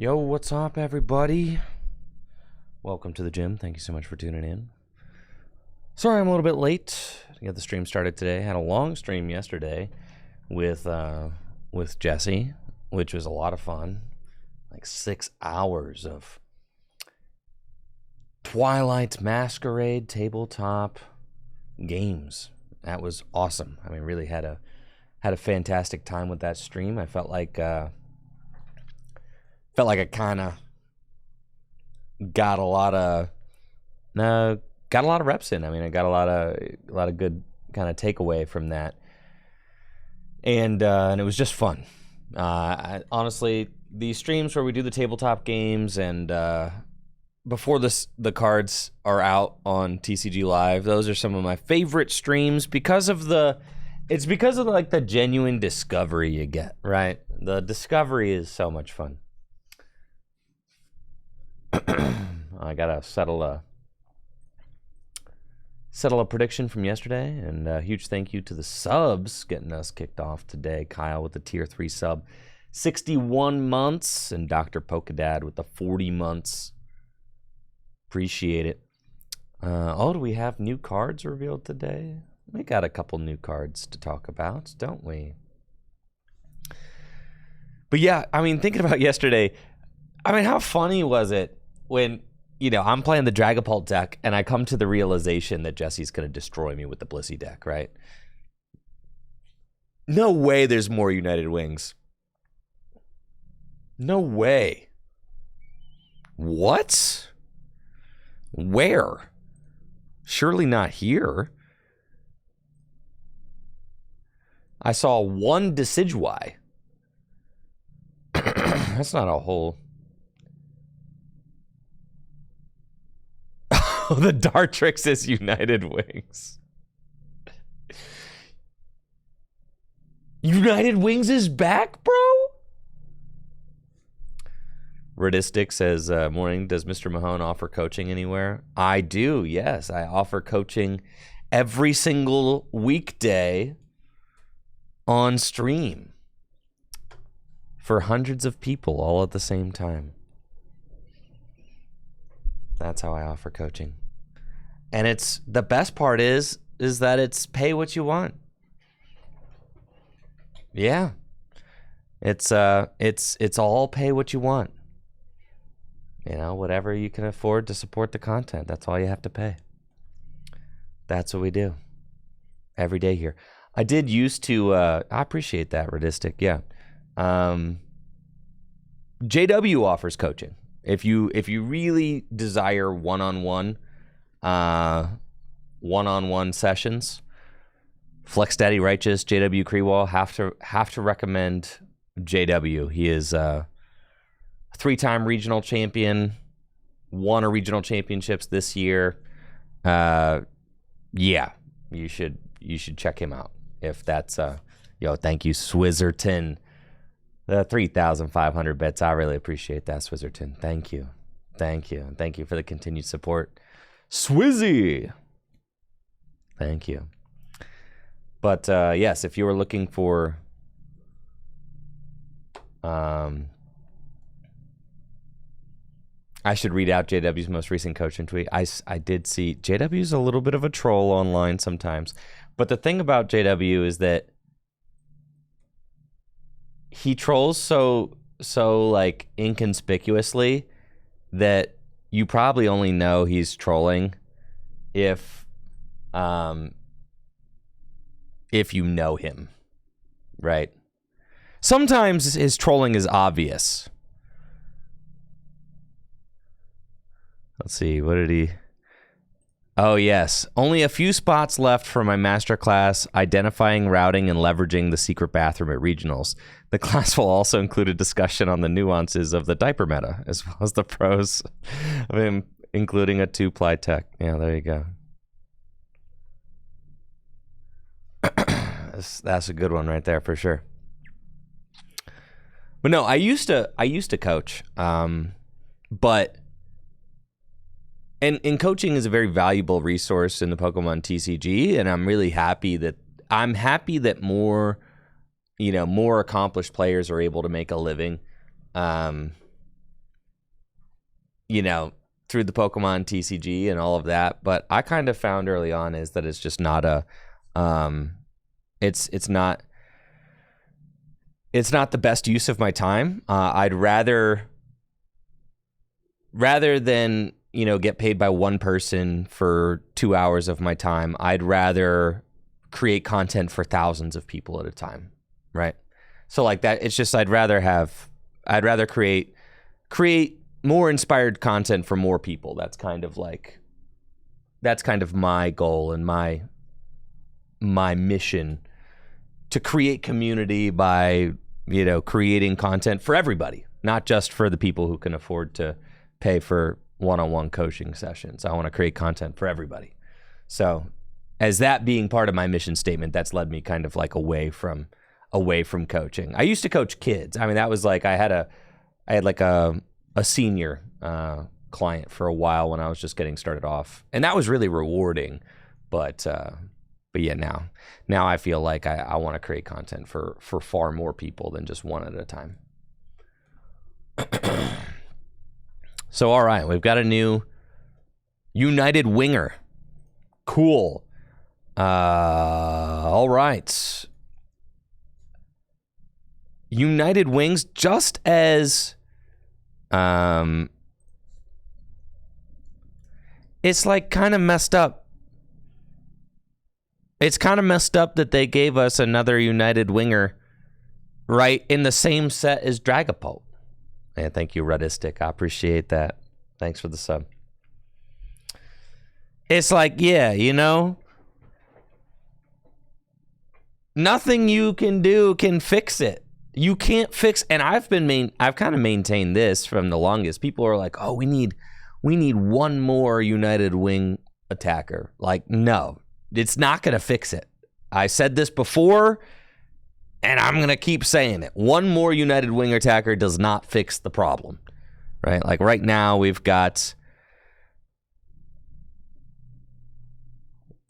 Yo, what's up, everybody? Welcome to the gym. Thank you so much for tuning in. Sorry I'm a little bit late to get the stream started today. Had a long stream yesterday with Jesse, which was a lot of fun. Like 6 hours of Twilight Masquerade tabletop games. That was awesome. I mean, really had a fantastic time with that stream. I felt like I kind of got a lot of reps in. I mean, I got a lot of good kind of takeaway from that, and it was just fun. Honestly, these streams where we do the tabletop games and before the cards are out on TCG Live, those are some of my favorite streams because of the genuine discovery you get. Right, the discovery is so much fun. I gotta settle a prediction from yesterday, and a huge thank you to the subs getting us kicked off today. Kyle with the tier 3 sub, 61 months, and Dr. Polkadad with the 40 months. Appreciate it. Do we have new cards revealed today? We got a couple new cards to talk about, don't we? But yeah, I mean, thinking about yesterday, I mean, how funny was it when, I'm playing the Dragapult deck and I come to the realization that Jesse's going to destroy me with the Blissey deck, right? No way there's more United Wings. No way. What? Where? Surely not here. I saw one Decidueye. That's not a whole... The Dartrix is United Wings. United Wings is back, bro? Radistic says, morning, does Mr. Mahone offer coaching anywhere? I do, yes. I offer coaching every single weekday on stream for hundreds of people all at the same time. That's how I offer coaching. And it's the best part is that it's pay what you want. Yeah. It's all pay what you want. Whatever you can afford to support the content, that's all you have to pay. That's what we do every day here. I did used to I appreciate that, Radistic. Yeah. JW offers coaching. If you really desire one-on-one sessions, Flex Daddy Righteous, JW Creewall have to recommend JW. He is a 3-time regional champion, won a regional championships this year. Yeah, you should check him out if that's thank you, Swizzerton. The 3,500 bits. I really appreciate that, Swizzerton. Thank you. Thank you. And thank you for the continued support. Swizzy! Thank you. But, yes, if you were looking for... I should read out JW's most recent coaching tweet. I did see... JW's a little bit of a troll online sometimes. But the thing about JW is that he trolls so like inconspicuously that you probably only know he's trolling if you know him, right? Sometimes his trolling is obvious. Let's see, what did he... Oh, yes. Only a few spots left for my masterclass, identifying, routing, and leveraging the secret bathroom at regionals. The class will also include a discussion on the nuances of the diaper meta, as well as the pros of him including a 2-ply tech. Yeah, there you go. That's a good one right there for sure. But no, I used to coach, but... And coaching is a very valuable resource in the Pokemon TCG, and I'm really happy that more, more accomplished players are able to make a living you know, through the Pokemon TCG and all of that. But I kind of found early on is that it's just not a, it's not the best use of my time. I'd rather than, you know, get paid by one person for 2 hours of my time, I'd rather create content for thousands of people at a time, right? So like that, it's just I'd rather create more inspired content for more people. That's kind of my goal and my mission, to create community by, you know, creating content for everybody, not just for the people who can afford to pay for one-on-one coaching sessions. I want to create content for everybody. So as that being part of my mission statement, that's led me kind of like away from coaching. I used to coach kids. I mean, that was like, I had like a senior client for a while when I was just getting started off, and that was really rewarding. But yeah, now I feel like I want to create content for far more people than just one at a time. So, all right, we've got a new United Winger. Cool. All right. United Wings, just as it's like kind of messed up. It's kind of messed up that they gave us another United Winger right in the same set as Dragapult. And thank you, Redistic. I appreciate that. Thanks for the sub. It's like, yeah, you know, nothing you can do can fix it. You can't fix, and I've kind of maintained this from the longest. People are like, oh, we need one more United Wing attacker. Like, no, it's not going to fix it. I said this before, and I'm going to keep saying it. One more United Wing attacker does not fix the problem, right? Like right now we've got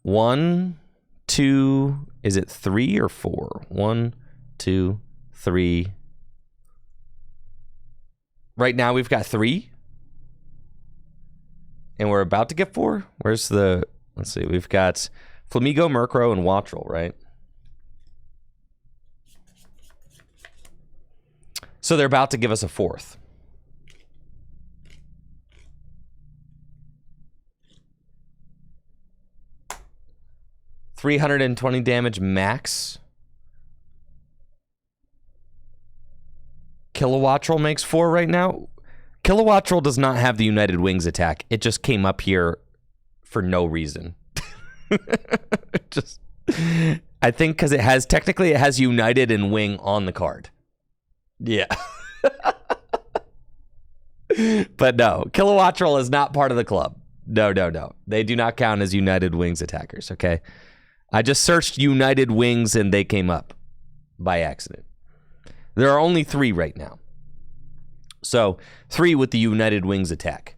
1, 2, is it 3 or 4? 1, 2, 3. Right now we've got 3. And we're about to get 4. Where's the, let's see, we've got Flamigo, Murkrow, and Wattrel, right? So they're about to give us a 4th. $320 damage max. Kilowattrel makes 4 right now. Kilowattrel does not have the United Wings attack. It just came up here for no reason. Just, I think because it has United and Wing on the card. Yeah. But no, Kilowattrel is not part of the club. No. They do not count as United Wings attackers, okay? I just searched United Wings and they came up by accident. There are only 3 right now. So 3 with the United Wings attack.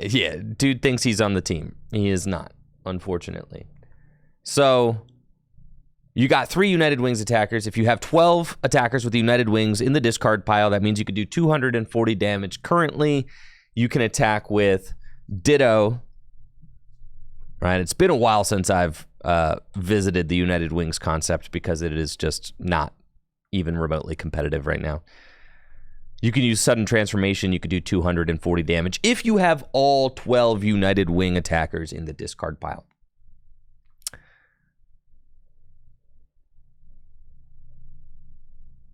Yeah, dude thinks he's on the team. He is not, unfortunately. So you got 3 United Wings attackers. If you have 12 attackers with United Wings in the discard pile, that means you could do 240 damage. Currently, you can attack with Ditto. Right? It's been a while since I've visited the United Wings concept because it is just not even remotely competitive right now. You can use sudden transformation. You could do 240 damage if you have all 12 United Wing attackers in the discard pile.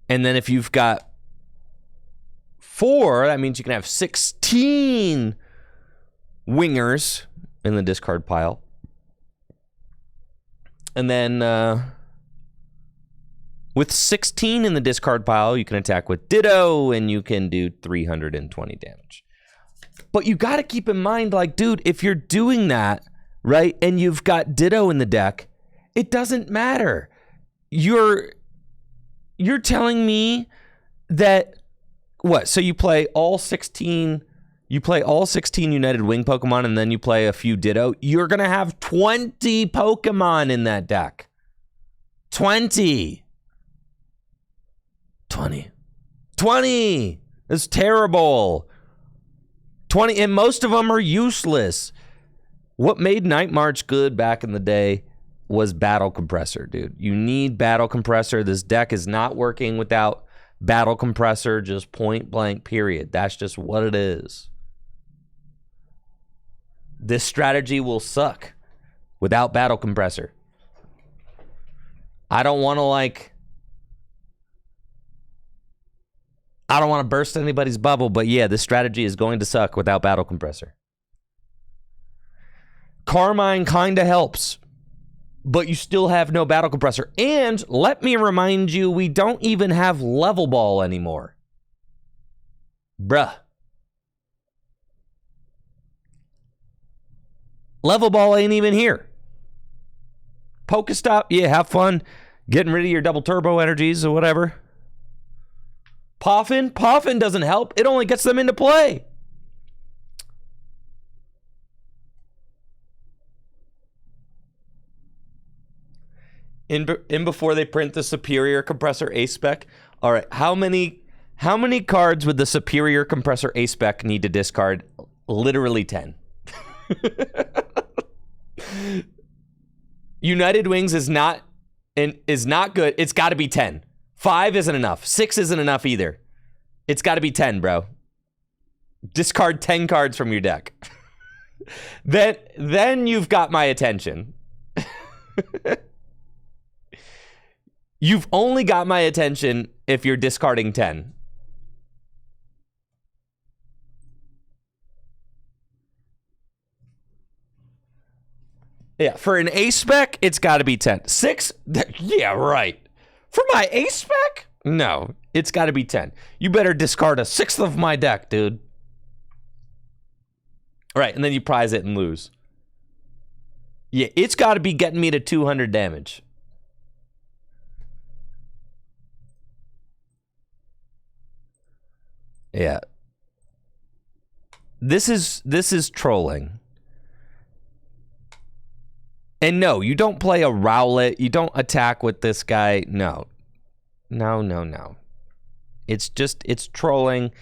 And then if you've got 4, that means you can have 16 wingers in the discard pile. And then with 16 in the discard pile, you can attack with Ditto and you can do 320 damage. But you got to keep in mind, like, dude, if you're doing that, right, and you've got Ditto in the deck, it doesn't matter. You're telling me that, what? So you play all 16 United Wing Pokemon and then you play a few Ditto. You're going to have 20 Pokemon in that deck. 20. It's terrible. 20, and most of them are useless. What made Night March good back in the day was Battle Compressor, dude. You need Battle Compressor. This deck is not working without Battle Compressor, just point blank, period. That's just what it is. This strategy will suck without Battle Compressor. I don't want to burst anybody's bubble, but yeah, this strategy is going to suck without Battle Compressor. Carmine kind of helps, but you still have no Battle Compressor. And let me remind you, we don't even have Level Ball anymore. Bruh. Level Ball ain't even here. Pokestop, yeah, have fun getting rid of your double turbo energies or whatever. Poffin doesn't help. It only gets them into play. In before they print the Superior Compressor A-Spec. All right, how many cards would the Superior Compressor A-Spec need to discard? Literally 10. United Wings is not good. It's got to be 10. 5 isn't enough. 6 isn't enough either. It's got to be 10, bro. Discard 10 cards from your deck. Then you've got my attention. You've only got my attention if you're discarding 10. Yeah, for an A-Spec, it's got to be 10. 6? Yeah, right. For my A-Spec? No, it's got to be 10. You better discard a sixth of my deck, dude. All right, and then you prize it and lose. Yeah, it's got to be getting me to 200 damage. Yeah. This is trolling. And no, you don't play a Rowlet. You don't attack with this guy. No. It's trolling.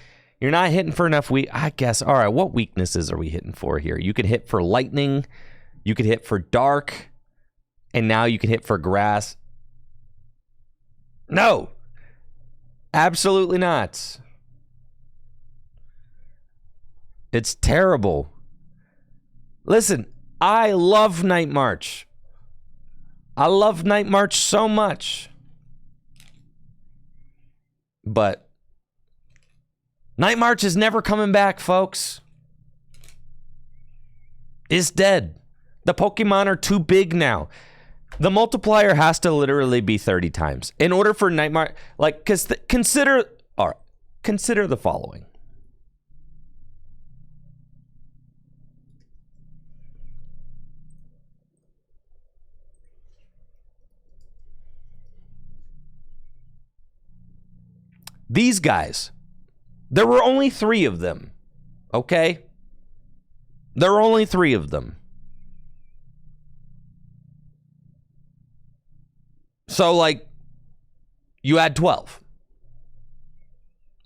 You're not hitting for enough I guess. All right, what weaknesses are we hitting for here? You can hit for lightning. You can hit for dark. And now you can hit for grass. No. Absolutely not. It's terrible. Listen, I love Night March. I love Night March so much. But Night March is never coming back, folks. It's dead. The Pokemon are too big now. The multiplier has to literally be 30 times. In order for Night March, like, consider the following. These guys, there were only 3 of them, okay? There were only 3 of them. So, like, you had 12.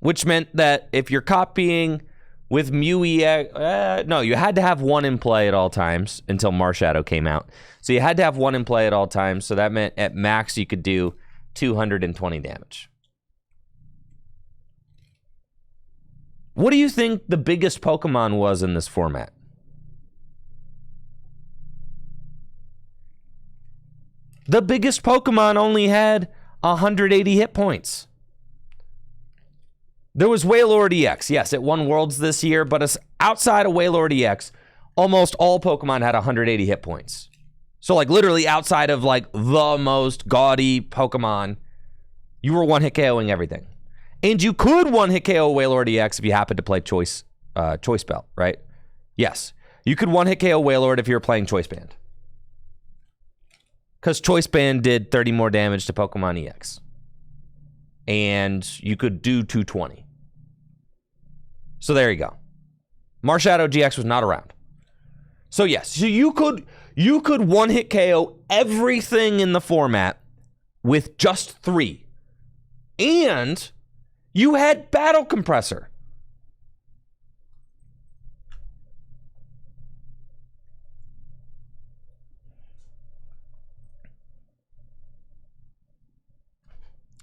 Which meant that if you're copying with Mew EX, no, you had to have 1 in play at all times until Marshadow came out. So you had to have 1 in play at all times, so that meant at max you could do 220 damage. What do you think the biggest Pokemon was in this format? The biggest Pokemon only had 180 hit points. There was Wailord EX. Yes, it won Worlds this year, but outside of Wailord EX, almost all Pokemon had 180 hit points. So, like, literally outside of, like, the most gaudy Pokemon, you were one-hit KOing everything. And you could one-hit KO Wailord EX if you happened to play Choice Belt, right? Yes. You could one-hit KO Wailord if you were playing Choice Band. Because Choice Band did 30 more damage to Pokemon EX. And you could do 220. So there you go. Marshadow GX was not around. So yes, so you could one-hit KO everything in the format with just 3. And You had Battle Compressor.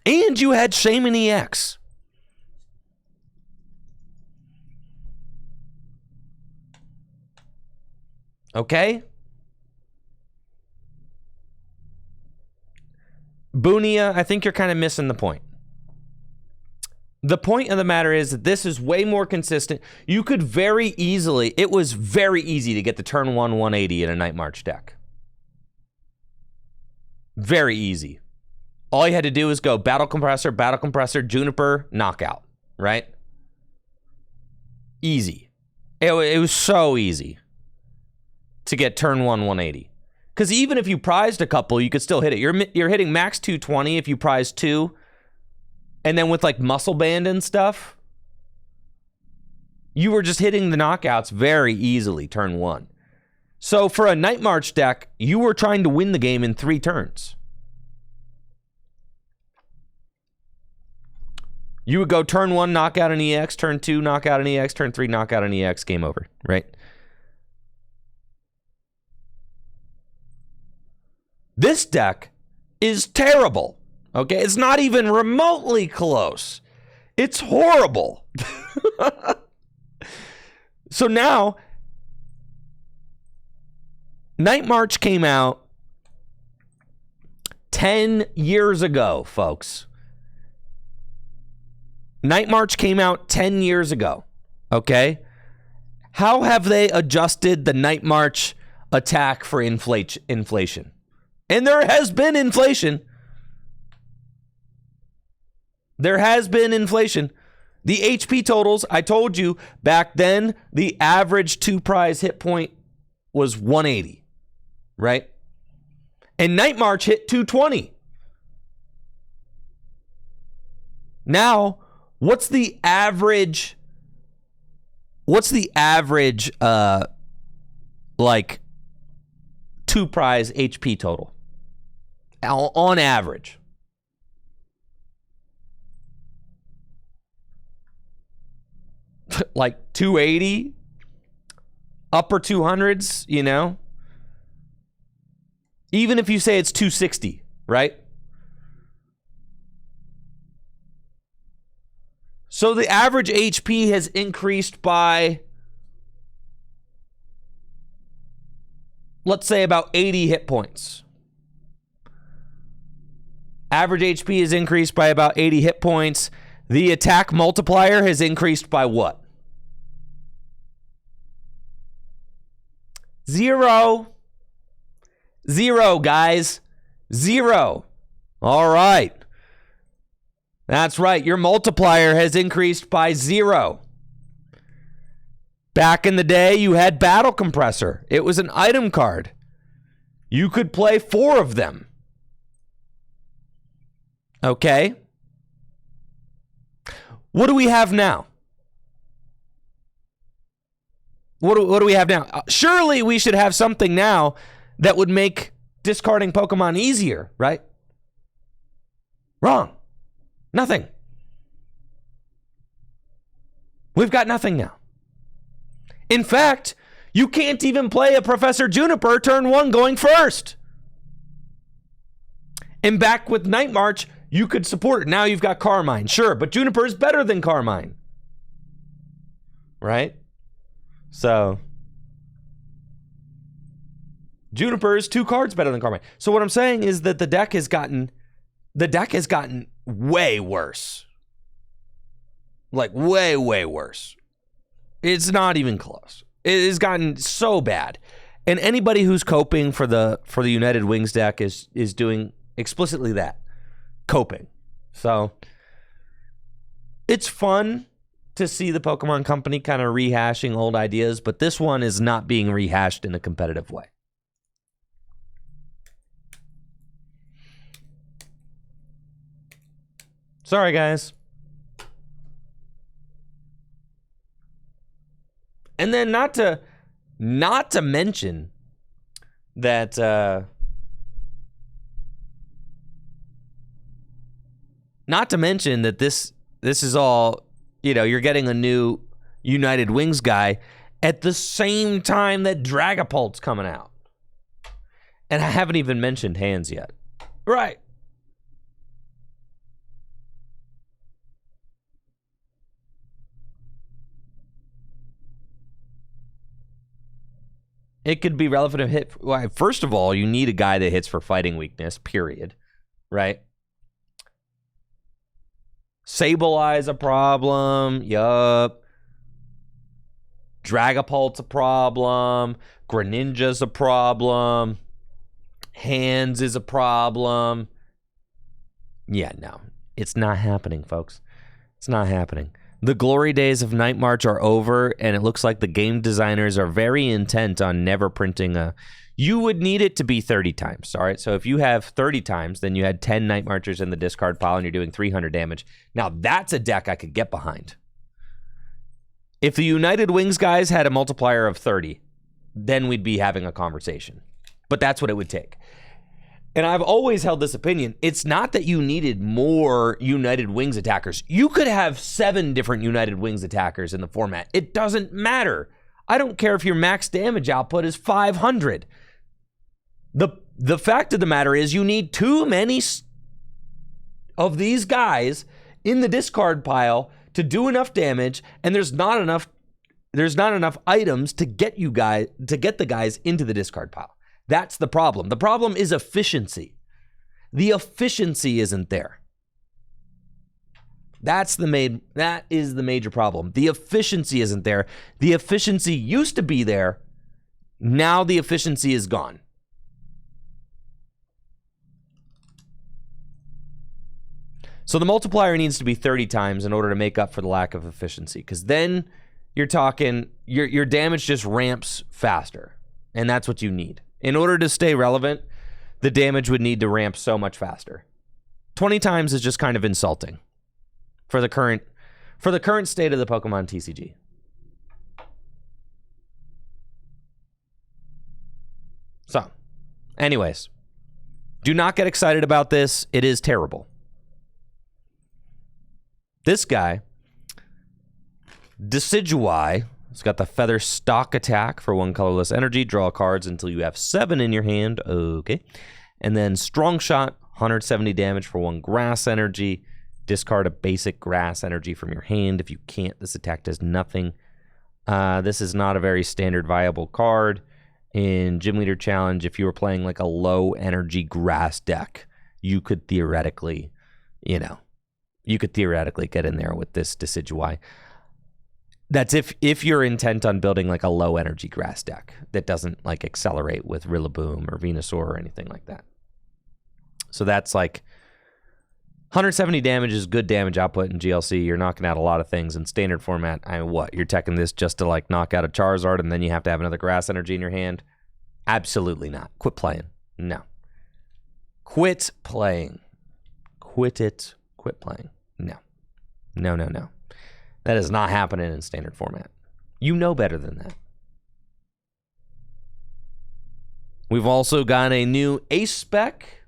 And you had Shaman EX. Okay? Boonia, I think you're kind of missing the point. The point of the matter is that this is way more consistent. You could very easily, it was very easy to get the turn 1 180 in a Night March deck. Very easy. All you had to do was go Battle Compressor, Juniper, knockout, right? Easy. It was so easy to get turn 1 180. Because even if you prized a couple, you could still hit it. You're hitting max 220 if you prize 2. And then with like Muscle Band and stuff, you were just hitting the knockouts very easily turn 1. So for a Night March deck, you were trying to win the game in 3 turns. You would go turn 1, knockout an EX, turn 2, knockout an EX, turn 3, knockout an EX, game over, right? This deck is terrible, okay? It's not even remotely close. It's horrible. So now, Night March came out 10 years ago, folks. Night March came out 10 years ago, okay? How have they adjusted the Night March attack for inflation? And there has been inflation. There has been inflation. The HP totals, I told you, back then, the average 2 prize hit point was 180, right? And Night March hit 220. Now, what's the average like 2 prize HP total on average? Like 280, upper 200s, you know? Even if you say it's 260, right? So the average HP has increased by, let's say, about 80 hit points. Average HP has increased by about 80 hit points. The attack multiplier has increased by what? 0. 0, guys. 0. All right. That's right. Your multiplier has increased by 0. Back in the day, you had Battle Compressor. It was an item card. You could play 4 of them. Okay. What do we have now? What do we have now? Surely we should have something now that would make discarding Pokemon easier, right? Wrong. Nothing. We've got nothing now. In fact, you can't even play a Professor Juniper turn 1 going first. And back with Night March, you could support it. Now you've got Carmine, sure, but Juniper is better than Carmine. Right? So, Juniper is 2 cards better than Carmine. So what I'm saying is that the deck has gotten way worse. Like way, way worse. It's not even close. It has gotten so bad. And anybody who's coping for the United Wings deck is doing explicitly that. Coping. So it's fun to see the Pokemon Company kind of rehashing old ideas, but this one is not being rehashed in a competitive way. Sorry, guys. And then not to mention that this this is all, you're getting a new United Wings guy at the same time that Dragapult's coming out. And I haven't even mentioned hands yet. Right. It could be relevant to hit. Well, first of all, you need a guy that hits for fighting weakness, period. Right? Sableye's a problem. Yup. Dragapult's a problem. Greninja's a problem. Hands is a problem. Yeah, no. It's not happening, folks. It's not happening. The glory days of Night March are over, and it looks like the game designers are very intent on never printing a... You would need it to be 30 times, all right? So if you have 30 times, then you had 10 Night Marchers in the discard pile, and you're doing 300 damage. Now, that's a deck I could get behind. If the United Wings guys had a multiplier of 30, then we'd be having a conversation. But that's what it would take. And I've always held this opinion. It's not that you needed more United Wings attackers. You could have 7 different United Wings attackers in the format. It doesn't matter. I don't care if your max damage output is 500. The fact of the matter is you need too many of these guys in the discard pile to do enough damage, and there's not enough items to get the guys into the discard pile. That's the problem. The problem is efficiency. The efficiency isn't there. That is the major problem. The efficiency isn't there. The efficiency used to be there. Now the efficiency is gone. So the multiplier needs to be 30 times in order to make up for the lack of efficiency, because then you're talking, your damage just ramps faster, and that's what you need. In order to stay relevant, the damage would need to ramp so much faster. 20 times is just kind of insulting for the current state of the Pokemon TCG. So, anyways, do not get excited about this. It is terrible. This guy, Decidueye, it's got the Feather Stock attack for 1 colorless energy. Draw cards until you have 7 in your hand. Okay. And then Strong Shot, 170 damage for 1 grass energy. Discard a basic grass energy from your hand. If you can't, this attack does nothing. This is not a very standard viable card. In Gym Leader Challenge, if you were playing like a low energy grass deck, you could theoretically, get in there with this Decidueye. That's if you're intent on building like a low energy grass deck that doesn't like accelerate with Rillaboom or Venusaur or anything like that. So that's like 170 damage is good damage output in GLC. You're knocking out a lot of things in standard format. You're teching this just to like knock out a Charizard and then you have to have another grass energy in your hand? Absolutely not. Quit playing. No. Quit playing. Quit it. Quit playing. No. No. That is not happening in standard format. You know better than that. We've also got a new ace spec.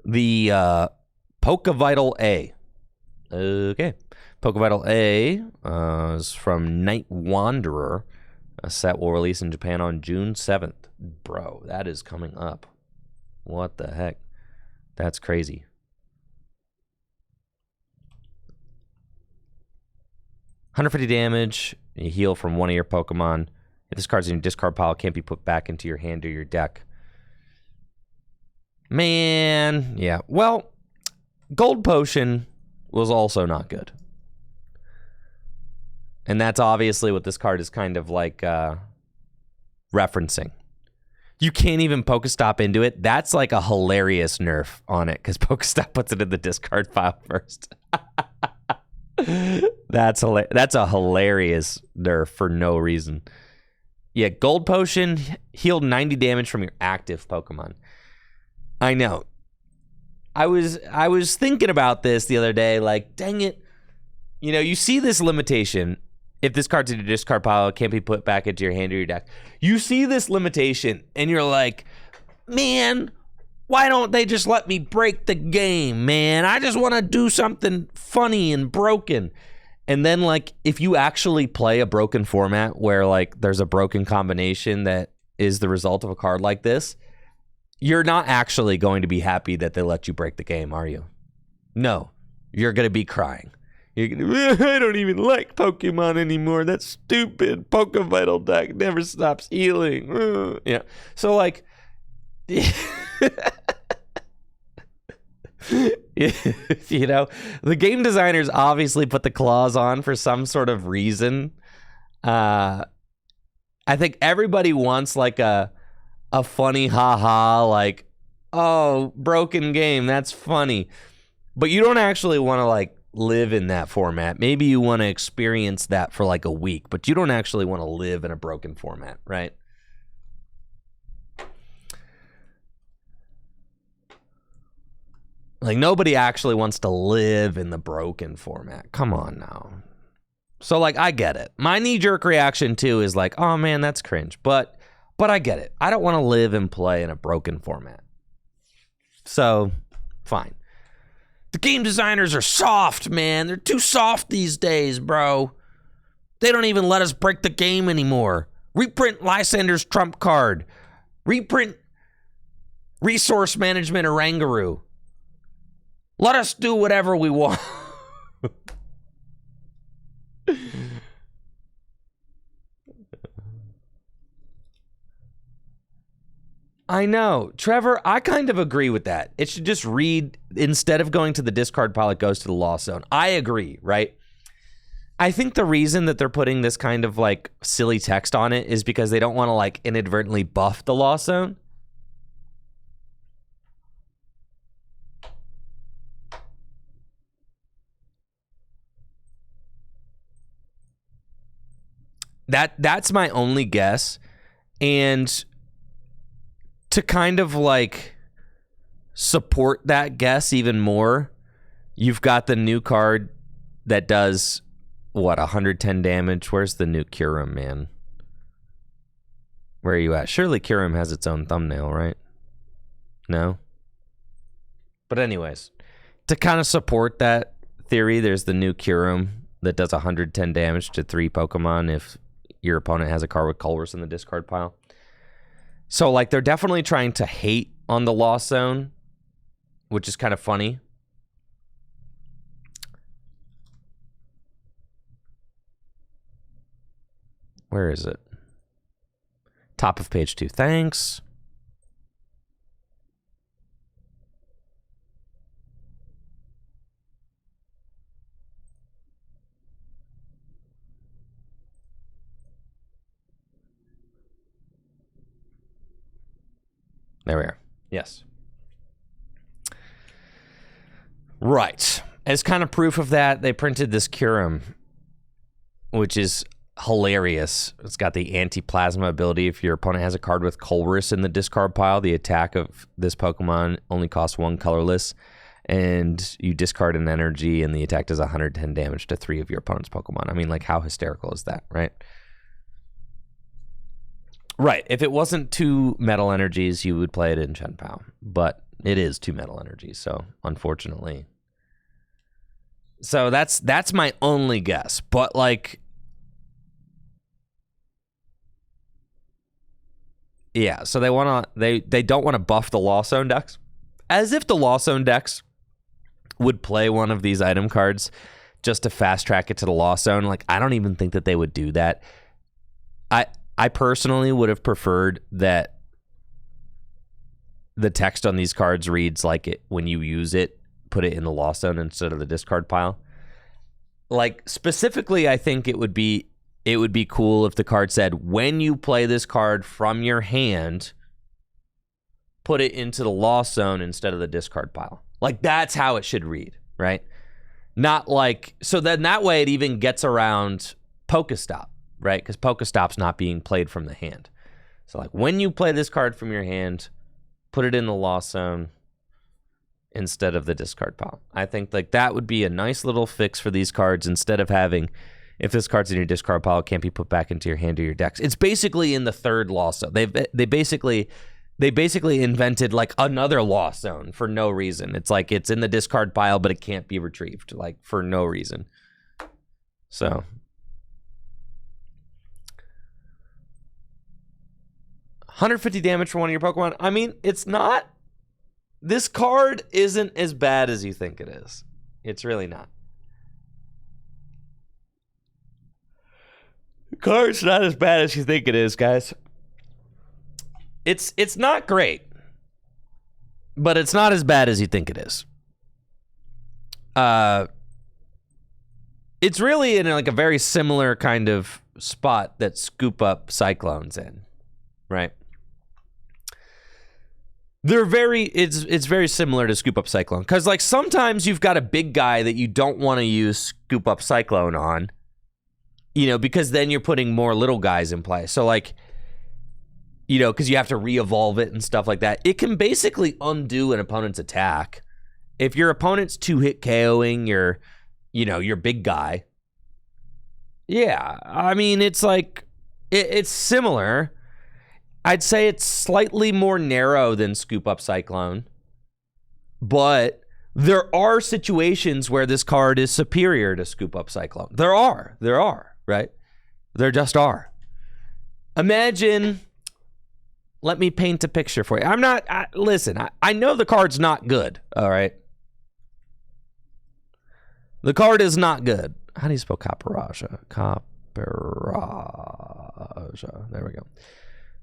The Pokevital A. Okay. Pokevital A is from Night Wanderer. A set will release in Japan on June 7th. Bro, that is coming up. What the heck? That's crazy. 150 damage, you heal from one of your Pokemon. If this card's in your discard pile, it can't be put back into your hand or your deck. Man, yeah. Well, Gold Potion was also not good. And that's obviously what this card is kind of like referencing. You can't even Pokestop into it. That's like a hilarious nerf on it, because Pokestop puts it in the discard pile first. That's a hilarious nerf for no reason. Yeah, Gold Potion healed 90 damage from your active Pokemon. I know. I was thinking about this the other day, like, dang it. You see this limitation. If this card's in your discard pile, it can't be put back into your hand or your deck. You see this limitation, and you're like, man, Why don't they just let me break the game, man? I just want to do something funny and broken. And then, like, if you actually play a broken format where, like, there's a broken combination that is the result of a card like this, you're not actually going to be happy that they let you break the game, are you? No. You're going to be crying. You're going to, I don't even like Pokemon anymore. That's stupid. Pokevital deck never stops healing. Yeah. So, like... you know, the game designers obviously put the clause on for some sort of reason. I think everybody wants like a funny haha, like, oh, broken game, that's funny. But you don't actually want to like live in that format. Maybe you want to experience that for like a week, but you don't actually want to live in a broken format, right? Like, nobody actually wants to live in the broken format. Come on now. So, like, I get it. My knee-jerk reaction, too, is like, oh, man, that's cringe. But I get it. I don't want to live and play in a broken format. So, fine. The game designers are soft, man. They're too soft these days, bro. They don't even let us break the game anymore. Reprint Lysander's trump card. Reprint Resource Management Orangaroo. Let us do whatever we want. I know. Trevor, I kind of agree with that. It should just read, instead of going to the discard pile, it goes to the lost zone. I agree, right? I think the reason that they're putting this kind of like silly text on it is because they don't want to like inadvertently buff the lost zone. That's my only guess. And to kind of like support that guess even more, you've got the new card that does what, 110 damage. Where's the new Kyurem, man? Where are you at? Surely Kyurem has its own thumbnail, right? No? But anyways, to kind of support that theory, there's the new Kyurem that does 110 damage to 3 Pokemon if your opponent has a card with Colress in the discard pile. So, like, they're definitely trying to hate on the Lost Zone, which is kind of funny. Where is it? Top of page 2. Thanks. There we are. Yes. Right. As kind of proof of that, they printed this Kyurem, which is hilarious. It's got the anti-plasma ability. If your opponent has a card with Colress in the discard pile, the attack of this Pokemon only costs 1 colorless, and you discard an energy, and the attack does 110 damage to 3 of your opponent's Pokemon. I mean, like, how hysterical is that, right? Right. If it wasn't 2 metal energies, you would play it in Chien Pao. But it is 2 metal energies, so unfortunately. So that's my only guess. But like, yeah, so they don't want to buff the Lost Zone decks. As if the Lost Zone decks would play one of these item cards just to fast track it to the Lost Zone. Like, I don't even think that they would do that. I personally would have preferred that the text on these cards reads like it when you use it, put it in the Lost Zone instead of the discard pile. Like, specifically, I think it would be cool if the card said, when you play this card from your hand, put it into the Lost Zone instead of the discard pile. Like, that's how it should read, right? Not like, so then that way it even gets around Pokestop. Right? Because Pokestop's not being played from the hand. So, like, when you play this card from your hand, put it in the Lost Zone instead of the discard pile. I think, like, that would be a nice little fix for these cards instead of having, if this card's in your discard pile, it can't be put back into your hand or your decks. It's basically in the third Lost Zone. They basically they basically invented like another lost zone for no reason. It's like it's in the discard pile, but it can't be retrieved, like for no reason. So 150 damage for one of your Pokemon. I mean, it's not. This card isn't as bad as you think it is. It's really not. The card's not as bad as you think it is, guys. It's not great, but it's not as bad as you think it is. It's really in like a very similar kind of spot that Scoop Up Cyclone's in, right? It's very similar to Scoop Up Cyclone, because like sometimes you've got a big guy that you don't want to use Scoop Up Cyclone on, you know, because then you're putting more little guys in play. So like, you know, because you have to re-evolve it and stuff like that. It can basically undo an opponent's attack. If your opponent's 2-hit KOing your big guy. Yeah, I mean, it's like, it's similar. I'd say it's slightly more narrow than Scoop Up Cyclone. But there are situations where this card is superior to Scoop Up Cyclone. There are, right? There just are. Imagine... Let me paint a picture for you. Listen, I know the card's not good, all right? The card is not good. How do you spell Caparajah? Caparajah. There we go.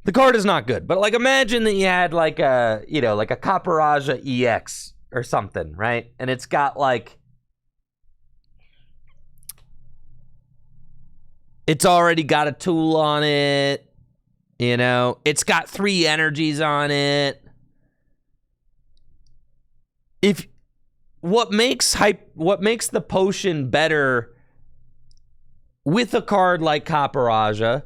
The card is not good, but like imagine that you had like a, you know, like a Caparajah EX or something, right? And it's got like, it's already got a tool on it. You know, it's got 3 energies on it. What makes the potion better with a card like Caparajah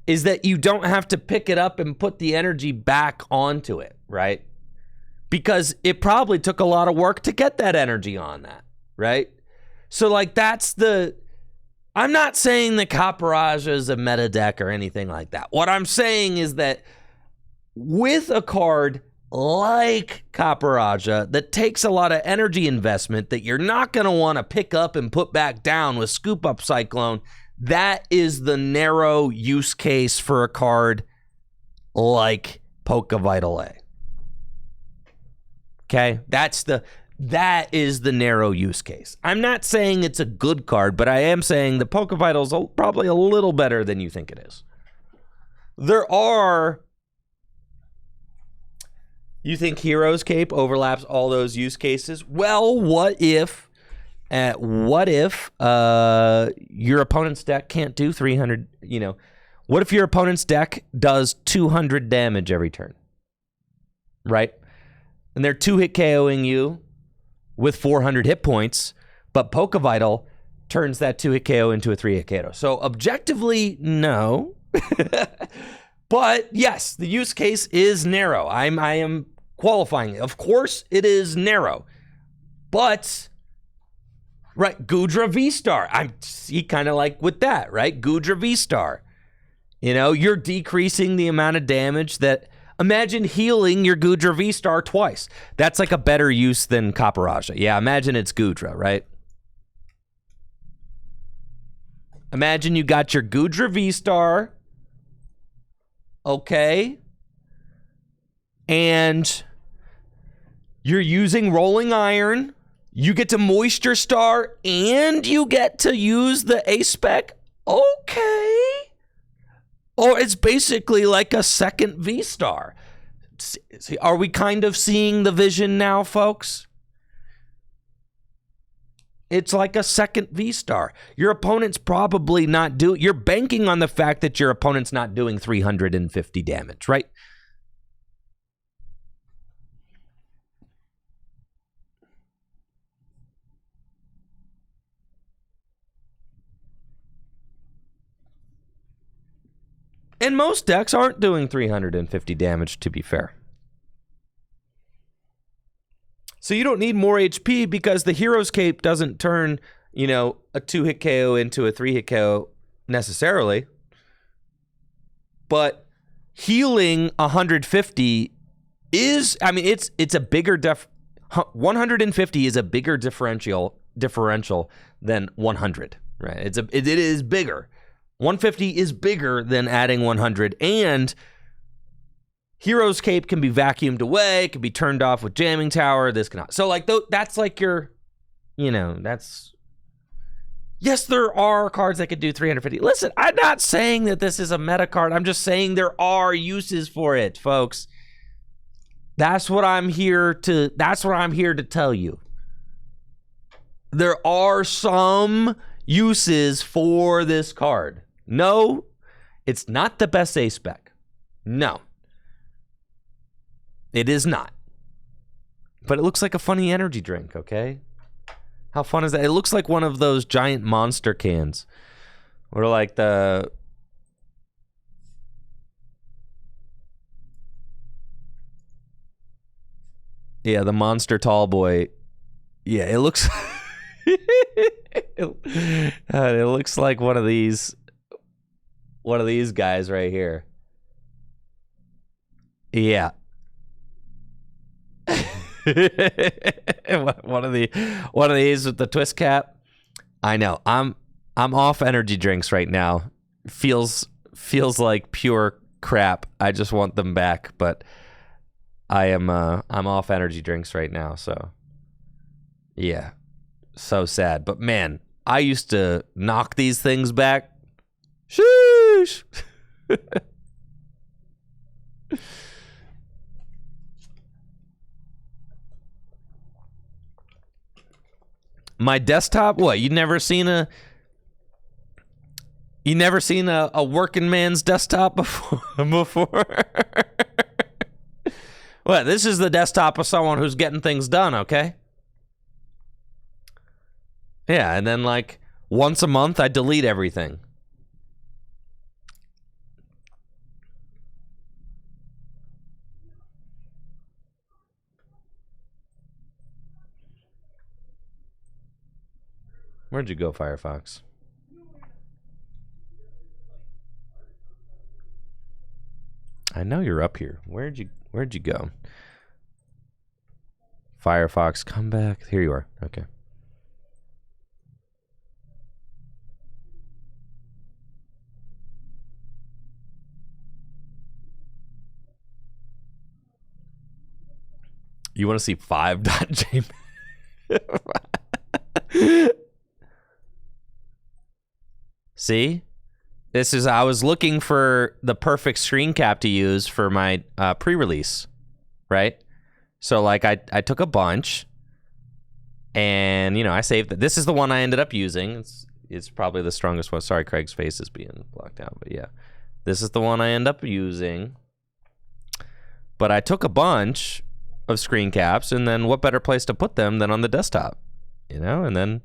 is that you don't have to pick it up and put the energy back onto it, right? Because it probably took a lot of work to get that energy on that, right? So like I'm not saying that Caparajah is a meta deck or anything like that. What I'm saying is that with a card like Caparajah that takes a lot of energy investment that you're not going to want to pick up and put back down with Scoop Up Cyclone, that is the narrow use case for a card like Pokevital A. Okay? That is the narrow use case. I'm not saying it's a good card, but I am saying the Pokevital is probably a little better than you think it is. You think Hero's Cape overlaps all those use cases? Well, what if your opponent's deck can't do 300, you know, what if your opponent's deck does 200 damage every turn, right? And they're 2-hit KOing you with 400 hit points, but Pokevital turns that 2-hit KO into a 3-hit KO. So objectively, no. But yes, the use case is narrow. I am qualifying it. Of course, it is narrow. But, right, Goodra V-Star. I see kind of like with that, right? Goodra V-Star. You know, you're decreasing the amount of damage that... Imagine healing your Goodra V-Star twice. That's like a better use than Caparajah. Yeah, imagine it's Goodra, right? Imagine you got your Goodra V-Star. Okay. And you're using Rolling Iron. You get to Moisture Star and you get to use the A-Spec. Okay. Or it's basically like a second V-Star. Are we kind of seeing the vision now, folks? It's like a second V-Star. Your opponent's probably not doing... You're banking on the fact that your opponent's not doing 350 damage, right? And most decks aren't doing 350 damage, to be fair. So you don't need more HP because the Hero's Cape doesn't turn, you know, a 2-hit KO into a 3-hit KO necessarily. But healing 150 I mean, it's a bigger 150 is a bigger differential than 100, right? It is bigger. 150 is bigger than adding 100, and Hero's Cape can be vacuumed away, can be turned off with Jamming Tower. This cannot. So like that's like your, that's. Yes, there are cards that could do 350. Listen, I'm not saying that this is a meta card. I'm just saying there are uses for it, folks. That's what I'm here to tell you. There are some uses for this card. No, it's not the best A spec. No. It is not. But it looks like a funny energy drink, okay? How fun is that? It looks like one of those giant monster cans. Or like the... Yeah, the Monster Tall Boy. Yeah, it looks... it looks like one of these guys right here. Yeah. one of these with the twist cap. I know. I'm off energy drinks right now. Feels like pure crap. I just want them back, but I'm off energy drinks right now, so yeah. So sad. But man, I used to knock these things back. Sheesh. My desktop? What? You never seen a working man's desktop before? What? This is the desktop of someone who's getting things done, okay? Yeah, and then like once a month I delete everything. Where'd you go, Firefox? I know you're up here. Where'd you go? Firefox, come back. Here you are. Okay. You want to see 5.jpg? See? I was looking for the perfect screen cap to use for my pre-release, right? So like I took a bunch and, I saved it. This is the one I ended up using. It's probably the strongest one. Sorry, Craig's face is being blocked out, but yeah. This is the one I end up using. But I took a bunch of screen caps, and then what better place to put them than on the desktop, and then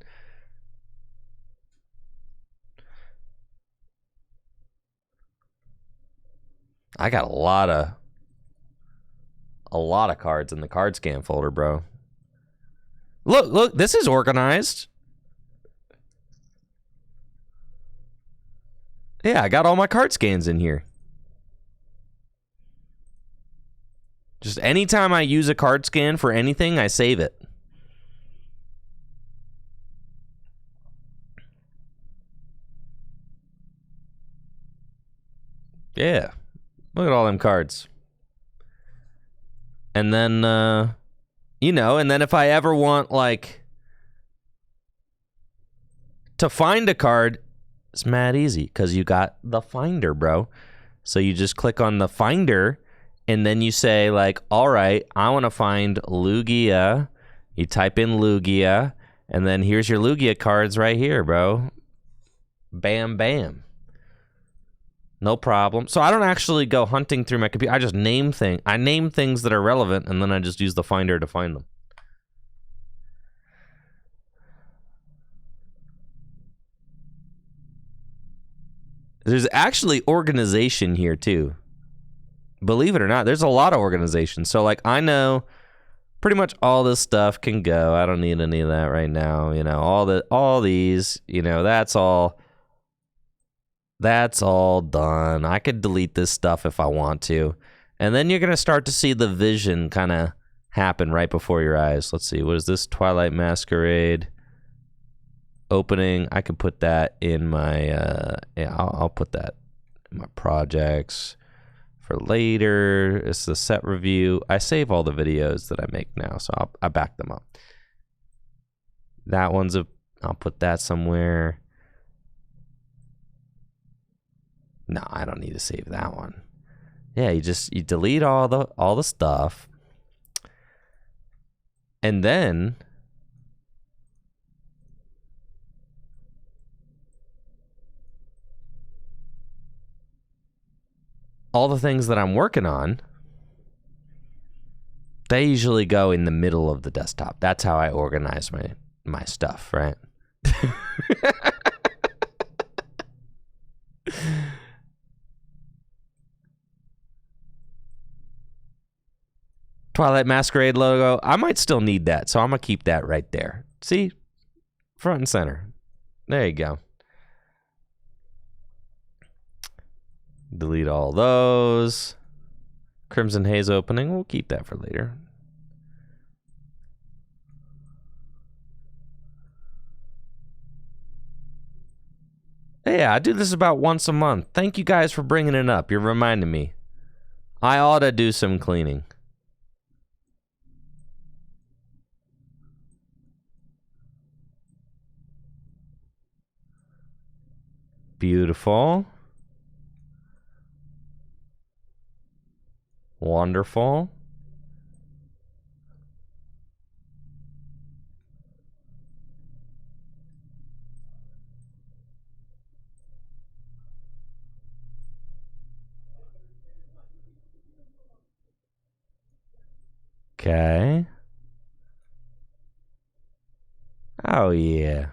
I got a lot of cards in the card scan folder, bro. Look, this is organized. Yeah, I got all my card scans in here. Just anytime I use a card scan for anything, I save it. Yeah. Look at all them cards. And then, and then if I ever want, like, to find a card, it's mad easy because you got the Finder, bro. So you just click on the Finder, and then you say, like, all right, I want to find Lugia. You type in Lugia, and then here's your Lugia cards right here, bro. Bam, bam. No problem. So I don't actually go hunting through my computer. I just name things. I name things that are relevant, and then I just use the Finder to find them. There's actually organization here, too. Believe it or not, there's a lot of organization. So, like, I know pretty much all this stuff can go. I don't need any of that right now. All these, that's all done. I could delete this stuff if I want to. And then you're going to start to see the vision kind of happen right before your eyes. Let's see. What is this? Twilight Masquerade opening. I could put that in my, yeah, I'll put that in my projects for later. It's the set review. I save all the videos that I make now, so I back them up. That one's I'll put that somewhere. No, I don't need to save that one. Yeah, you delete all the stuff. And then all the things that I'm working on, they usually go in the middle of the desktop. That's how I organize my stuff, right? Twilight Masquerade logo. I might still need that, so I'm going to keep that right there. See? Front and center. There you go. Delete all those. Crimson Haze opening. We'll keep that for later. Yeah, I do this about once a month. Thank you guys for bringing it up. You're reminding me. I ought to do some cleaning. Beautiful. Wonderful. Okay. Oh, yeah.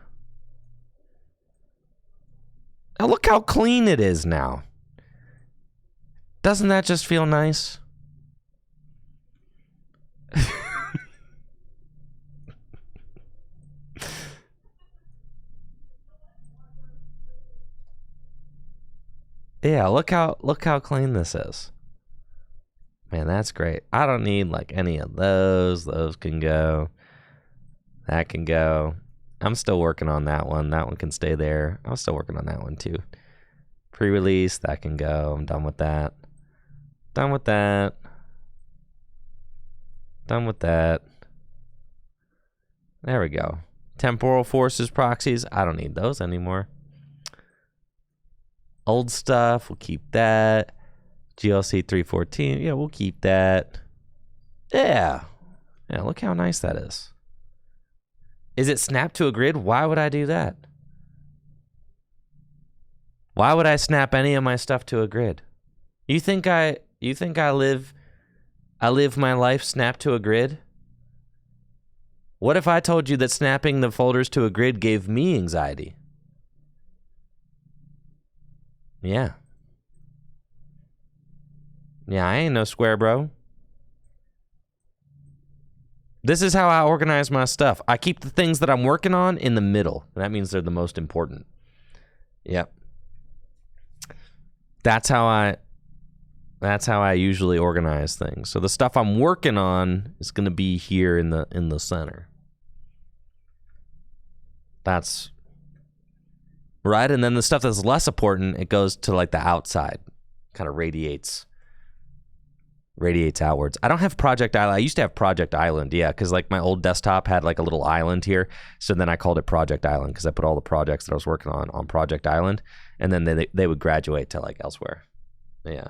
Now look how clean it is now. Doesn't that just feel nice? Yeah, look how clean this is. Man, that's great. I don't need like any of those. Those can go. That can go. I'm still working on that one. That one can stay there. I'm still working on that one too. Pre-release, that can go. I'm done with that. Done with that. Done with that. There we go. Temporal forces proxies. I don't need those anymore. Old stuff, we'll keep that. GLC 314, yeah, we'll keep that. Yeah. Yeah, look how nice that is. Is it snapped to a grid? Why would I do that? Why would I snap any of my stuff to a grid? You think I live my life snapped to a grid? What if I told you that snapping the folders to a grid gave me anxiety? Yeah. Yeah, I ain't no square, bro. This is how I organize my stuff. I keep the things that I'm working on in the middle. That means they're the most important. Yep. That's how I usually organize things. So the stuff I'm working on is going to be here in the center. That's right. And then the stuff that's less important, it goes to like the outside, kind of radiates outwards. I don't have Project Island. I used to have Project Island, yeah, because like my old desktop had like a little island here. So then I called it Project Island because I put all the projects that I was working on Project Island, and then they would graduate to like elsewhere. Yeah.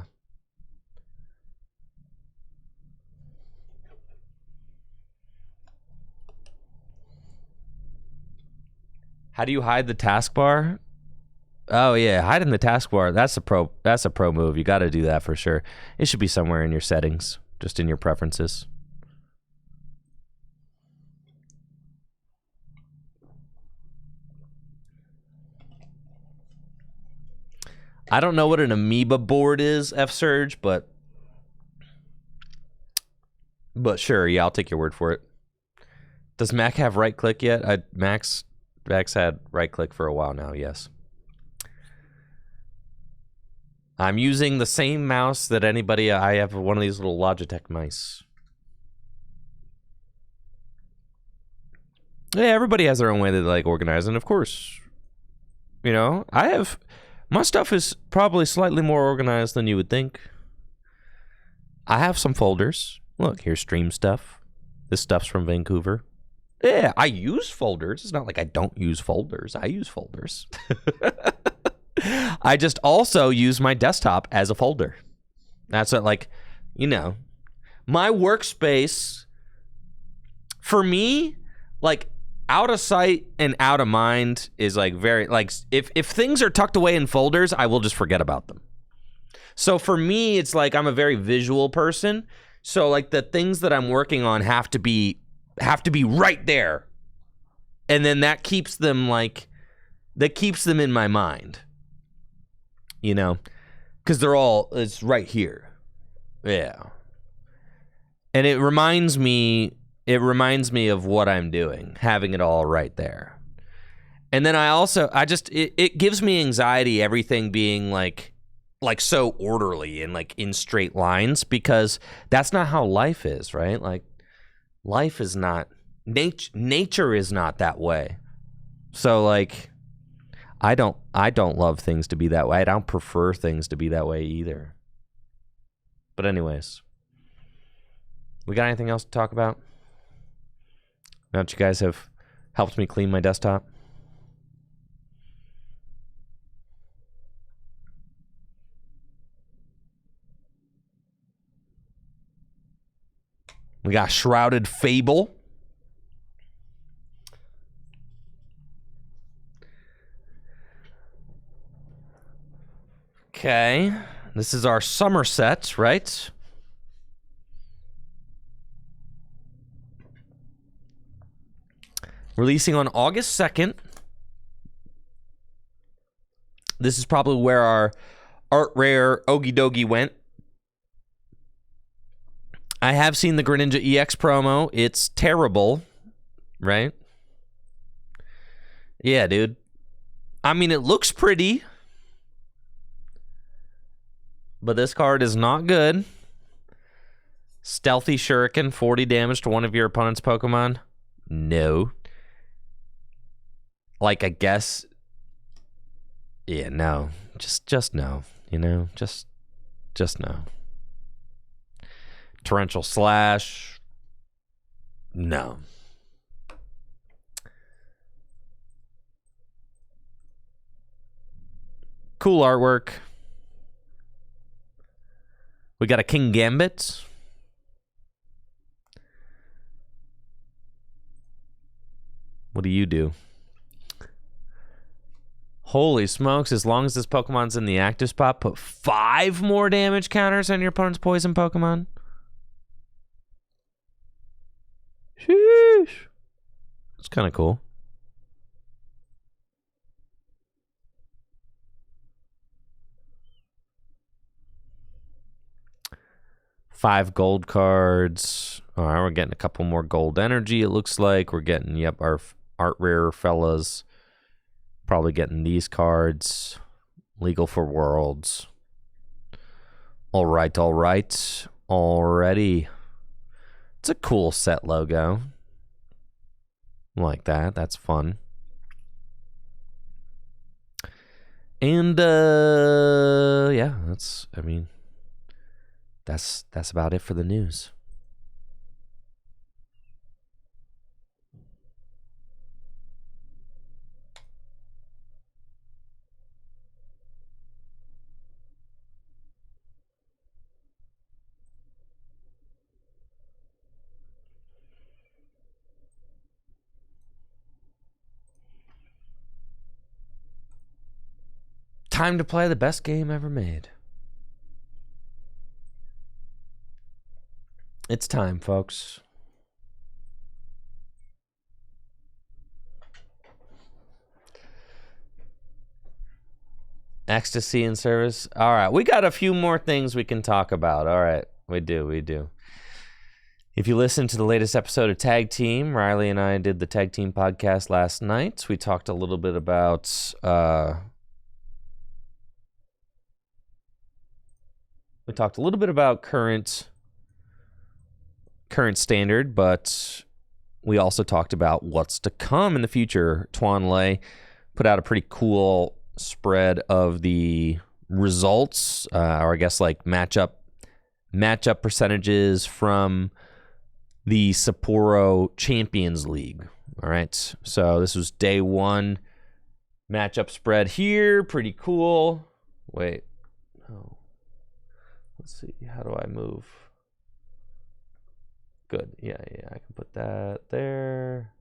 How do you hide the taskbar? Oh yeah, hiding the taskbar. That's a pro move. You got to do that for sure. It should be somewhere in your settings, just in your preferences. I don't know what an amoeba board is, F Surge, but sure, yeah, I'll take your word for it. Does Mac have right click yet? Mac's had right click for a while now, yes. I'm using the same mouse that anybody. I have one of these little Logitech mice. Yeah, everybody has their own way that they like organize, and of course, you know, my stuff is probably slightly more organized than you would think. I have some folders. Look, here's stream stuff. This stuff's from Vancouver. Yeah, I use folders. It's not like I don't use folders. I use folders. I just also use my desktop as a folder. That's what, like, you know, my workspace, for me, like, out of sight and out of mind is like very, like, if things are tucked away in folders, I will just forget about them. So for me, it's like I'm a very visual person. So like the things that I'm working on have to be right there. And then that keeps them in my mind. You know, because it's right here. Yeah. And it reminds me of what I'm doing, having it all right there. And then it gives me anxiety, everything being like so orderly and like in straight lines, because that's not how life is, right? Like life is not, nature is not that way. So like, I don't love things to be that way. I don't prefer things to be that way either. But anyways, we got anything else to talk about? Now that you guys have helped me clean my desktop. We got Shrouded Fable. Okay, this is our summer set, right? Releasing on August 2nd. This is probably where our Art Rare Ogie Dogie went. I have seen the Greninja EX promo. It's terrible, right? Yeah, dude. I mean, it looks pretty, but this card is not good. Stealthy Shuriken, 40 damage to one of your opponent's Pokemon. No. Like, I guess, yeah, no. Just no. You know, just no. Torrential Slash. No. Cool artwork. We got a King Gambit. What do you do? Holy smokes, as long as this Pokemon's in the active spot, put 5 more damage counters on your opponent's poison Pokemon. Sheesh. That's kind of cool. Five gold cards. All right, we're getting a couple more gold energy, it looks like. We're getting, yep, our art rare fellas. Probably getting these cards. Legal for Worlds. All right. Already. It's a cool set logo. I like that. That's fun. And yeah, that's about it for the news. Time to play the best game ever made. It's time, folks. Ecstasy in service. All right, we got a few more things we can talk about. All right, we do. If you listen to the latest episode of Tag Team, Riley and I did the Tag Team podcast last night. We talked a little bit about We talked a little bit about current standard, but we also talked about what's to come in the future. Tuan Le put out a pretty cool spread of the results, or I guess like matchup percentages from the Sapporo Champions League. All right, so this was day one matchup spread here. Pretty cool. Wait, oh, let's see. How do I move? Good. Yeah, I can put that there.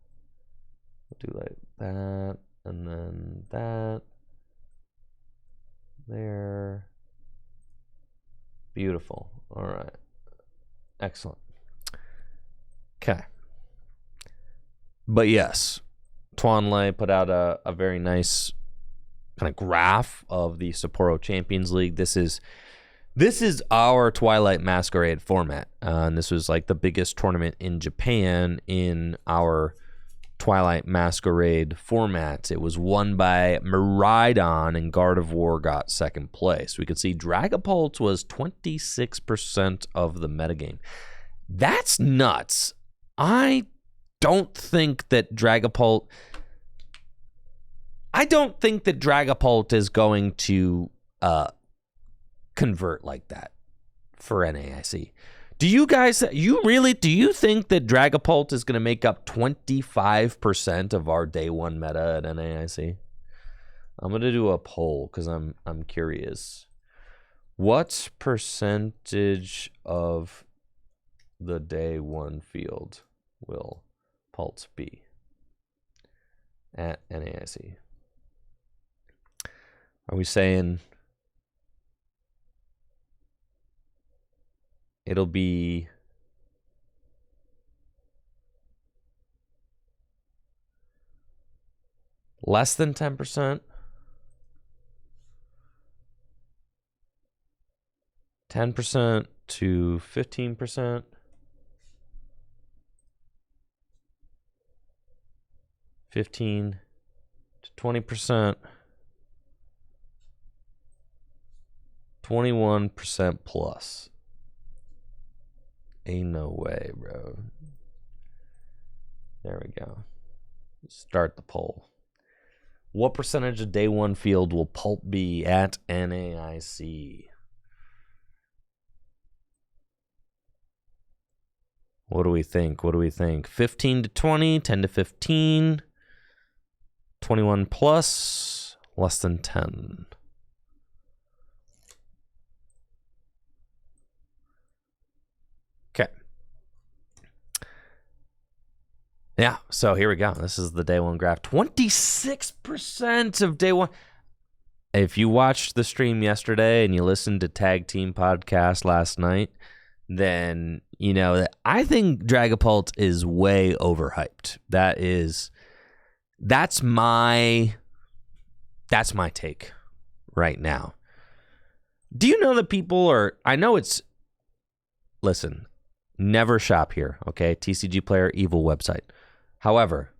We'll do like that, and then that. There. Beautiful. All right. Excellent. Okay. But yes, Tuan Le put out a very nice kind of graph of the Sapporo Champions League. This is our Twilight Masquerade format. And this was like the biggest tournament in Japan in our Twilight Masquerade format. It was won by Miraidon, and Guard of War got second place. We could see Dragapult was 26% of the metagame. That's nuts. I don't think that Dragapult is going to convert like that for NAIC. Do you think that Dragapult is going to make up 25% of our day one meta at NAIC? I'm going to do a poll because I'm curious. What percentage of the day one field will Pult be at NAIC? Are we saying it'll be less than 10%? 10% to 15%? 15 to 20%? 21% plus? Ain't no way, bro. There we go. Start the poll. What percentage of day one field will Pulp be at NAIC? What do we think? 15 to 20, 10 to 15, 21 plus, less than 10. Okay. Yeah, so here we go. This is the day one graph. 26% of day one. If you watched the stream yesterday and you listened to Tag Team Podcast last night, then you know that I think Dragapult is way overhyped. That's my take right now. Do you know that people are, I know it's, listen, never shop here, okay? TCG Player evil website. However,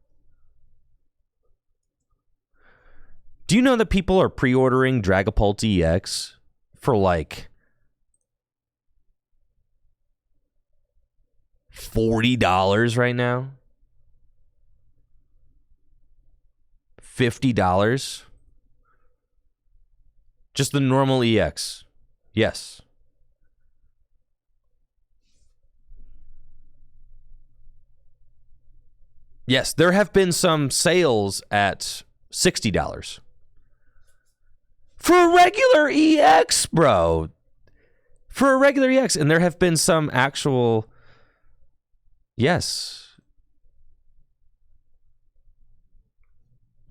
do you know that people are pre-ordering Dragapult EX for like $40 right now? $50? Just the normal EX. Yes. Yes, there have been some sales at $60. For a regular EX, bro. For a regular EX. And there have been some actual... Yes.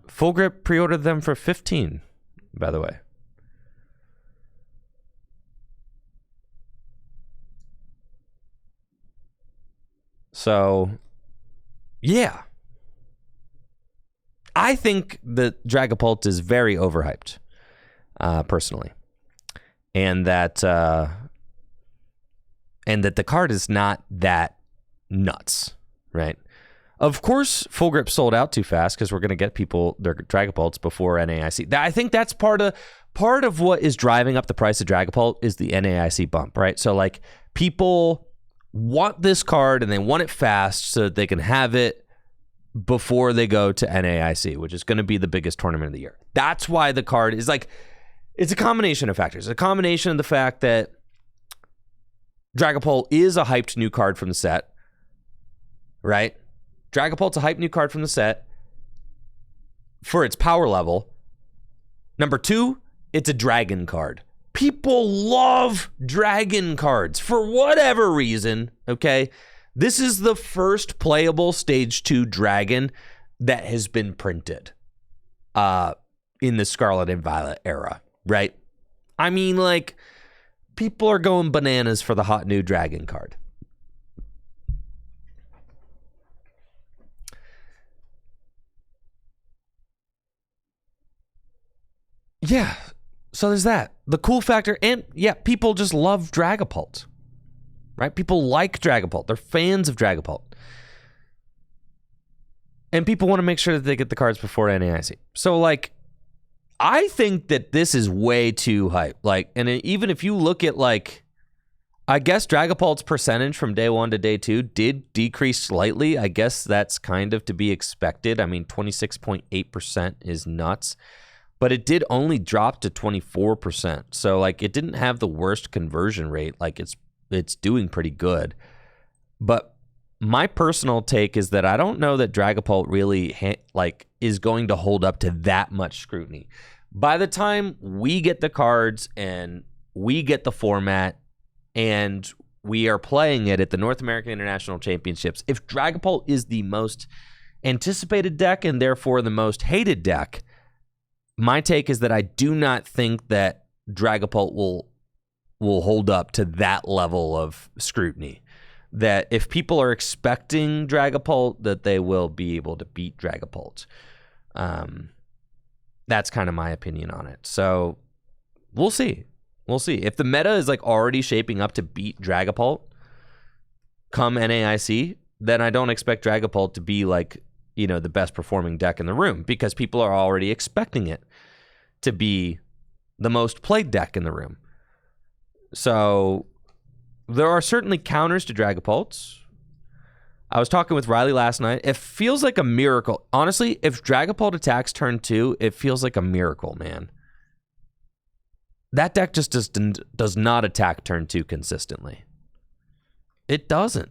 Full Grip pre-ordered them for $15, by the way. So, yeah. I think that Dragapult is very overhyped, personally. And that the card is not that nuts, right? Of course, Full Grip sold out too fast because we're going to get people their Dragapults before NAIC. I think that's part of part of what is driving up the price of Dragapult is the NAIC bump, right? So like people want this card and they want it fast so that they can have it before they go to NAIC, which is going to be the biggest tournament of the year. That's why the card is like, it's a combination of factors. It's a combination of the fact that Dragapult is a hyped new card from the set, right? Dragapult's a hyped new card from the set for its power level. Number two, it's a dragon card. People love dragon cards for whatever reason, okay? This is the first playable Stage 2 dragon that has been printed in the Scarlet and Violet era, right? I mean, like, people are going bananas for the hot new dragon card. Yeah, so there's that. The cool factor, and yeah, people just love Dragapult, right? People like Dragapult. They're fans of Dragapult. And people want to make sure that they get the cards before NAIC. So, like, I think that this is way too hype. Like, and even if you look at, like, I guess Dragapult's percentage from day 1 to day 2 did decrease slightly. I guess that's kind of to be expected. I mean, 26.8% is nuts. But it did only drop to 24%. So, like, it didn't have the worst conversion rate. Like, it's doing pretty good. But my personal take is that I don't know that Dragapult really, is going to hold up to that much scrutiny. By the time we get the cards and we get the format and we are playing it at the North American International Championships, if Dragapult is the most anticipated deck and therefore the most hated deck, my take is that I do not think that Dragapult will hold up to that level of scrutiny. That if people are expecting Dragapult, that they will be able to beat Dragapult. That's kind of my opinion on it. So we'll see. We'll see. If the meta is like already shaping up to beat Dragapult come NAIC, then I don't expect Dragapult to be like, you know, the best performing deck in the room because people are already expecting it to be the most played deck in the room. So there are certainly counters to Dragapults. I was talking with Riley last night. It feels like a miracle. Honestly, if Dragapult attacks turn 2, it feels like a miracle, man. That deck just does not attack turn 2 consistently. It doesn't.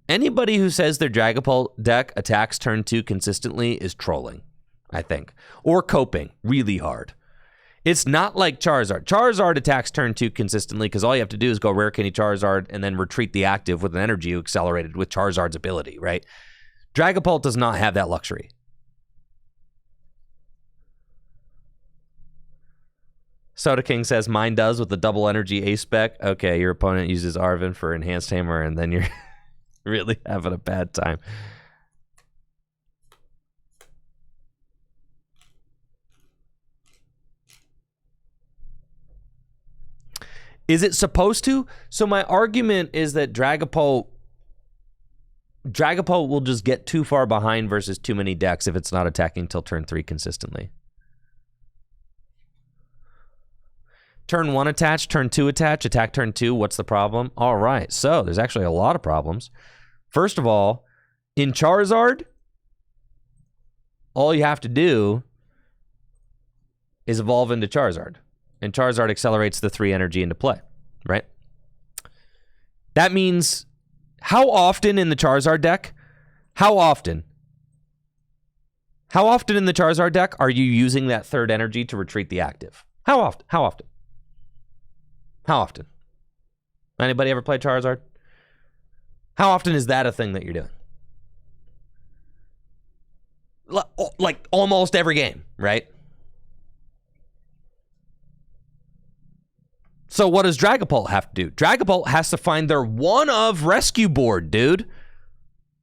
Anybody who says their Dragapult deck attacks turn 2 consistently is trolling, I think. Or coping really hard. It's not like Charizard. Charizard attacks turn 2 consistently because all you have to do is go Rare Candy Charizard and then retreat the active with an energy accelerated with Charizard's ability, right? Dragapult does not have that luxury. Soda King says, mine does with the double energy ace spec. Okay, your opponent uses Arven for enhanced hammer and then you're really having a bad time. Is it supposed to? So my argument is that Dragapult will just get too far behind versus too many decks if it's not attacking till turn 3 consistently. Turn 1 attach, turn 2 attach, attack turn 2, what's the problem? All right, so there's actually a lot of problems. First of all, in Charizard, all you have to do is evolve into Charizard. And Charizard accelerates the 3 energy into play, right? That means, how often in the Charizard deck? How often? How often in the Charizard deck are you using that 3rd energy to retreat the active? How often? How often? How often? Anybody ever play Charizard? How often is that a thing that you're doing? Like almost every game, right? So what does Dragapult have to do? Dragapult has to find their one of rescue board, dude.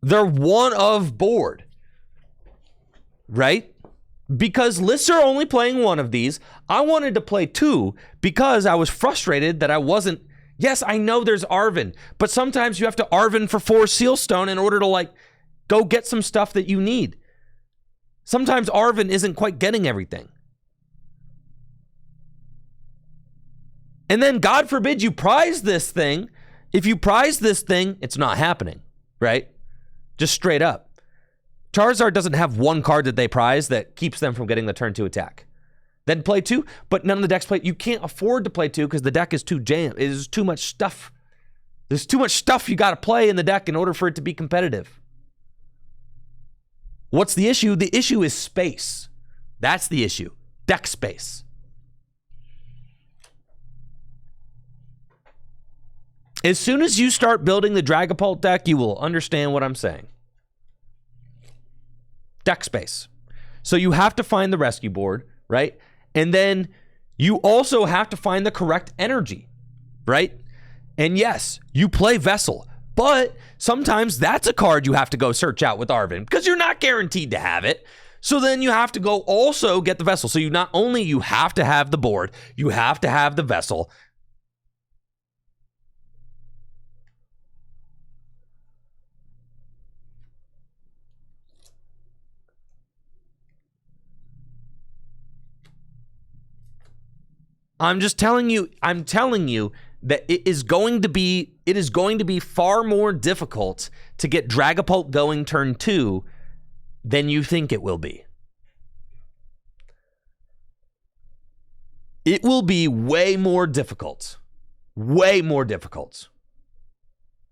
Their one of board. Right? Because lists are only playing one of these. I wanted to play 2 because I was frustrated that I wasn't. Yes, I know there's Arven, but sometimes you have to Arven for 4 Sealstone in order to like go get some stuff that you need. Sometimes Arven isn't quite getting everything. And then, God forbid, you prize this thing. If you prize this thing, it's not happening, right? Just straight up. Charizard doesn't have one card that they prize that keeps them from getting the turn 2 attack. Then play 2, but none of the decks play. You can't afford to play 2 because the deck is too jammed. It is too much stuff. There's too much stuff you got to play in the deck in order for it to be competitive. What's the issue? The issue is space. That's the issue. Deck space. As soon as you start building the Dragapult deck, you will understand what I'm saying. Deck space. So you have to find the rescue board, right? And then you also have to find the correct energy, right? And yes, you play Vessel, but sometimes that's a card you have to go search out with Arven because you're not guaranteed to have it. So then you have to go also get the Vessel. So you not only you have to have the board, you have to have the Vessel. I'm telling you that it is going to be far more difficult to get Dragapult going turn 2 than you think it will be. It will be way more difficult to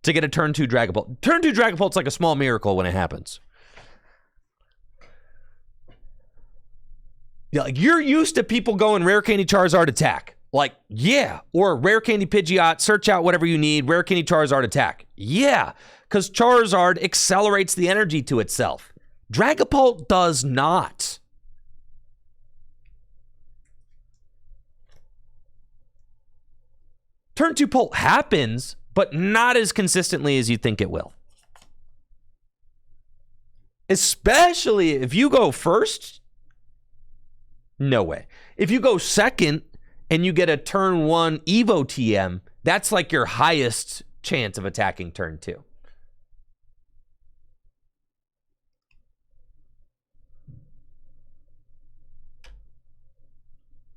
get a turn 2 Dragapult. Turn 2 Dragapult's like a small miracle when it happens. Yeah, like you're used to people going Rare Candy Charizard attack. Like, yeah. Or Rare Candy Pidgeot, search out whatever you need, Rare Candy Charizard attack. Yeah. Because Charizard accelerates the energy to itself. Dragapult does not. Turn 2 Pult happens, but not as consistently as you think it will. Especially if you go first. No way. If you go second and you get a turn 1 Evo TM, that's like your highest chance of attacking turn 2.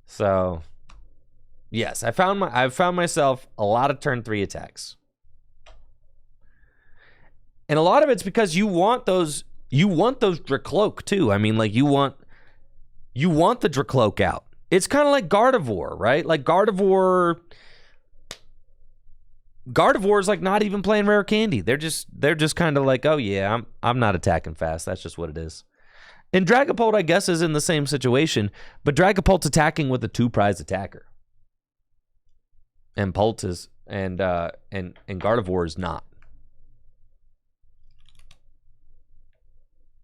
So, yes, I've found myself a lot of turn 3 attacks. And a lot of it's because you want those Dracloak too. I mean, like you want the Dracloak out. It's kind of like Gardevoir, right? Like Gardevoir is like not even playing Rare Candy. They're just kind of like, oh yeah, I'm not attacking fast. That's just what it is. And Dragapult, I guess, is in the same situation, but Dragapult's attacking with a 2 prize attacker. And Pult is and Gardevoir is not.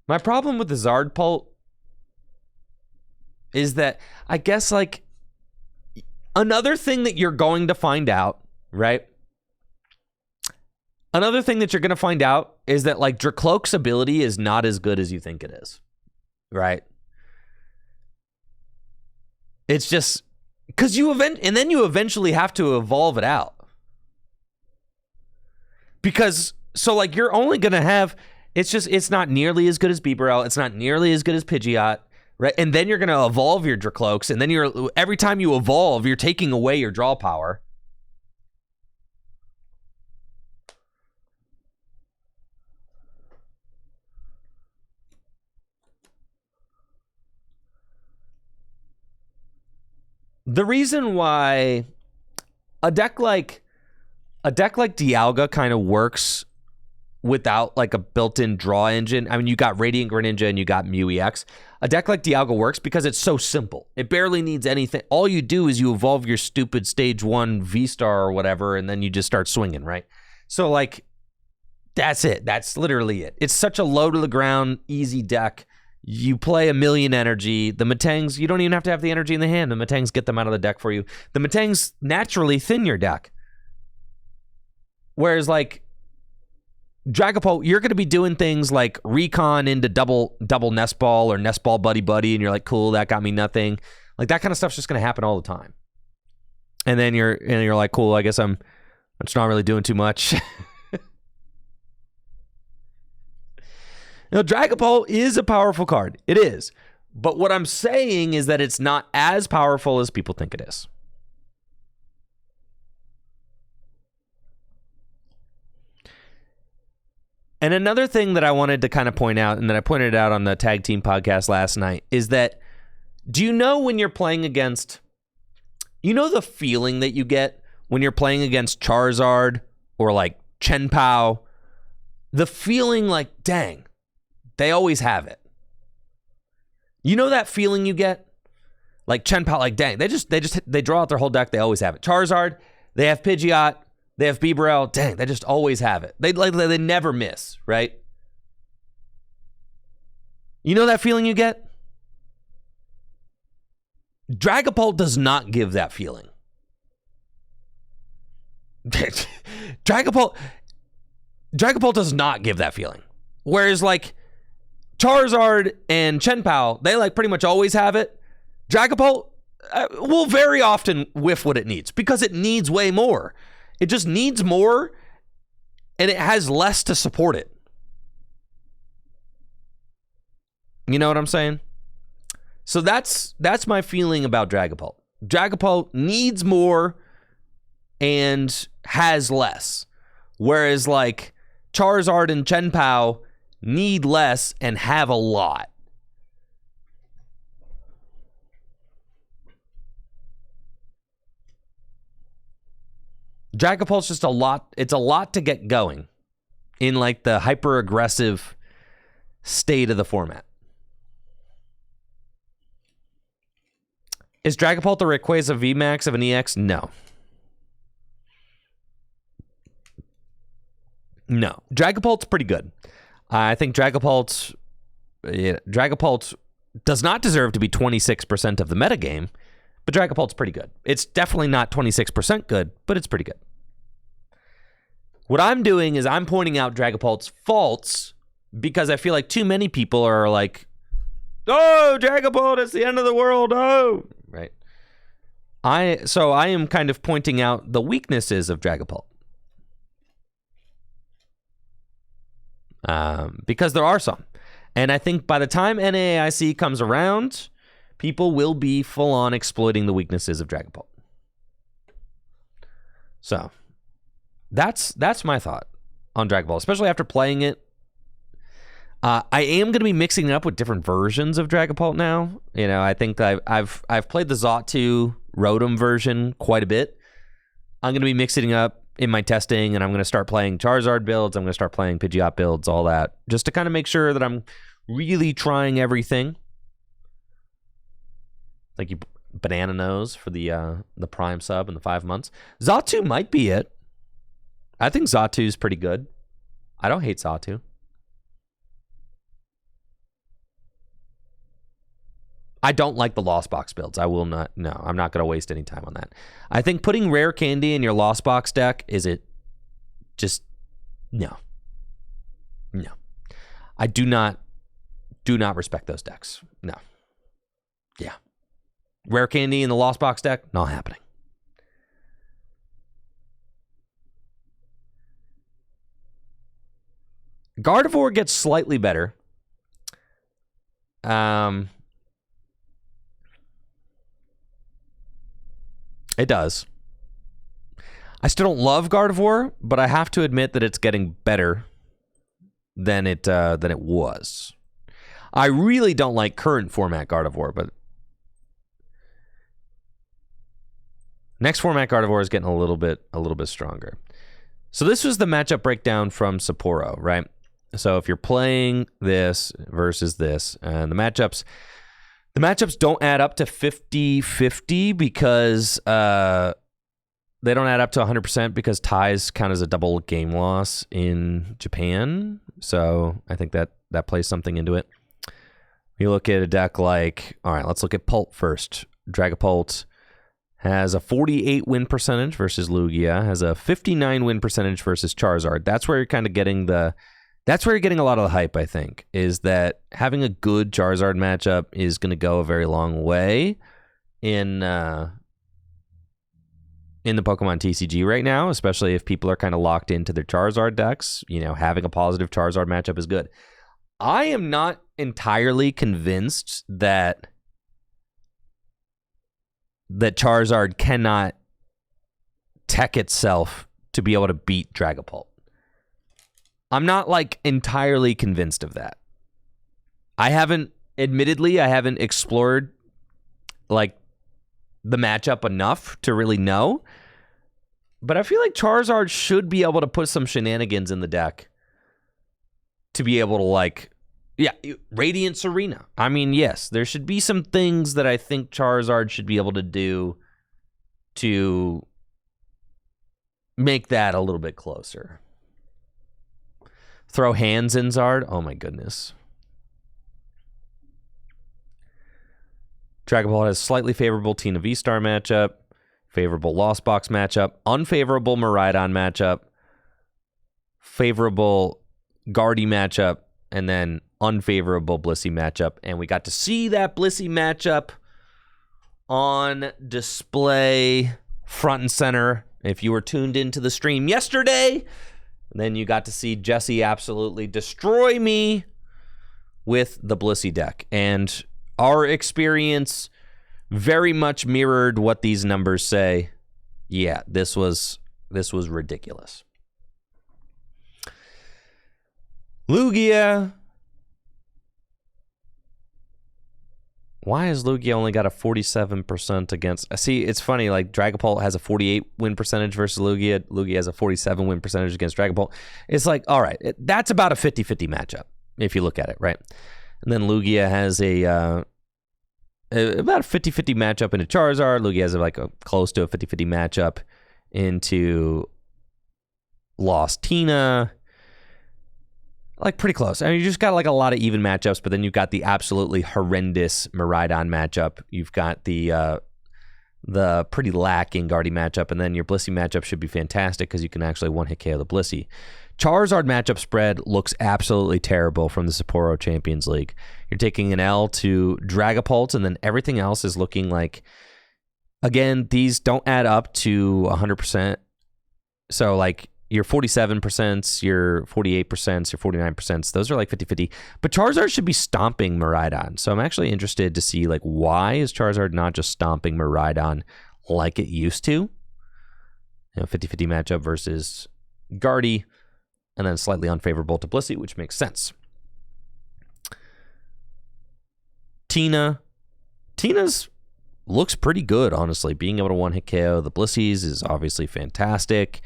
My problem with the Zard Pult is that I guess like another thing that you're going to find out, right? Another thing that you're going to find out is that like Dracloak's ability is not as good as you think it is, right? It's just because and then you eventually have to evolve it out. Because so like you're only going to have, it's not nearly as good as Bibarel. It's not nearly as good as Pidgeot. Right, and then you're going to evolve your Dracloaks, and then every time you evolve, you're taking away your draw power. The reason why a deck like Dialga kind of works without like a built-in draw engine. I mean, you got Radiant Greninja and you got Mew EX. A deck like Dialga works because it's so simple. It barely needs anything. All you do is you evolve your stupid stage 1 V-Star or whatever, and then you just start swinging, right? So like, that's it. That's literally it. It's such a low to the ground, easy deck. You play 1,000,000 energy. The Metangs, you don't even have to have the energy in the hand. The Metangs get them out of the deck for you. The Metangs naturally thin your deck. Whereas like, Dragapult, you're going to be doing things like recon into double nest ball or nest ball buddy, and you're like, cool, that got me nothing. Like that kind of stuff's just going to happen all the time. And then you're like, cool, I guess I'm just not really doing too much. Dragapult is a powerful card. It is. But what I'm saying is that it's not as powerful as people think it is. And another thing that I wanted to kind of point out, and that I pointed out on the Tag Team podcast last night, is that do you know when you're playing against, you know the feeling that you get when you're playing against Charizard or like Chien Pao? The feeling like, dang, they always have it. You know that feeling you get? Like Chien Pao, like, dang, they draw out their whole deck, they always have it. Charizard, they have Pidgeot, they have Bibarel, dang, they just always have it. They never miss, right? You know that feeling you get? Dragapult does not give that feeling. Dragapult does not give that feeling. Whereas like Charizard and Chien Pao, they like pretty much always have it. Dragapult will very often whiff what it needs because it needs way more. It just needs more, and it has less to support it. You know what I'm saying? So that's my feeling about Dragapult. Dragapult needs more and has less. Whereas like Charizard and Chien Pao need less and have a lot. Dragapult's just a lot. It's a lot to get going in like the hyper aggressive state of the format. Is Dragapult the Rayquaza VMAX of an EX? No. No. Dragapult's pretty good. I think Dragapult does not deserve to be 26% of the metagame, but Dragapult's pretty good. It's definitely not 26% good, but it's pretty good. What I'm doing is I'm pointing out Dragapult's faults because I feel like too many people are like, oh, Dragapult, it's the end of the world, oh. Right. So I am kind of pointing out the weaknesses of Dragapult. Because there are some. And I think by the time NAIC comes around, people will be full-on exploiting the weaknesses of Dragapult. So, that's my thought on Dragapult, especially after playing it. I am going to be mixing it up with different versions of Dragapult now. You know, I think I've played the Xatu Rotom version quite a bit. I'm going to be mixing it up in my testing, and I'm going to start playing Charizard builds. I'm going to start playing Pidgeot builds, all that, just to kind of make sure that I'm really trying everything. Like you banana nose for the Prime sub in the 5 months. Xatu might be it. I think Xatu's pretty good. I don't hate Xatu. I don't like the Lost Box builds. I will not. No, I'm not going to waste any time on that. I think putting Rare Candy in your Lost Box deck, is it just... No. No. I do not respect those decks. No. Yeah. Rare Candy in the Lost Box deck, not happening. Gardevoir gets slightly better. It does. I still don't love Gardevoir, but I have to admit that it's getting better than it was. I really don't like current format Gardevoir, but next format Gardevoir is getting a little bit stronger. So this was the matchup breakdown from Sapporo, right? So if you're playing this versus this, and the matchups don't add up to 50-50 because they don't add up to 100% because ties count as a double game loss in Japan. So I think that plays something into it. You look at a deck like, all right, let's look at Pult first. Dragapult has a 48 win percentage versus Lugia, has a 59 win percentage versus Charizard. That's where you're kind of getting that's where you're getting a lot of the hype, I think, is that having a good Charizard matchup is going to go a very long way in the Pokemon TCG right now, especially if people are kind of locked into their Charizard decks. You know, having a positive Charizard matchup is good. I am not entirely convinced that Charizard cannot tech itself to be able to beat Dragapult. I'm not like entirely convinced of that. Admittedly, I haven't explored like the matchup enough to really know. But I feel like Charizard should be able to put some shenanigans in the deck to be able to like, yeah, Radiant Serena. I mean, yes, there should be some things that I think Charizard should be able to do to make that a little bit closer. Throw hands in Zard. Oh my goodness. Dragon Ball has slightly favorable Tina V-Star matchup, favorable Lost Box matchup, unfavorable Miraidon matchup, favorable Guardy matchup, and then unfavorable Blissey matchup. And we got to see that Blissey matchup on display front and center. If you were tuned into the stream yesterday, then you got to see Jesse absolutely destroy me with the Blissey deck. And our experience very much mirrored what these numbers say. Yeah, this was ridiculous. Lugia. Why has Lugia only got a 47% against? See, it's funny, like Dragapult has a 48 win percentage versus Lugia. Lugia has a 47 win percentage against Dragapult. It's like, all right, that's about a 50-50 matchup if you look at it, right? And then Lugia has about a 50-50 matchup into Charizard. Lugia has like a close to a 50-50 matchup into Lost Tina. Like pretty close. I mean, you just got like a lot of even matchups, but then you've got the absolutely horrendous Miraidon matchup. You've got the pretty lacking Guardy matchup, and then your Blissey matchup should be fantastic because you can actually one-hit KO the Blissey. Charizard matchup spread looks absolutely terrible from the Sapporo Champions League. You're taking an L to Dragapult, and then everything else is looking like, again, these don't add up to 100%. So like your 47%, your 48%, your 49%, those are like 50-50. But Charizard should be stomping Miraidon. So I'm actually interested to see like why is Charizard not just stomping Miraidon like it used to? You know, 50-50 matchup versus Guardy. And then slightly unfavorable to Blissey, which makes sense. Tina's looks pretty good, honestly. Being able to one-hit KO the Blisseys is obviously fantastic.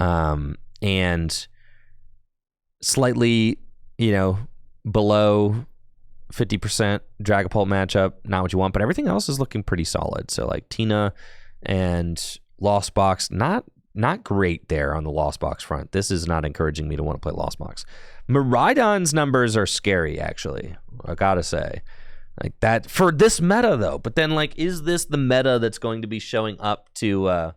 And slightly, below 50% Dragapult matchup, not what you want, but everything else is looking pretty solid. So like Tina and Lost Box, not great there on the Lost Box front. This is not encouraging me to want to play Lost Box. Miraidon's numbers are scary, actually. I gotta say. Like that for this meta, though. But then, like, is this the meta that's going to be showing up to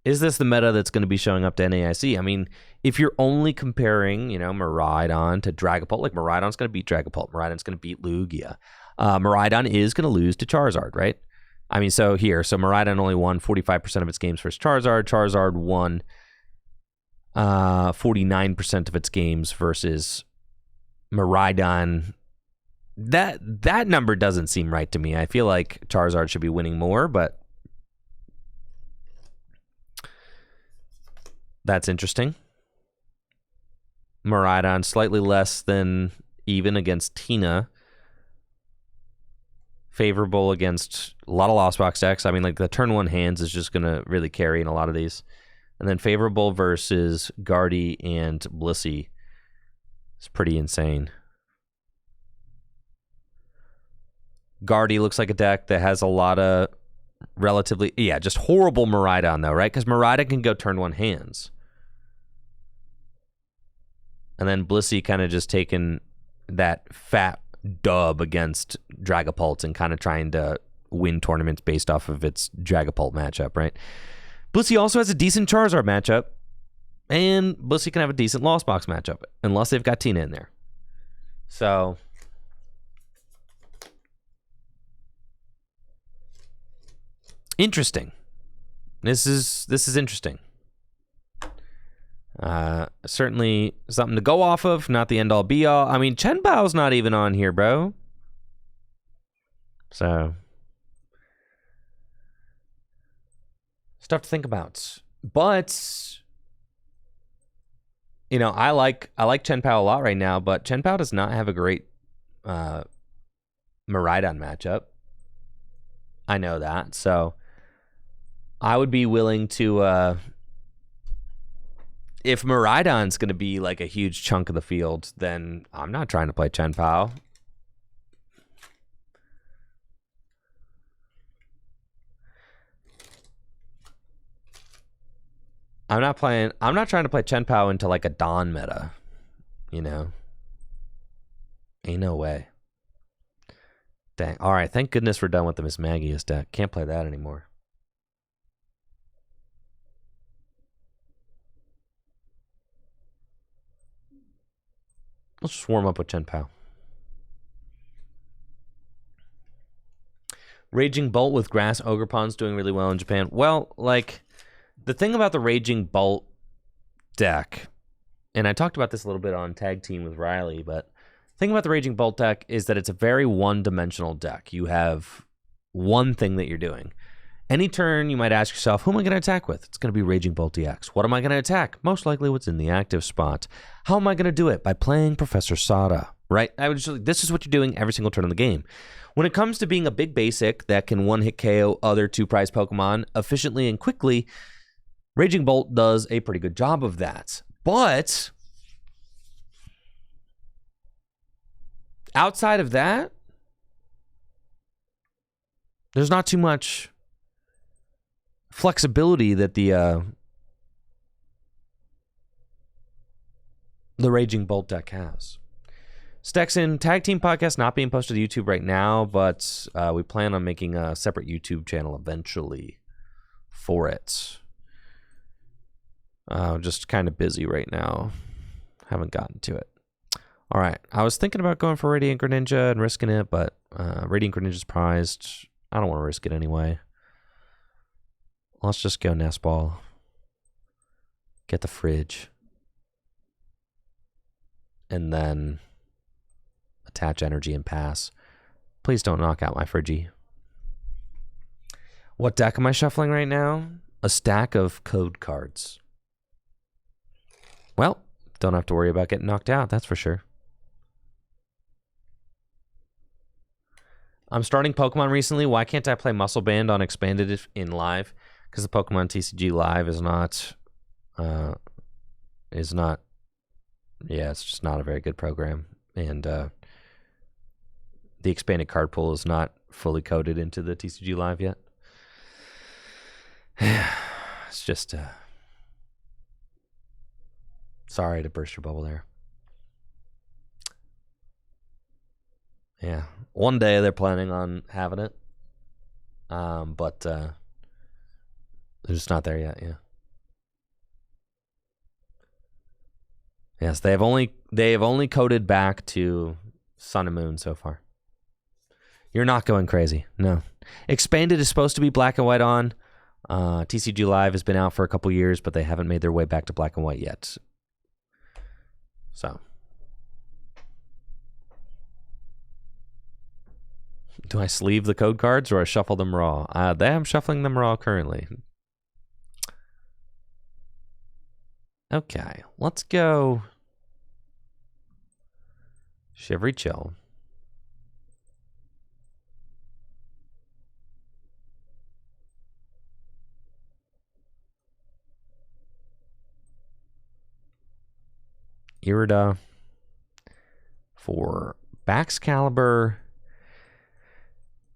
NAIC? I mean, if you're only comparing, Miraidon to Dragapult, like Miraidon's going to beat Dragapult. Miraidon's going to beat Lugia. Miraidon is going to lose to Charizard, right? I mean, so Miraidon only won 45% of its games versus Charizard. Charizard won 49% of its games versus Miraidon. That number doesn't seem right to me. I feel like Charizard should be winning more, but that's interesting. Miraidon slightly less than even against Tina. Favorable against a lot of Lost Box decks. I mean, like the turn one hands is just going to really carry in a lot of these. And then favorable versus Guardy and Blissey. It's pretty insane. Guardy looks like a deck that has a lot of relatively, just horrible Miraidon though, right? Because Miraidon can go turn one hands. And then Blissey kind of just taking that fat dub against Dragapult and kind of trying to win tournaments based off of its Dragapult matchup, right? Blissey also has a decent Charizard matchup, and Blissey can have a decent Lost Box matchup, unless they've got Tina in there. So interesting. This is interesting. Certainly something to go off of, not the end-all be-all. I mean, Chien Pao's not even on here, bro. So, stuff to think about. But You know, I like Chien Pao a lot right now, but Chien Pao does not have a great Miraidon matchup. I know that, so I would be willing to. If Miraidon's going to be like a huge chunk of the field, then I'm not trying to play Chien Pao. I'm not trying to play Chien Pao into like a Dawn meta, you know? Ain't no way. Dang. All right, thank goodness we're done with the Miss Maggie's deck. Can't play that anymore. Let's just warm up with Chien Pao. Raging Bolt with Grass Ogrepon's doing really well in Japan. Well, like, the thing about the Raging Bolt deck, and I talked about this a little bit on Tag Team with Riley, but the thing about the Raging Bolt deck is that it's a very one-dimensional deck. You have one thing that you're doing. Any turn, you might ask yourself, who am I going to attack with? It's going to be Raging Bolt DX. What am I going to attack? Most likely what's in the active spot. How am I going to do it? By playing Professor Sada, right? This is what you're doing every single turn in the game. When it comes to being a big basic that can one-hit KO other two-prize Pokemon efficiently and quickly, Raging Bolt does a pretty good job of that. But outside of that, there's not too much flexibility that the Raging Bolt deck has. Stexon, Tag Team Podcast not being posted to YouTube right now, but we plan on making a separate YouTube channel eventually for it. Just kind of busy right now. Haven't gotten to it. All right. I was thinking about going for Radiant Greninja and risking it, but Radiant Greninja's prized. I don't want to risk it anyway. Let's just go Nest Ball. Get the fridge. And then attach energy and pass. Please don't knock out my Friggy. What deck am I shuffling right now? A stack of code cards. Well, don't have to worry about getting knocked out, that's for sure. I'm starting Pokemon recently. Why can't I play Muscle Band on Expanded in live? Because the Pokemon TCG live is not, yeah, it's just not a very good program. And the expanded card pool is not fully coded into the TCG live yet. It's just, sorry to burst your bubble there. Yeah, one day they're planning on having it, but they're just not there yet. Yeah. Yes, they have only coded back to Sun and Moon so far. You're not going crazy, no. Expanded is supposed to be black and white on. TCG Live has been out for a couple years, but they haven't made their way back to black and white yet. So, do I sleeve the code cards or I shuffle them raw? I'm shuffling them raw currently. Okay, let's go Shivery Chill. Irida for Baxcalibur.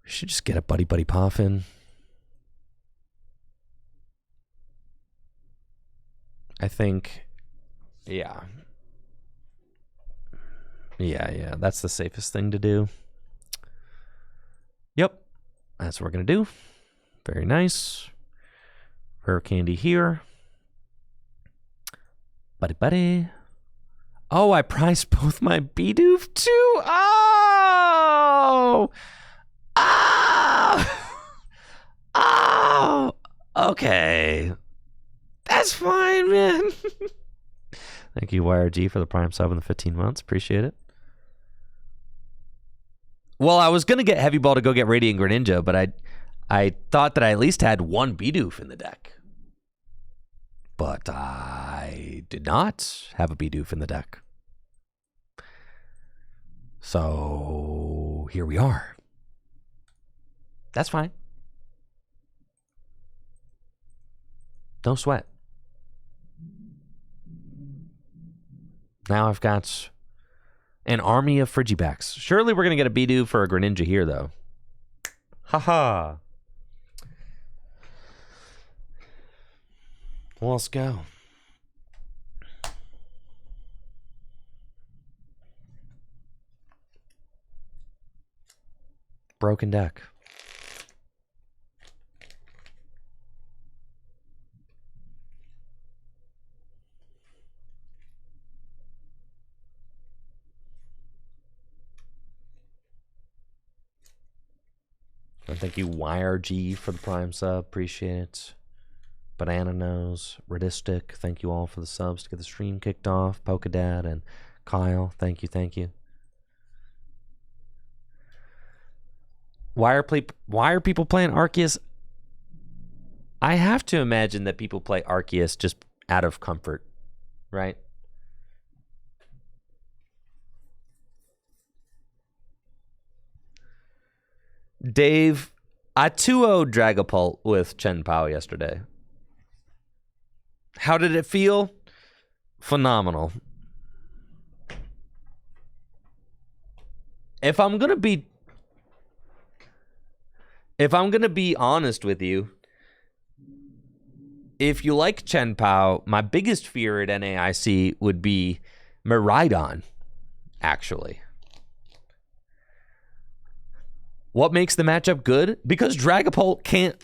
We should just get a Buddy Buddy Poffin. I think, yeah. Yeah, that's the safest thing to do. Yep, that's what we're going to do. Very nice. Rare candy here. Buddy Buddy. Oh, I priced both my Bidoof too? Oh! Oh! Oh! Okay. That's fine, man. Thank you, YRG, for the Prime sub in the 15 months. Appreciate it. Well, I was going to get Heavy Ball to go get Radiant Greninja, but I thought that I at least had one Bidoof in the deck. but I did not have a Bidoof in the deck. So here we are. That's fine. Don't sweat. Now I've got an army of Frigibacks. Surely we're going to get a Bidoof for a Greninja here, though. Haha. Well, let's go. Broken deck. Thank you, YRG, for the Prime sub. Appreciate it. Banana Nose, Radistic, thank you all for the subs to get the stream kicked off. Polkadad and Kyle, thank you, thank you. Why are people playing Arceus? I have to imagine that people play Arceus just out of comfort, right? Dave, I 2-0'd Dragapult with Chien Pao yesterday. How did it feel? Phenomenal. If I'm gonna be honest with you, if you like Chien Pao, my biggest fear at NAIC would be Miraidon, actually. What makes the matchup good? Because Dragapult can't,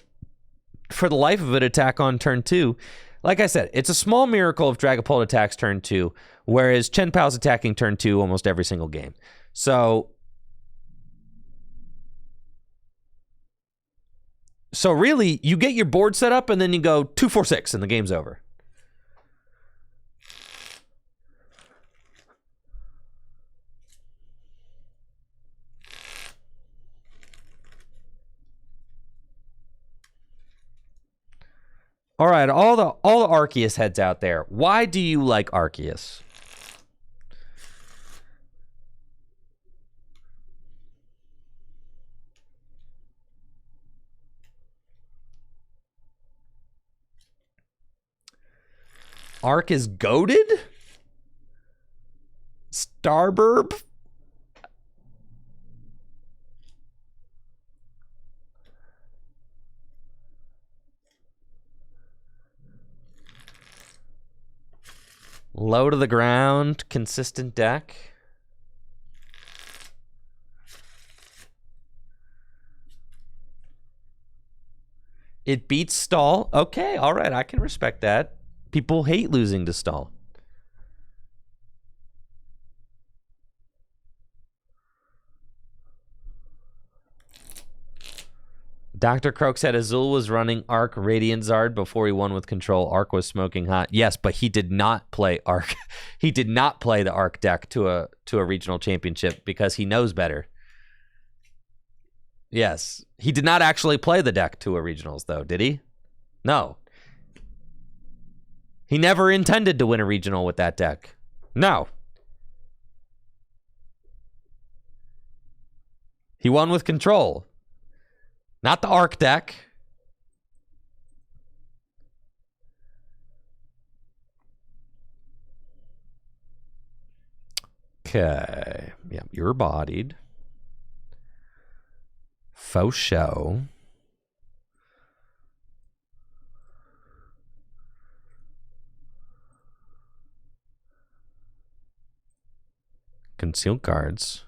for the life of it, attack on turn 2. Like I said, it's a small miracle if Dragapult attacks turn 2, whereas Chien Pao's attacking turn 2 almost every single game. So really, you get your board set up and then you go 2-4-6 and the game's over. All right, all the Arceus heads out there. Why do you like Arceus? Arc is goated? Starburb? Low to the ground, consistent deck. It beats Stall. Okay, all right, I can respect that. People hate losing to Stall. Dr. Croak said Azul was running Arc Radiant Zard before he won with Control. Arc was smoking hot. Yes, but he did not play Arc. He did not play the Arc deck to a regional championship because he knows better. Yes. He did not actually play the deck to a regionals, though, did he? No. He never intended to win a regional with that deck. No. He won with Control. Not the Arc deck. Okay. Yeah, you're bodied. Faux show. Concealed cards.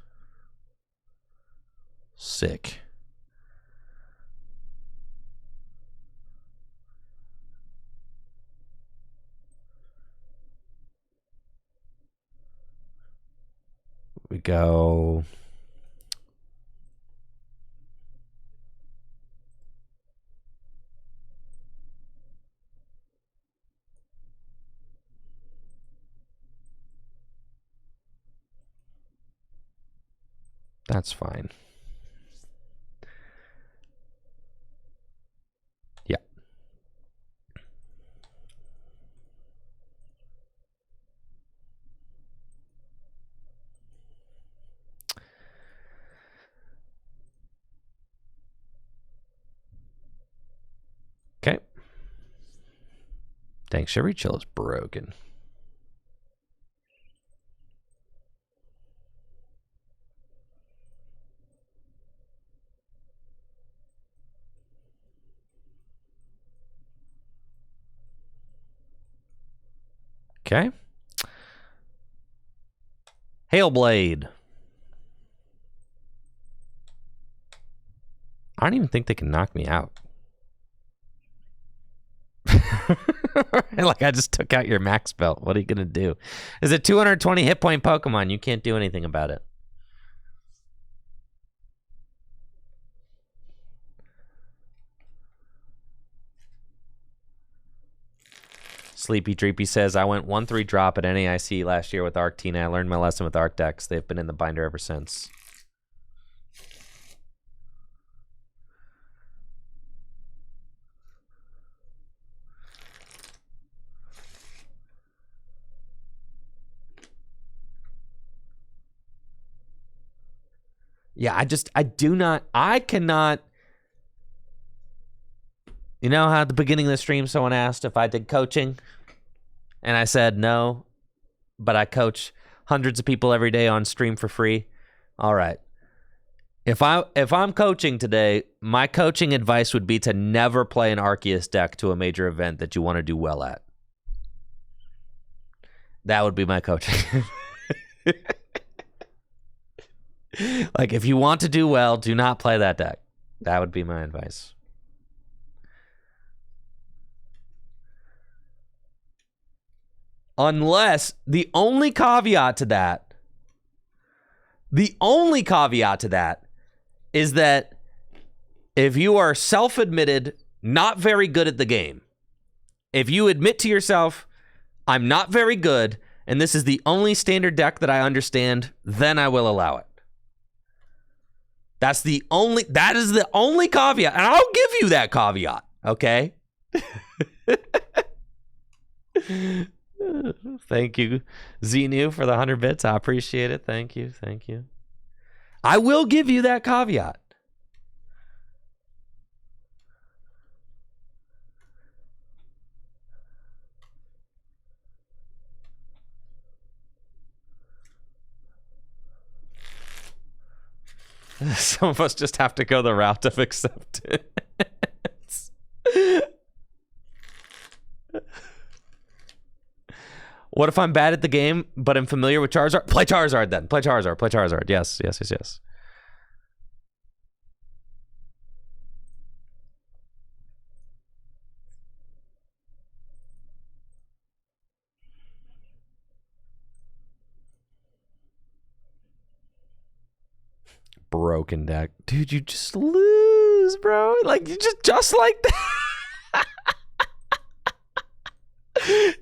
Sick. We go. That's fine. Yeah. Dang, Sherry Chill is broken. Okay. Hailblade. I don't even think they can knock me out. Like, I just took out your max belt. What are you going to do? Is it 220 hit point Pokemon? You can't do anything about it. Sleepy Dreepy says, I went 1-3 drop at NAIC last year with Arctina. I learned my lesson with Arc decks. They've been in the binder ever since. Yeah, I cannot. You know how at the beginning of the stream someone asked if I did coaching? And I said no, but I coach hundreds of people every day on stream for free. All right. If I'm coaching today, my coaching advice would be to never play an Arceus deck to a major event that you want to do well at. That would be my coaching. Like, if you want to do well, do not play that deck. That would be my advice. Unless the only caveat to that is that if you are self-admitted not very good at the game, if you admit to yourself, I'm not very good, and this is the only standard deck that I understand, then I will allow it. That is the only caveat, and I'll give you that caveat, okay? Thank you, Xenu, for the 100 bits. I appreciate it. Thank you. I will give you that caveat. Some of us just have to go the route of acceptance. What if I'm bad at the game, but I'm familiar with Charizard? Play Charizard then. Play Charizard. Yes. Broken deck. Dude, you just lose, bro. Like, you just like that.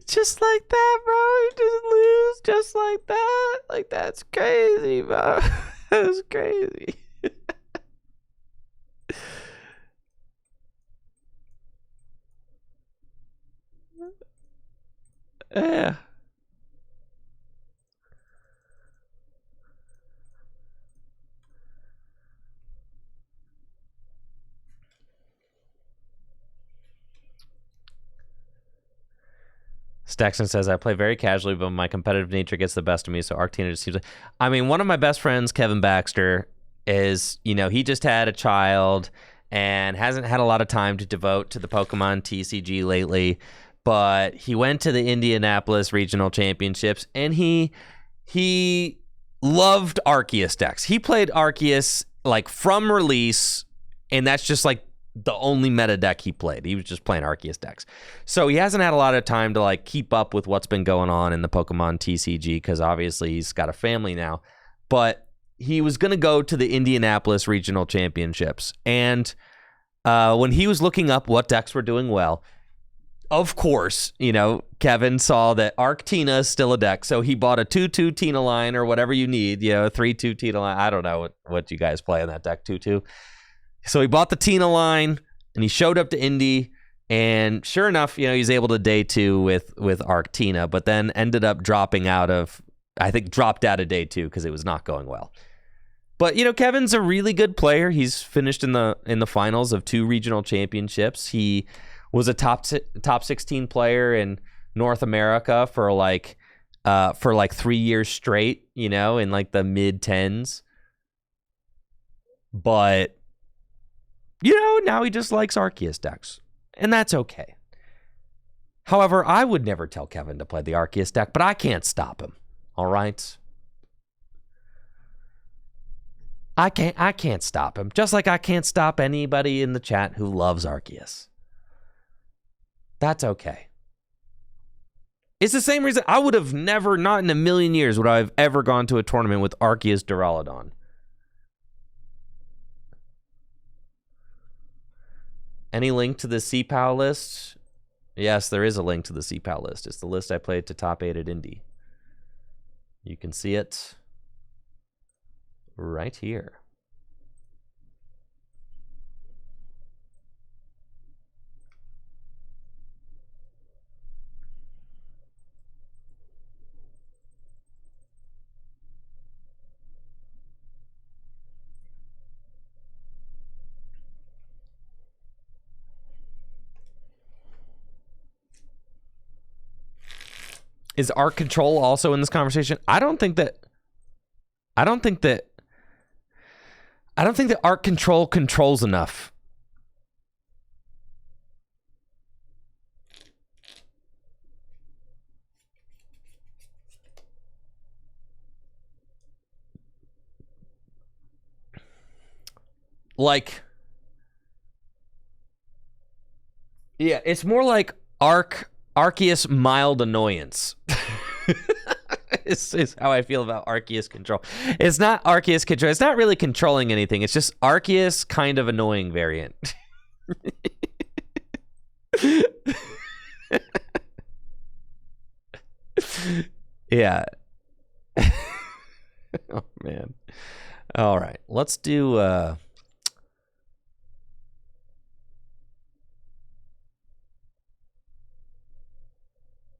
Just like that, bro. You just lose just like that. Like, that's crazy, bro. That's crazy. Yeah. Staxton says, I play very casually, but my competitive nature gets the best of me, so Arctina just seems like... I mean, one of my best friends, Kevin Baxter, is, he just had a child and hasn't had a lot of time to devote to the Pokemon TCG lately, but he went to the Indianapolis Regional Championships, and he loved Arceus decks. He played Arceus, like, from release, and that's just, like, the only meta deck he played. He was just playing Arceus decks. So he hasn't had a lot of time to like keep up with what's been going on in the Pokemon TCG because obviously he's got a family now. But he was going to go to the Indianapolis Regional Championships. And when he was looking up what decks were doing well, of course, Kevin saw that Arctina is still a deck. So he bought a 2-2 Tina line or whatever you need, a 3-2 Tina line. I don't know what you guys play in that deck, 2-2. So he bought the Tina line, and he showed up to Indy, and sure enough, he's able to day 2 with Arctina, but then ended up dropped out of day 2 because it was not going well. But Kevin's a really good player. He's finished in the finals of 2 regional championships. He was a top 16 player in North America for like 3 years straight, you know, in like the mid 10s. But, you know, now he just likes Arceus decks, and that's okay. However, I would never tell Kevin to play the Arceus deck, but I can't stop him. All right? I can't stop him. Just like I can't stop anybody in the chat who loves Arceus. That's okay. It's the same reason I would have never, not in a million years, would I have ever gone to a tournament with Arceus Duraludon. Any link to the CPAL list? Yes, there is a link to the CPAL list. It's the list I played to top 8 at Indy. You can see it right here. Is Arc Control also in this conversation? I don't think that Arc Control controls enough. Like, yeah, it's more like Arceus mild annoyance. is how I feel about Arceus control. It's not Arceus control. It's not really controlling anything. It's just Arceus kind of annoying variant. Yeah. Oh, man. All right. Let's do...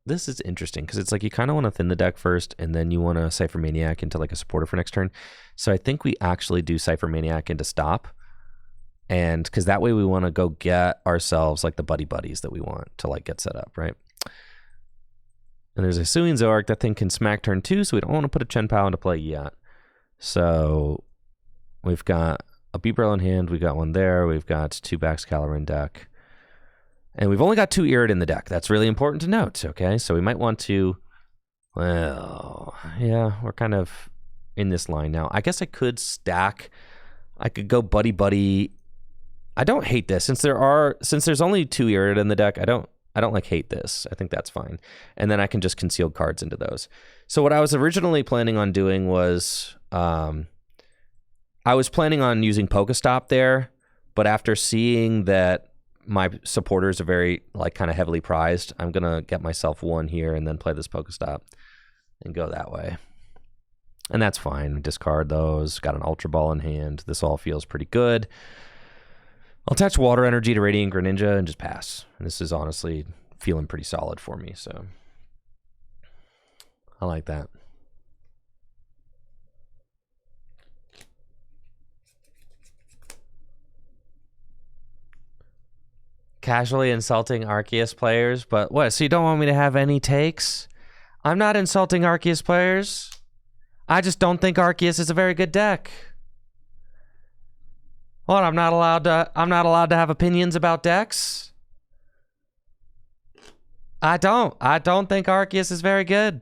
This is interesting because it's like you kind of want to thin the deck first, and then you want to Cypher Maniac into like a supporter for next turn. So I think we actually do Cypher Maniac into stop, and because that way we want to go get ourselves like the buddies that we want to like get set up, right? And there's a Hisuian Zoroark. That thing can smack turn 2, so we don't want to put a Chien Pao into play yet. So we've got a Beeper in hand. We got one there. We've got 2 Baxcalibur in deck. And we've only got 2 Irid in the deck. That's really important to note, okay? So we might want to... Well, yeah, we're kind of in this line now. I guess I could stack. I could go buddy. I don't hate this. Since there's only 2 Irid in the deck, I don't like hate this. I think that's fine. And then I can just conceal cards into those. So what I was originally planning on doing was... I was planning on using Pokestop there, but after seeing that my supporters are very, like, kind of heavily prized, I'm going to get myself one here and then play this Pokestop and go that way. And that's fine. Discard those. Got an Ultra Ball in hand. This all feels pretty good. I'll attach Water Energy to Radiant Greninja and just pass. And this is honestly feeling pretty solid for me, so I like that. Casually insulting Arceus players, but what? So you don't want me to have any takes? I'm not insulting Arceus players. I just don't think Arceus is a very good deck. What? I'm not allowed to have opinions about decks? I don't think Arceus is very good.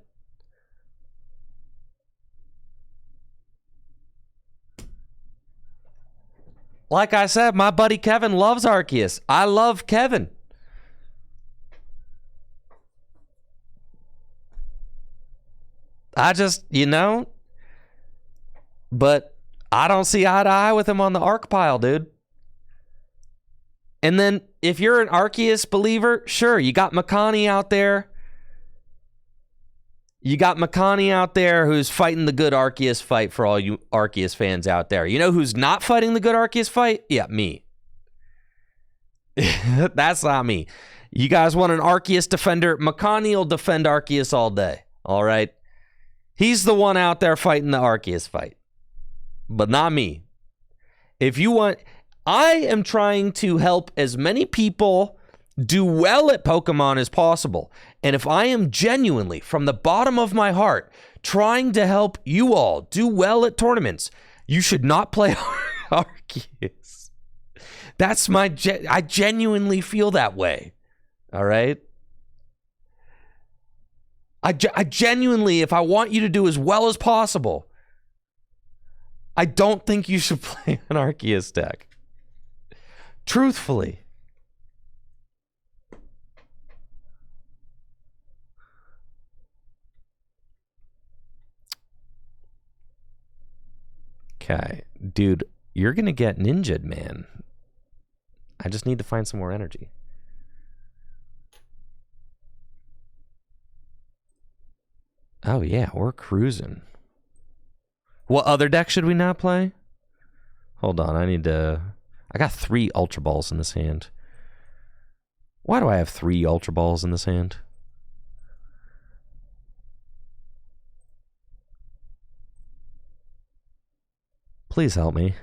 Like I said, my buddy Kevin loves Arceus. I love Kevin. I just, but I don't see eye to eye with him on the Arc pile, dude. And then if you're an Arceus believer, sure, you got Makani out there. You got Makani out there who's fighting the good Arceus fight for all you Arceus fans out there. You know who's not fighting the good Arceus fight? Yeah, me. That's not me. You guys want an Arceus defender? Makani will defend Arceus all day. All right? He's the one out there fighting the Arceus fight. But not me. If you want... I am trying to help as many people do well at Pokemon as possible. And if I am genuinely, from the bottom of my heart, trying to help you all do well at tournaments, you should not play Arceus. That's I genuinely feel that way. All right? I genuinely, if I want you to do as well as possible, I don't think you should play an Arceus deck. Truthfully. Okay, dude, you're gonna get ninja'd, man. I just need to find some more energy. Oh yeah, we're cruising. What other deck should we not play? Hold on, I got 3 Ultra Balls in this hand. Why do I have 3 Ultra Balls in this hand? Please help me.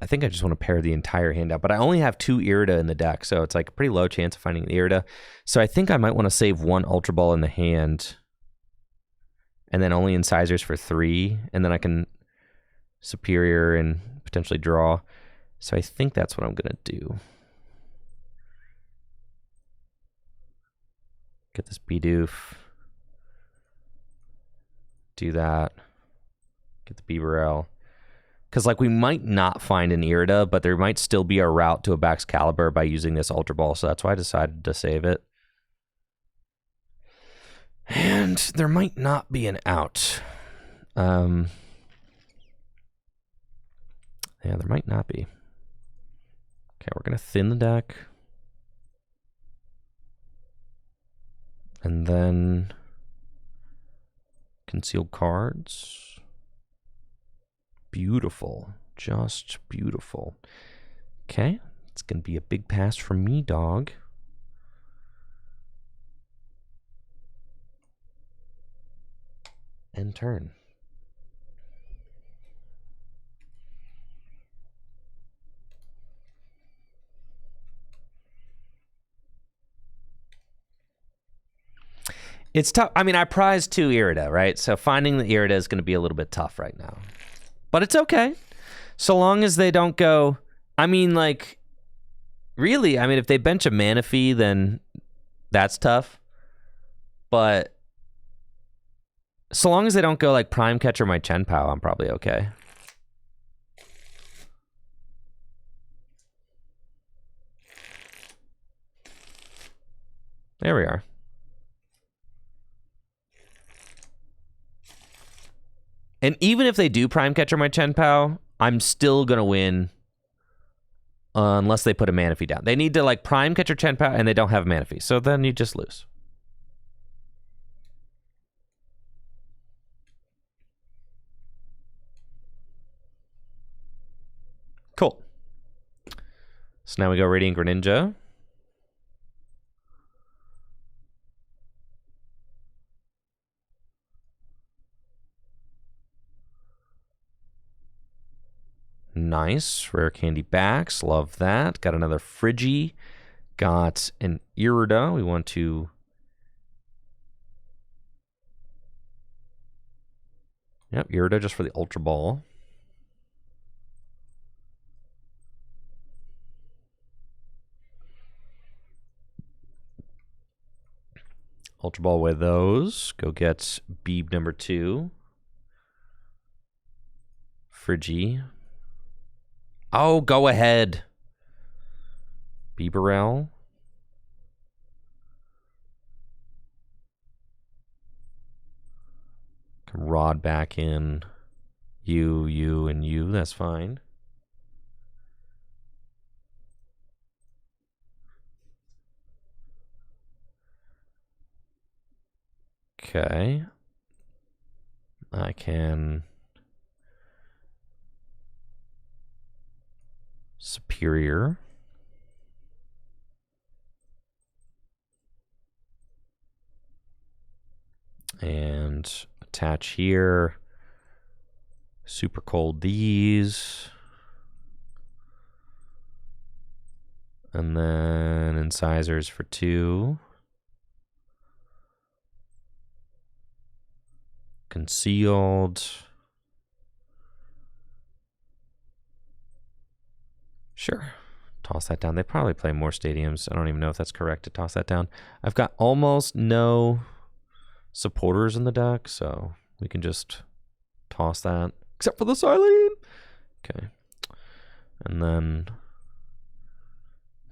I think I just want to pair the entire hand out, but I only have 2 Irida in the deck, so it's like a pretty low chance of finding an Irida. So I think I might want to save 1 Ultra Ball in the hand, and then only incisors for 3, and then I can Superior and potentially draw. So I think that's what I'm gonna do. Get this Bidoof. Do that. Get the Bibarel. Because, like, we might not find an Irida, but there might still be a route to a Baxcalibur by using this Ultra Ball, so that's why I decided to save it. And there might not be an out. Yeah, there might not be. Okay, we're going to thin the deck. And then concealed cards. Beautiful. Just beautiful. Okay. It's going to be a big pass from me, dog. End turn. It's tough. I mean, I prize 2 Irida, right? So finding the Irida is going to be a little bit tough right now. But it's okay. So long as they don't go... I mean, like... Really, I mean, if they bench a Manaphy, then that's tough. But... So long as they don't go, like, Prime Catcher my Chien Pao, I'm probably okay. There we are. And even if they do Prime Catcher my Chien Pao, I'm still going to win unless they put a Manaphy down. They need to, like, Prime Catcher Chien Pao, and they don't have Manaphy. So then you just lose. Cool. So now we go Radiant Greninja. Nice. Rare Candy backs. Love that. Got another Friggy. Got an Irida. We want to... Yep, Irida just for the Ultra Ball. Ultra Ball with those. Go get Beeb number 2. Friggy. Oh, go ahead. Bibarel. Can Rod back in. You, and you. That's fine. Okay. I can... Superior. And attach here. Super cold these. And then incisors for 2. Concealed. Sure. Toss that down. They probably play more stadiums. I don't even know if that's correct to toss that down. I've got almost no supporters in the deck, so we can just toss that. Except for the Silene. Okay. And then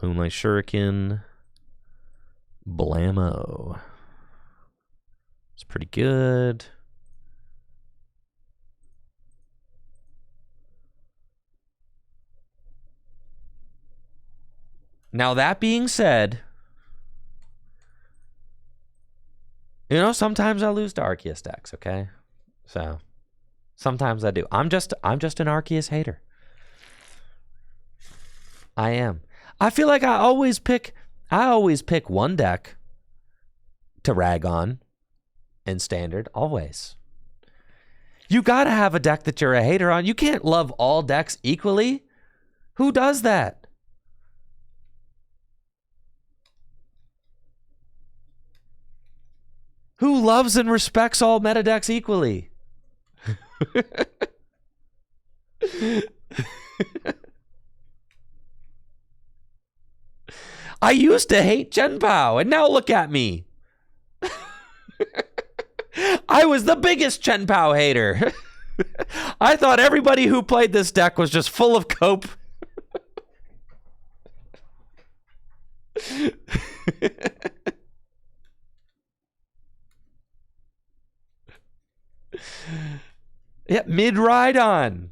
Moonlight Shuriken. Blammo. It's pretty good. Now, that being said, you know, sometimes I lose to Arceus decks, okay? So, sometimes I do. I'm just an Arceus hater. I am. I feel like I always pick one deck to rag on in Standard, always. You gotta have a deck that you're a hater on. You can't love all decks equally. Who does that? Who loves and respects all meta decks equally? I used to hate Chien Pao, and now look at me. I was the biggest Chien Pao hater. I thought everybody who played this deck was just full of cope. Yeah, mid-Rhydon.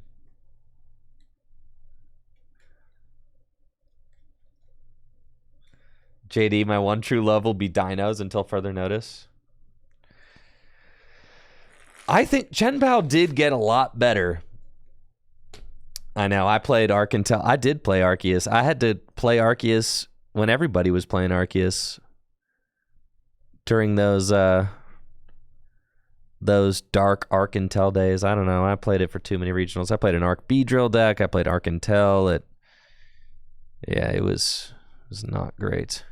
JD, my one true love will be dinos until further notice. I think Chien Pao did get a lot better. I know, I played Arcantel. I did play Arceus. I had to play Arceus when everybody was playing Arceus during those dark Arcantel days. I don't know. I played it for too many regionals. I played an Arc Beedrill deck. I played Arcantel. Yeah, it was not great.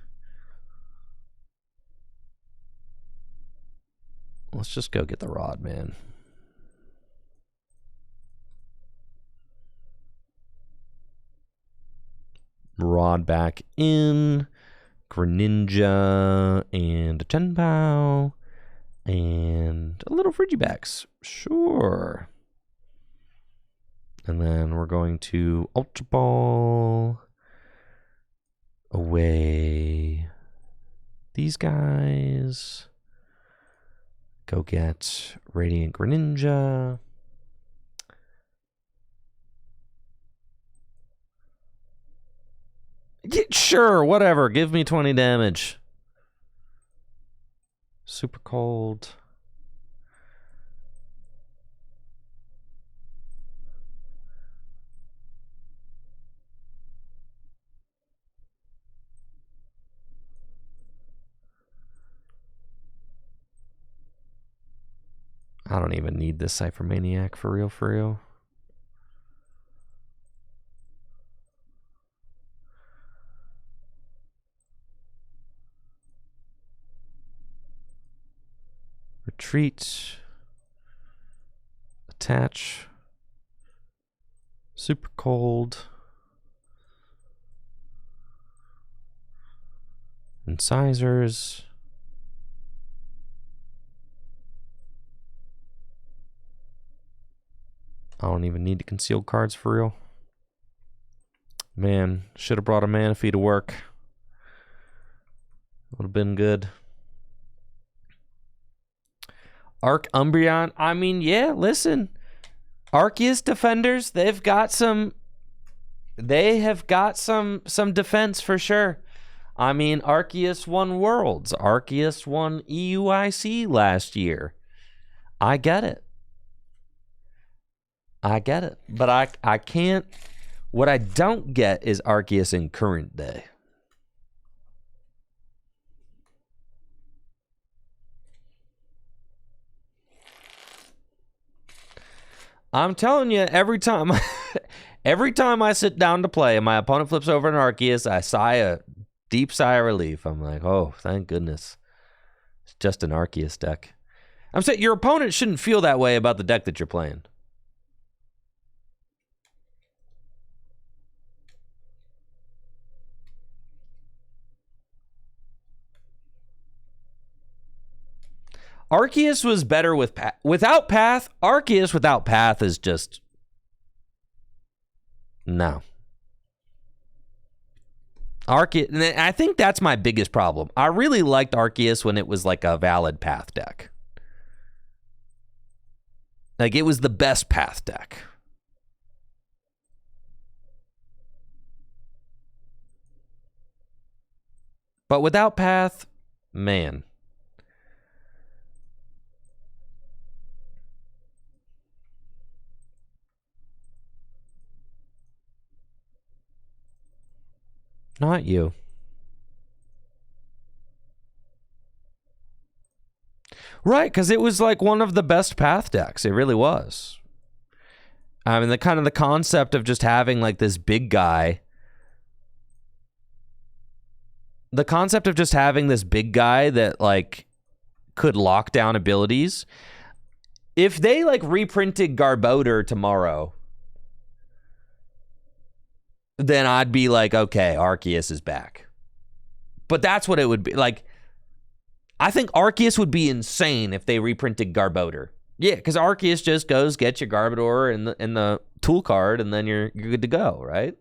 Let's just go get the rod, man. Rod back in. Greninja and a Chien Pao. And a little Frigibax. Sure. And then we're going to Ultra Ball. Away. These guys. Go get Radiant Greninja. Sure, whatever. Give me 20 damage. Super cold. I don't even need this Cypher Maniac for real, for real. Retreat. Attach. Super cold. Incisors. I don't even need to conceal cards for real. Man, should have brought a Manaphy to work. Would have been good. Arc Umbreon. I mean, yeah, listen. Arceus defenders, they have got some defense for sure. I mean, Arceus won Worlds. Arceus won EUIC last year. I get it. But I can't. What I don't get is Arceus in current day. I'm telling you, every time I sit down to play and my opponent flips over an Arceus, I sigh a deep sigh of relief. I'm like, oh, thank goodness. It's just an Arceus deck. I'm saying your opponent shouldn't feel that way about the deck that you're playing. Arceus was better with without Path. Arceus without Path is just no. Arceus, I think that's my biggest problem. I really liked Arceus when it was like a valid Path deck. Like it was the best Path deck. But without Path, man. Not you. Right, because it was like one of the best Path decks. It really was. I mean, the kind of the concept of just having like this big guy. The concept of just having this big guy that like could lock down abilities. If they like reprinted Garbodor tomorrow, then I'd be like, okay, Arceus is back. But that's what it would be. Like, I think Arceus would be insane if they reprinted Garbodor. Yeah, because Arceus just goes, get your Garbodor in the tool card, and then you're good to go, right?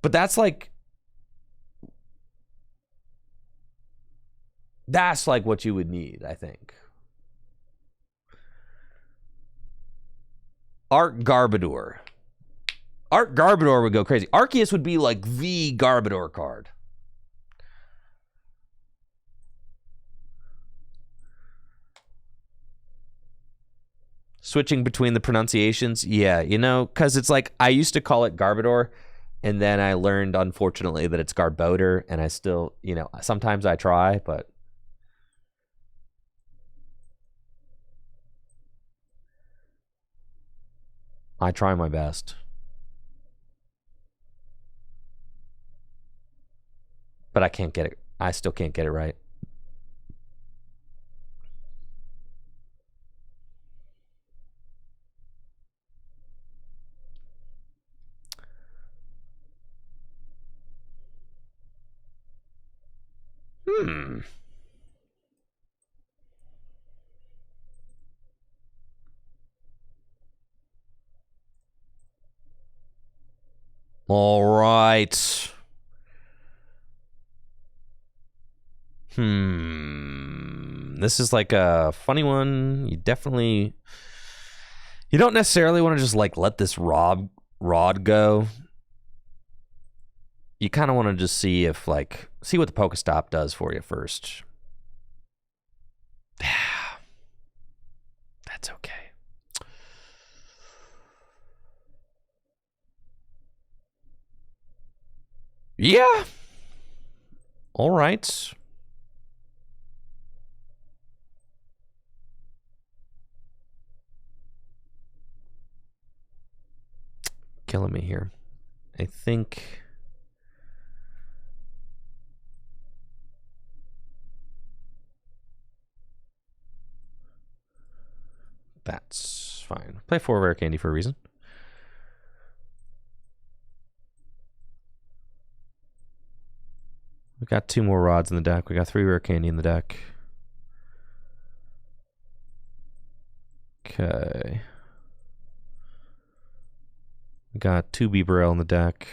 But that's like what you would need, I think. Art Garbodor would go crazy. Arceus would be like the Garbodor card. Switching between the pronunciations, yeah, you know, because it's like I used to call it Garbodor, and then I learned, unfortunately, that it's Garbodor, and I still, you know, sometimes I try, but I try my best. But I can't get it. I still can't get it right. All right. This is like a funny one. You don't necessarily want to just like let this rod go. You kind of want to just see what the Pokestop does for you first. That's okay. Yeah. All right. Killing me here. I think that's fine. Play 4 rare candy for a reason. We got 2 more rods in the deck. We got 3 rare candy in the deck. Okay. We got 2 Beeberell in the deck.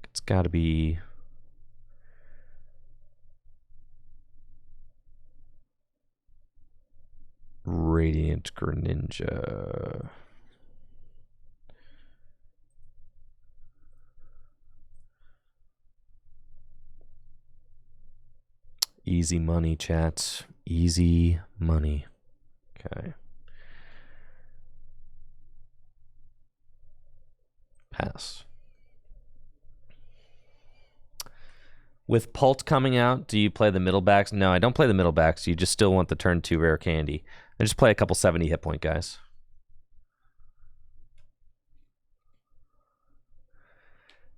It's got to be Radiant Greninja. Easy money, chat. Easy money. Okay. Pass. With Pult coming out, do you play the middle backs? No, I don't play the middle backs. You just still want the turn 2 rare candy. I just play a couple 70 hit point guys.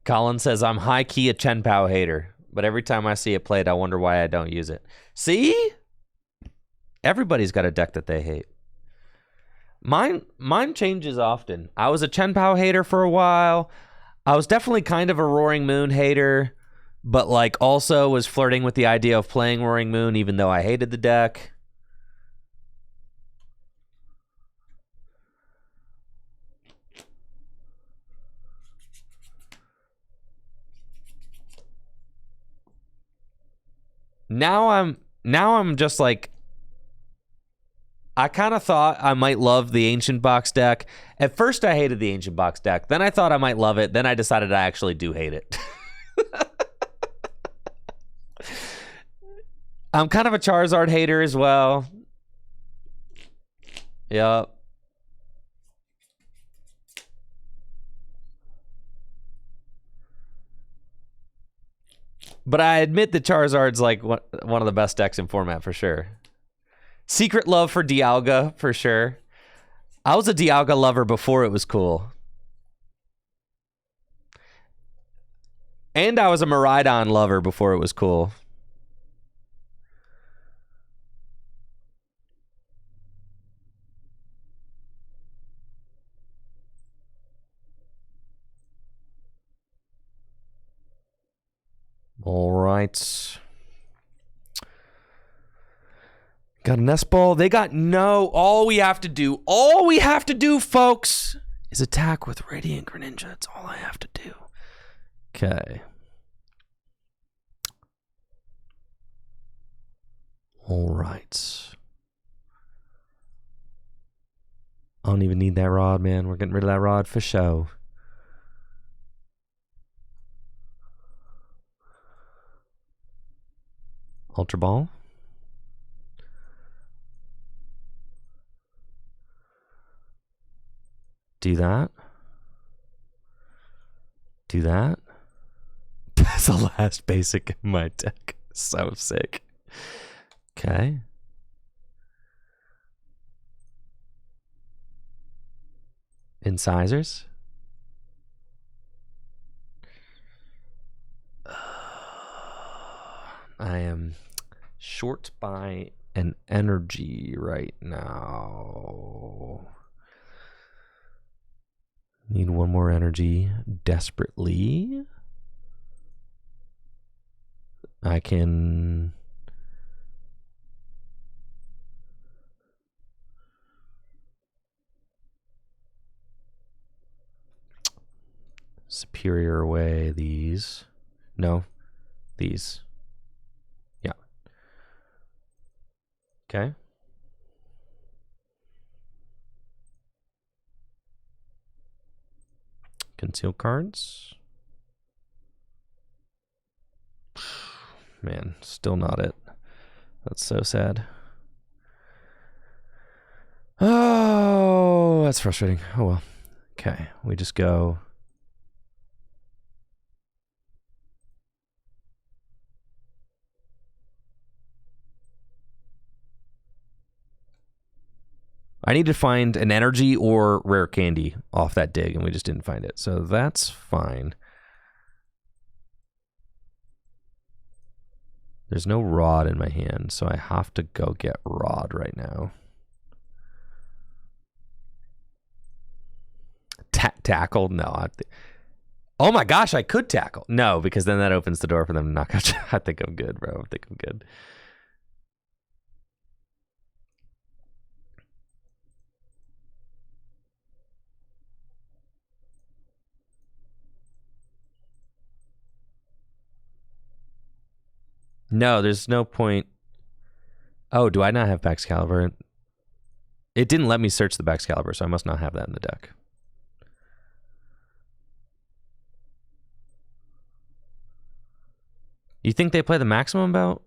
Colin says, I'm high-key a Chien Pao hater, but every time I see it played, I wonder why I don't use it. See? Everybody's got a deck that they hate. Mine changes often. I was a Chien Pao hater for a while. I was definitely kind of a Roaring Moon hater, but like also was flirting with the idea of playing Roaring Moon even though I hated the deck. Now I'm just like, I kind of thought I might love the Ancient Box deck. At first I hated the Ancient Box deck. Then I thought I might love it. Then I decided I actually do hate it. I'm kind of a Charizard hater as well. Yep. But I admit that Charizard's like one of the best decks in format for sure. Secret love for Dialga for sure. I was a Dialga lover before it was cool. And I was a Miraidon lover before it was cool. All right. Got a nest ball. They got no. All we have to do, folks, is attack with Radiant Greninja. That's all I have to do. Okay. All right. I don't even need that rod, man. We're getting rid of that rod for show. Ultra Ball. Do that. Do that. That's the last basic in my deck. So sick. Okay. Incisors. I am short by an energy right now. Need one more energy desperately. I can... Superior away these. No, these. Yeah. Okay. Conceal cards. Man, still not it. That's so sad. Oh, that's frustrating. Oh well. Okay, we just go. I need to find an energy or rare candy off that dig, and we just didn't find it. So that's fine. There's no rod in my hand, so I have to go get rod right now. Tackle? No. Oh my gosh, I could tackle. No, because then that opens the door for them to knock out. I think I'm good, bro. I think I'm good. No, there's no point. Oh, do I not have Baxcalibur? It didn't let me search the Baxcalibur, so I must not have that in the deck. You think they play the maximum bout?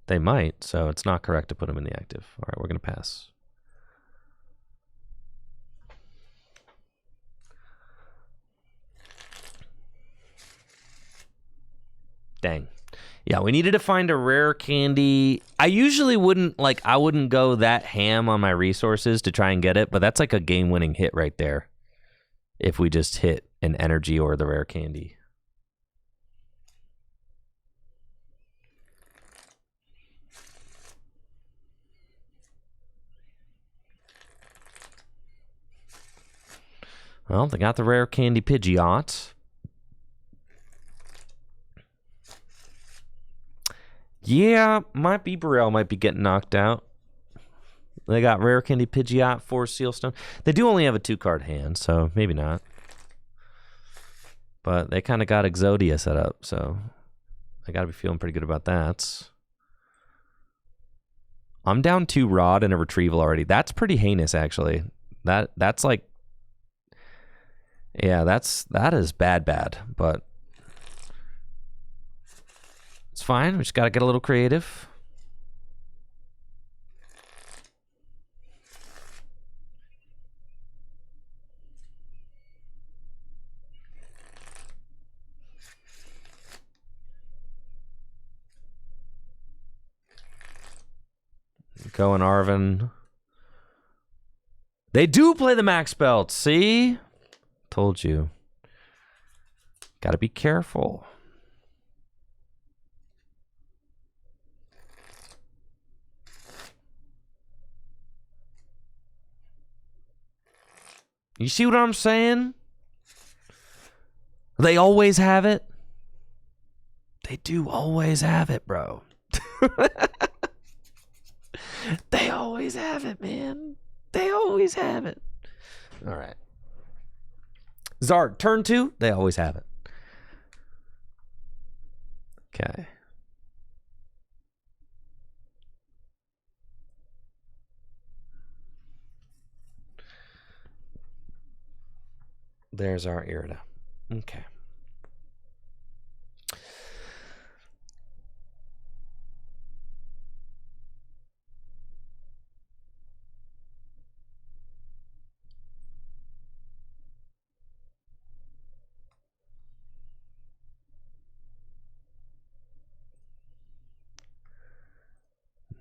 They might, so it's not correct to put them in the active. All right, we're going to pass. Dang. Yeah, we needed to find a rare candy. I usually wouldn't go that ham on my resources to try and get it, but that's like a game-winning hit right there. If we just hit an energy or the rare candy. Well, they got the rare candy Pidgeot. Yeah, my Beeberell might be getting knocked out. They got rare candy Pidgeot, 4 Sealstone. They do only have a 2-card hand, so maybe not. But they kind of got Exodia set up, so I got to be feeling pretty good about that. I'm down 2 Rod and a Retrieval already. That's pretty heinous, actually. That's like... Yeah, that is bad, but... It's fine. We just got to get a little creative. Going Arvin. They do play the max belt. See? Told you. Got to be careful. You see what I'm saying? They always have it. They do always have it, bro. They always have it, man. They always have it. All right. Zard, turn 2. They always have it. Okay. There's our Irida. Okay.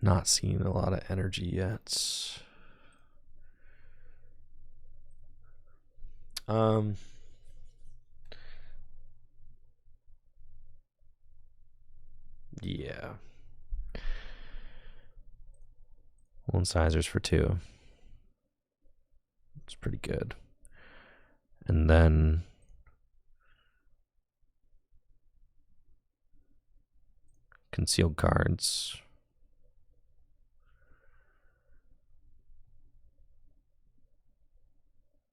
Not seeing a lot of energy yet. Yeah. 1 sizers for 2. It's pretty good. And then concealed cards.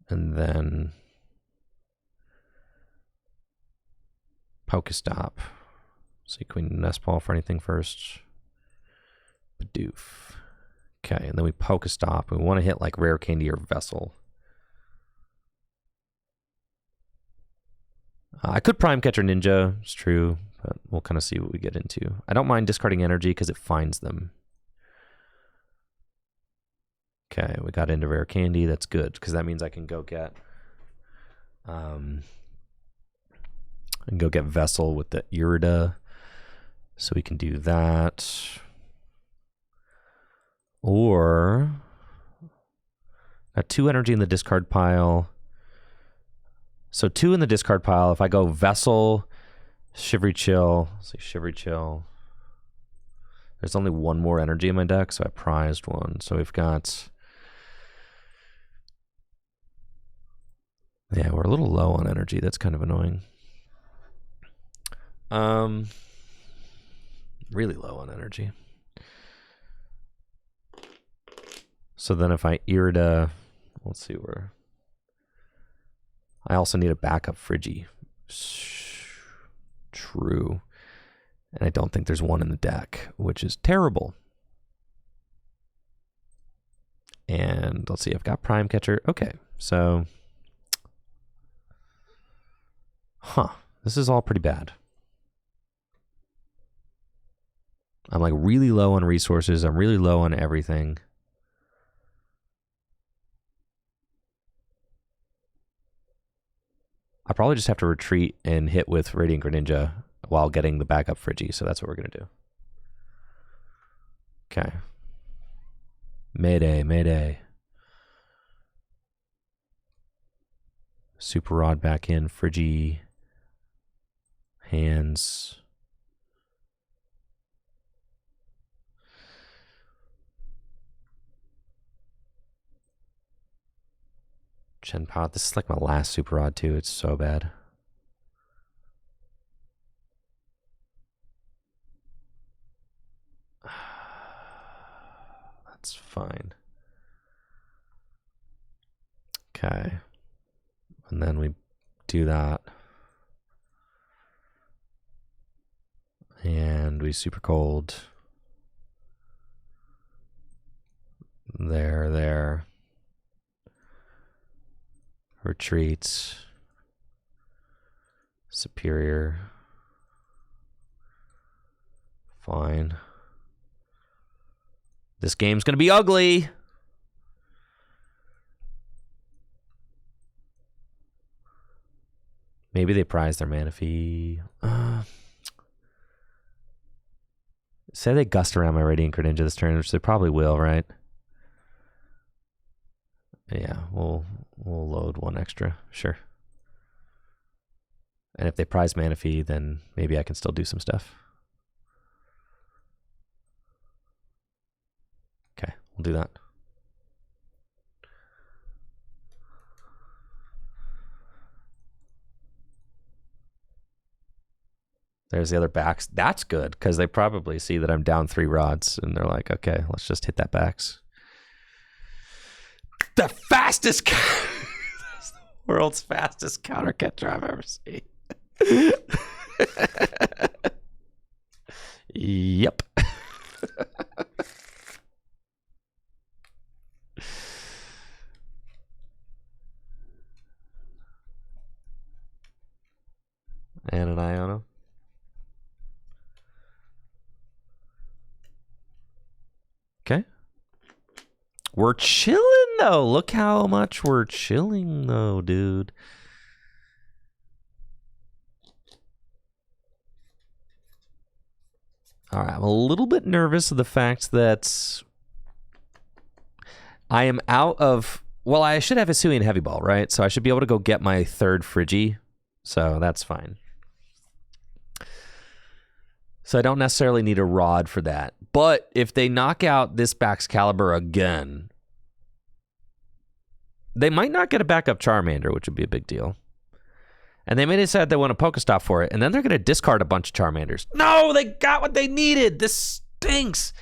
And then Pokestop. So Queen Nest Ball for anything first. Bidoof. Okay, and then we Pokestop. We want to hit like Rare Candy or Vessel. I could Prime Catcher Ninja, it's true, but we'll kind of see what we get into. I don't mind discarding energy because it finds them. Okay, we got into Rare Candy. That's good because that means I can go get Vessel with the Irida. So we can do that. Or got 2 energy in the discard pile. So 2 in the discard pile. If I go Vessel, Shivery Chill, let's say Shivery Chill. There's only 1 more energy in my deck, so I prized 1. So we've got... Yeah, we're a little low on energy. That's kind of annoying. Really low on energy. So then if I Irida, let's see where... I also need a backup Friggy. True. And I don't think there's one in the deck, which is terrible. And let's see, I've got Prime Catcher. Okay, so... Huh, this is all pretty bad. I'm like really low on resources. I'm really low on everything. I probably just have to retreat and hit with Radiant Greninja while getting the backup Friggy. So that's what we're going to do. Okay. Mayday, mayday. Super Rod back in. Friggy. Hands. Chien Pao. This is like my last Super Rod too. It's so bad. That's fine. Okay. And then we do that. And we super cold. There. Retreats. Superior. Fine. This game's gonna be ugly. Maybe they prize their mana fee. Say they gust around my Radiant Greninja this turn, which they probably will, right? Yeah, we'll load one extra, sure. And if they prize mana fee, then maybe I can still do some stuff. Okay, we'll do that. There's the other backs. That's good, because they probably see that I'm down 3 rods, and they're like, okay, let's just hit that backs. The fastest, that's the world's fastest counter catcher I've ever seen. Yep. And an Iono. Okay. We're chilling, though. Look how much we're chilling, though, dude. All right, I'm a little bit nervous of the fact that I am out of... Well, I should have Hisuian Heavy Ball, right? So I should be able to go get my 3rd Friggy. So that's fine. So I don't necessarily need a Rod for that. But if they knock out this Baxcalibur again, they might not get a backup Charmander, which would be a big deal. And they may decide they want a Pokestop for it, and then they're going to discard a bunch of Charmanders. No, they got what they needed. This stinks.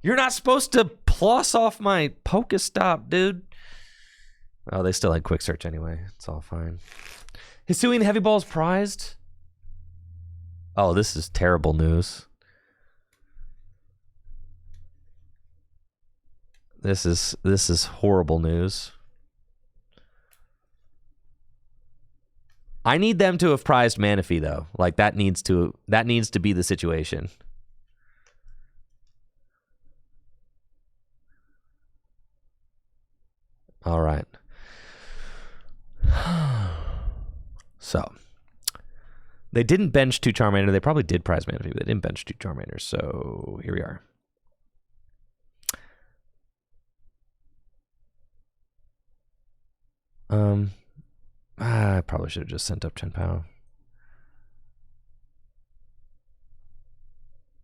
You're not supposed to plus off my Pokestop, dude. Oh, they still had Quick Search anyway. It's all fine. Hisuian Heavy Ball's prized. Oh, this is terrible news. This is horrible news. I need them to have prized Manaphy, though. Like that needs to be the situation. All right. So they didn't bench 2 Charmander. They probably did prize Manaphy, but they didn't bench 2 Charmanders. So here we are. I probably should have just sent up Chien Pao.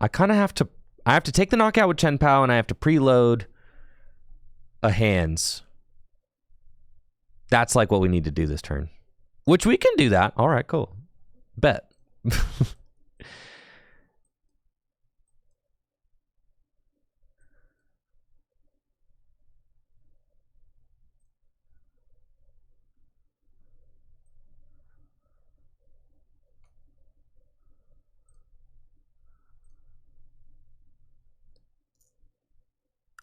I kind of have to... I have to take the knockout with Chien Pao, and I have to preload a hands. That's like what we need to do this turn. Which we can do that. All right, cool. Bet.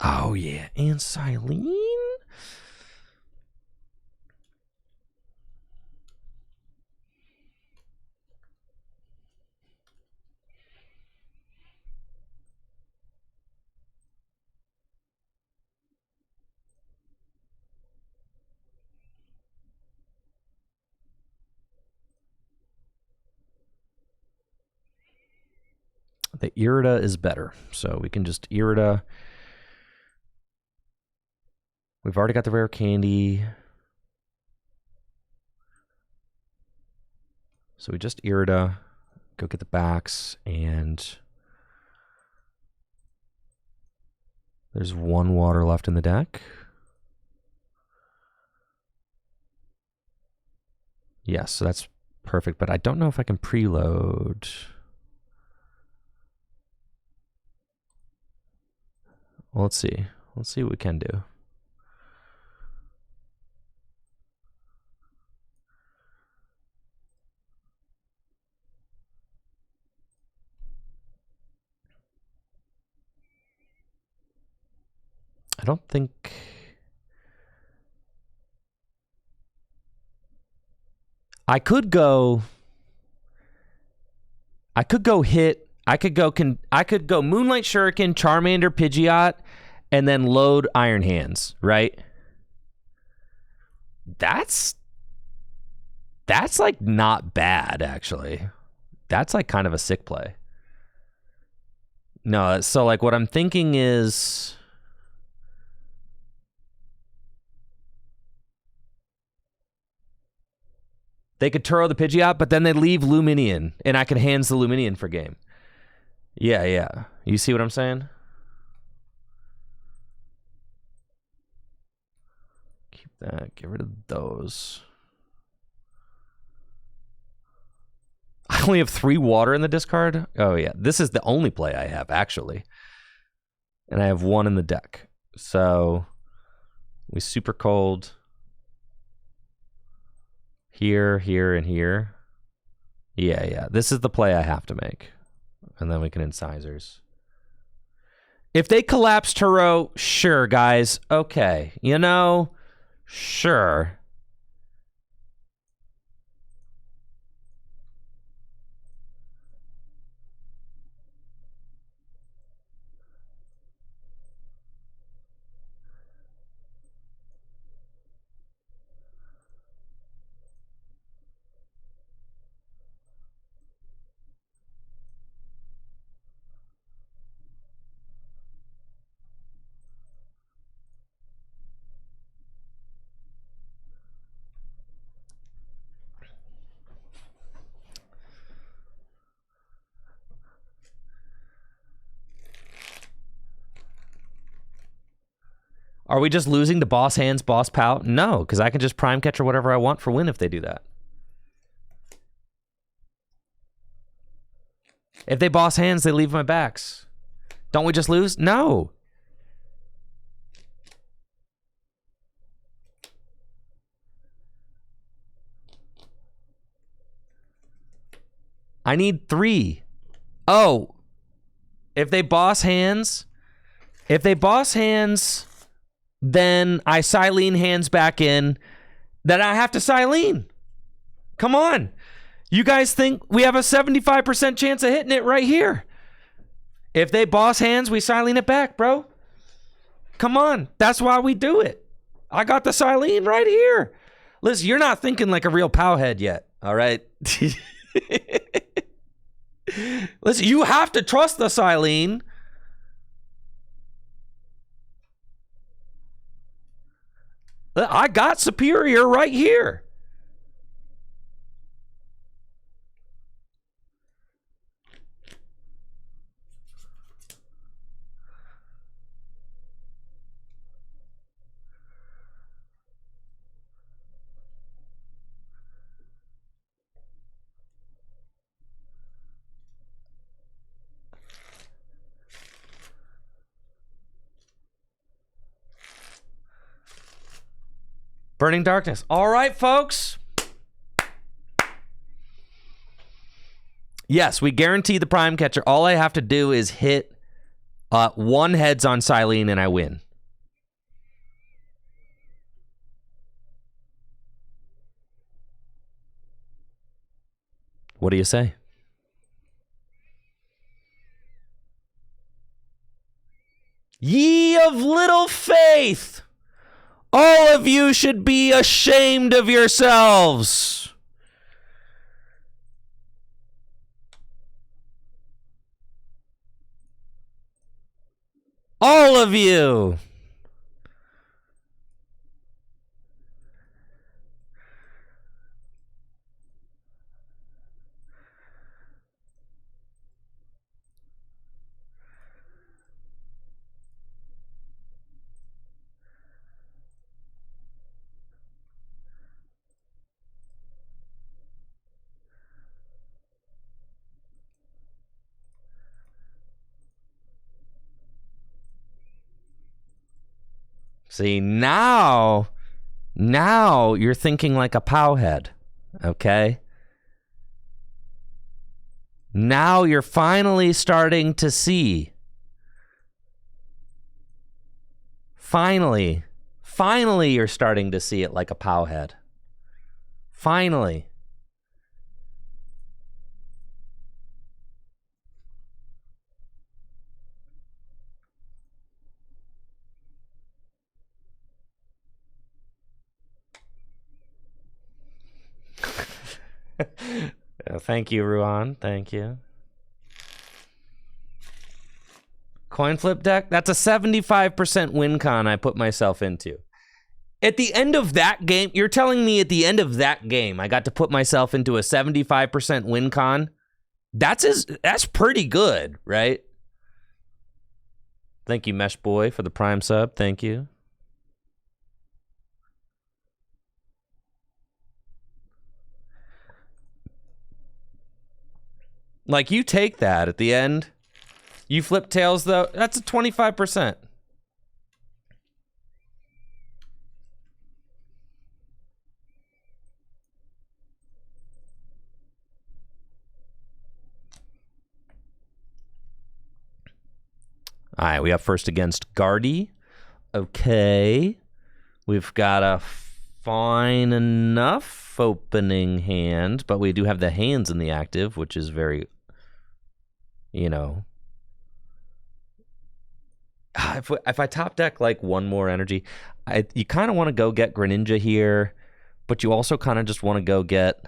Oh, yeah. And Silene? The Irida is better. So we can just Irida. We've already got the rare candy. So we just Irida. Go get the backs. And there's one water left in the deck. Yes, so that's perfect. But I don't know if I can preload. Well, let's see. Let's see what we can do. I don't think... I could go hit... I could go Moonlight Shuriken, Charmander, Pidgeot, and then load Iron Hands, right? That's like not bad, actually. That's like kind of a sick play. No, so like what I'm thinking is... They could Turo the Pidgeot, but then they leave Luminion, and I can hands the Luminion for game. Yeah, yeah. You see what I'm saying? Keep that. Get rid of those. I only have 3 water in the discard? Oh, yeah. This is the only play I have, actually. And I have 1 in the deck. So, we super cold. Here, here, and here. Yeah, yeah. This is the play I have to make. And then we can incisors. If they collapse Turo, sure, guys. Okay. You know, sure. Are we just losing to Boss Hands, Boss Pao? No, because I can just Prime Catcher whatever I want for win if they do that. If they Boss Hands, they leave my backs. Don't we just lose? No. I need 3. Oh. If they Boss Hands... then I Silene hands back in, then I have to Silene. Come on. You guys think we have a 75% chance of hitting it right here. If they Boss Hands, we Silene it back, bro. Come on. That's why we do it. I got the Silene right here. Listen, you're not thinking like a real Pow head yet, all right? Listen, you have to trust the Silene. I got Superior right here. Burning Darkness. All right, folks. Yes, we guarantee the Prime Catcher. All I have to do is hit 1 heads on Silene and I win. What do you say? Ye of little faith! All of you should be ashamed of yourselves. All of you. See, now you're thinking like a Pao head, okay? Now you're finally starting to see. Finally you're starting to see it like a Pao head. Finally. Thank you, Ruan. Thank you. Coin flip deck? That's a 75% win con I put myself into. At the end of that game, you're telling me at the end of that game, I got to put myself into a 75% win con? That's pretty good, right? Thank you, Mesh Boy, for the Prime sub. Thank you. Like, you take that at the end. You flip tails, though. That's a 25%. All right, we have first against Guardy. Okay. We've got a fine enough opening hand, but we do have the hands in the active, which is very, you know. If I top deck like one more energy, you kind of want to go get Greninja here, but you also kind of just want to go get,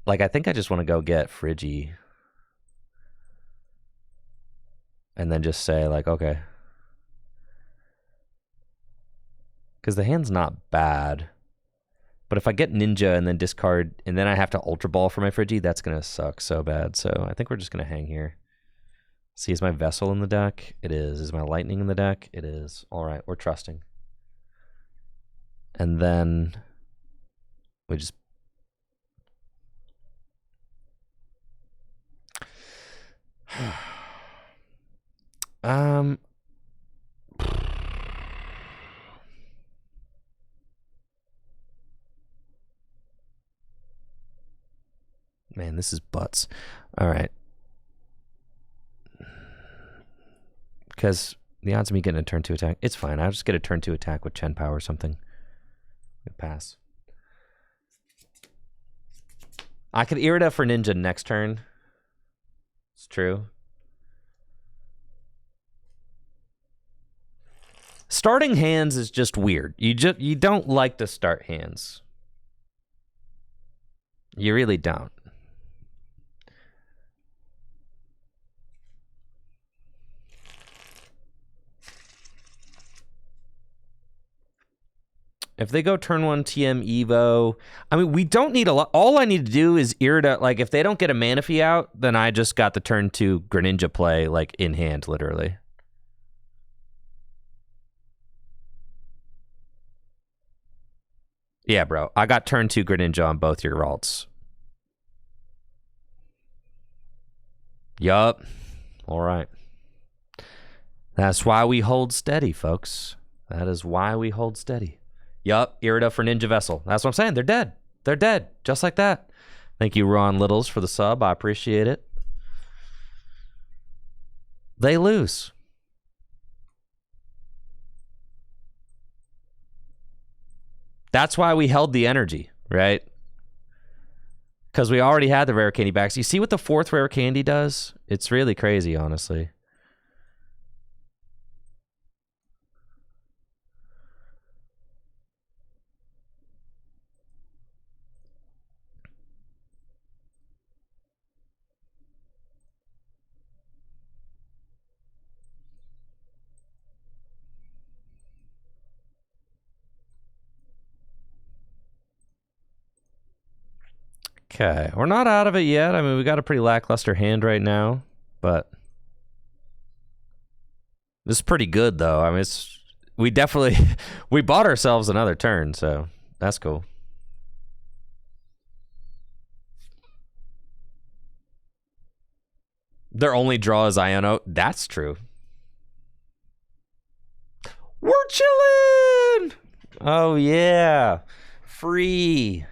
like, I think I just want to go get Friggy. And then just say, like, okay. Because the hand's not bad. But if I get Ninja and then discard, and then I have to Ultra Ball for my Friggy, that's going to suck so bad. So I think we're just going to hang here. See, is my Vessel in the deck? It is. Is my Lightning in the deck? It is. All right, we're trusting. And then we just... Man, this is butts. All right. Because the odds of me getting a turn 2 attack, it's fine. I'll just get a turn 2 attack with Chien Pao or something. Pass. I could Irida for Ninja next turn. It's true. Starting hands is just weird. You don't like to start hands. You really don't. If they go turn 1 TM Evo, I mean, we don't need a lot. All I need to do is Irida. Like, if they don't get a Manaphy out, then I just got the turn 2 Greninja play, like, in hand, literally. Yeah, bro. I got turn 2 Greninja on both your alts. Yup. All right. That's why we hold steady, folks. That is why we hold steady. Yup, Irida for Ninja Vessel. That's what I'm saying. They're dead. They're dead. Just like that. Thank you, Ron Littles, for the sub. I appreciate it. They lose. That's why we held the energy, right? Because we already had the rare candy backs. You see what the 4th rare candy does? It's really crazy, honestly. Okay, we're not out of it yet. I mean, we got a pretty lackluster hand right now, but this is pretty good, though. I mean, we definitely we bought ourselves another turn, so that's cool. Their only draw is Iono. That's true. We're chilling. Oh yeah, free.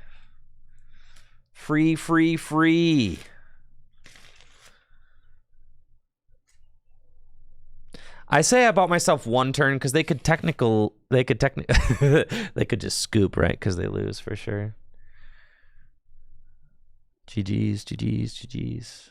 Free. I say I bought myself one turn because they could they could just scoop, right? Because they lose for sure. GG's.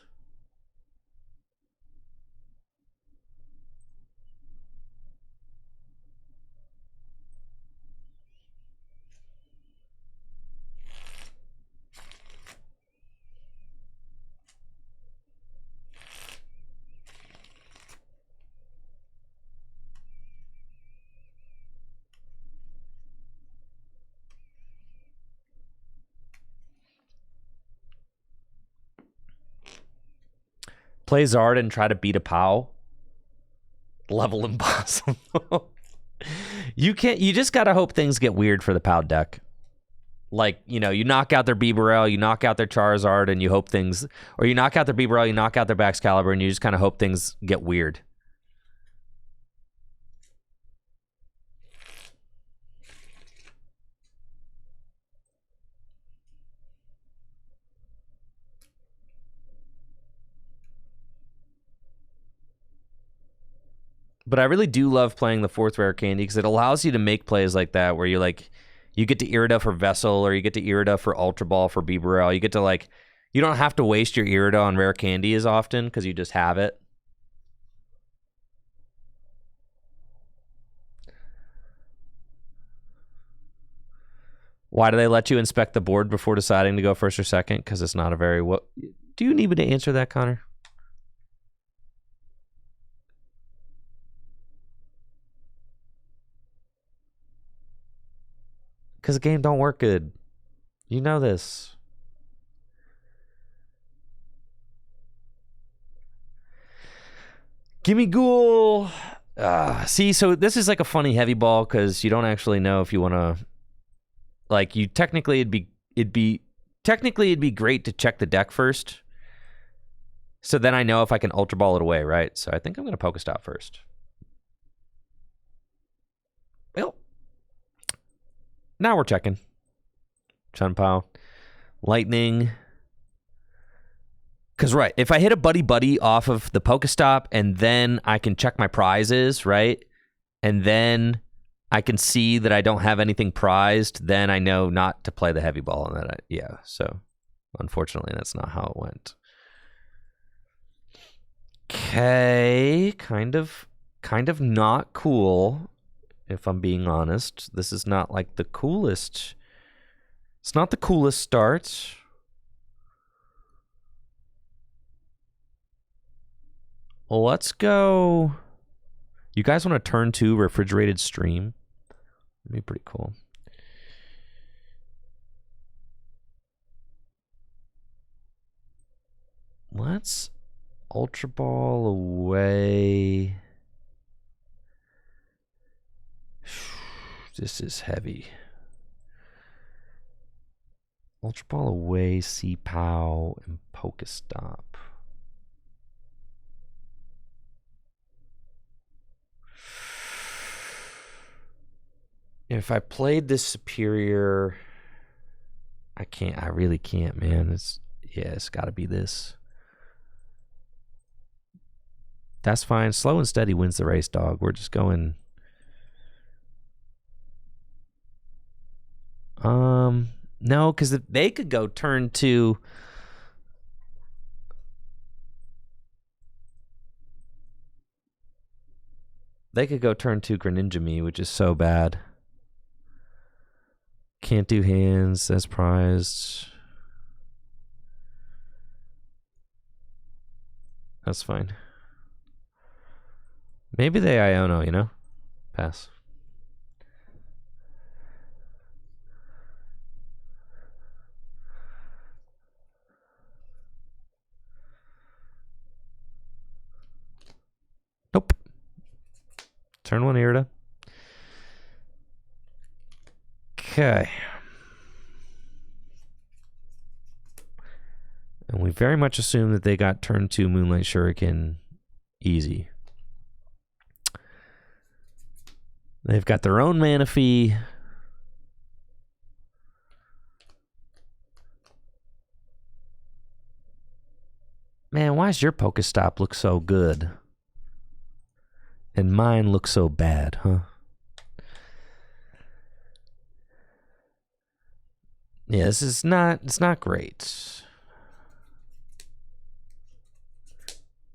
Play Zard and try to beat a Pao. Level impossible. You just gotta hope things get weird for the Pao deck. Like, you know, you knock out their Bibarel, you knock out their Charizard, and you hope things... Or you knock out their Bibarel, you knock out their Baxcalibur, and you just kind of hope things get weird. But I really do love playing the 4th rare candy because it allows you to make plays like that where you get to Irida for Vessel or you get to Irida for Ultra Ball for Bibarel. You get to you don't have to waste your Irida on rare candy as often because you just have it. Why do they let you inspect the board before deciding to go first or second? Because it's not a very... Do you need me to answer that, Connor? Because the game don't work good. You know this. Gimme Ghoul. See, so this is like a funny heavy ball because you don't actually know if you want to... you technically it'd be great to check the deck first. So then I know if I can Ultra Ball it away, right? So I think I'm going to Pokestop first. Well, now we're checking. Chien Pao. Lightning. Because, right, if I hit a buddy off of the Pokestop and then I can check my prizes, right? And then I can see that I don't have anything prized, then I know not to play the heavy ball. And yeah, so unfortunately, that's not how it went. Okay, kind of not cool, if I'm being honest. This is not like the coolest. It's not the coolest start. Well, let's go. You guys want to turn 2 refrigerated stream? That'd be pretty cool. Let's Ultra Ball away. This is heavy. Ultra Ball away, Chien Pao, and Pokestop. If I played this superior, I really can't, man. It's got to be this. That's fine. Slow and steady wins the race, dog. We're just going. No, because they could go turn 2. They could go turn 2 Greninja me, which is so bad. Can't do hands as prized. That's fine. Maybe they Iono, you know? Pass. Turn 1 Irida. Okay. And we very much assume that they got turn 2 Moonlight Shuriken easy. They've got their own mana fee. Man, why does your Pokestop look so good? And mine looks so bad, huh? Yeah, this is not, it's not great.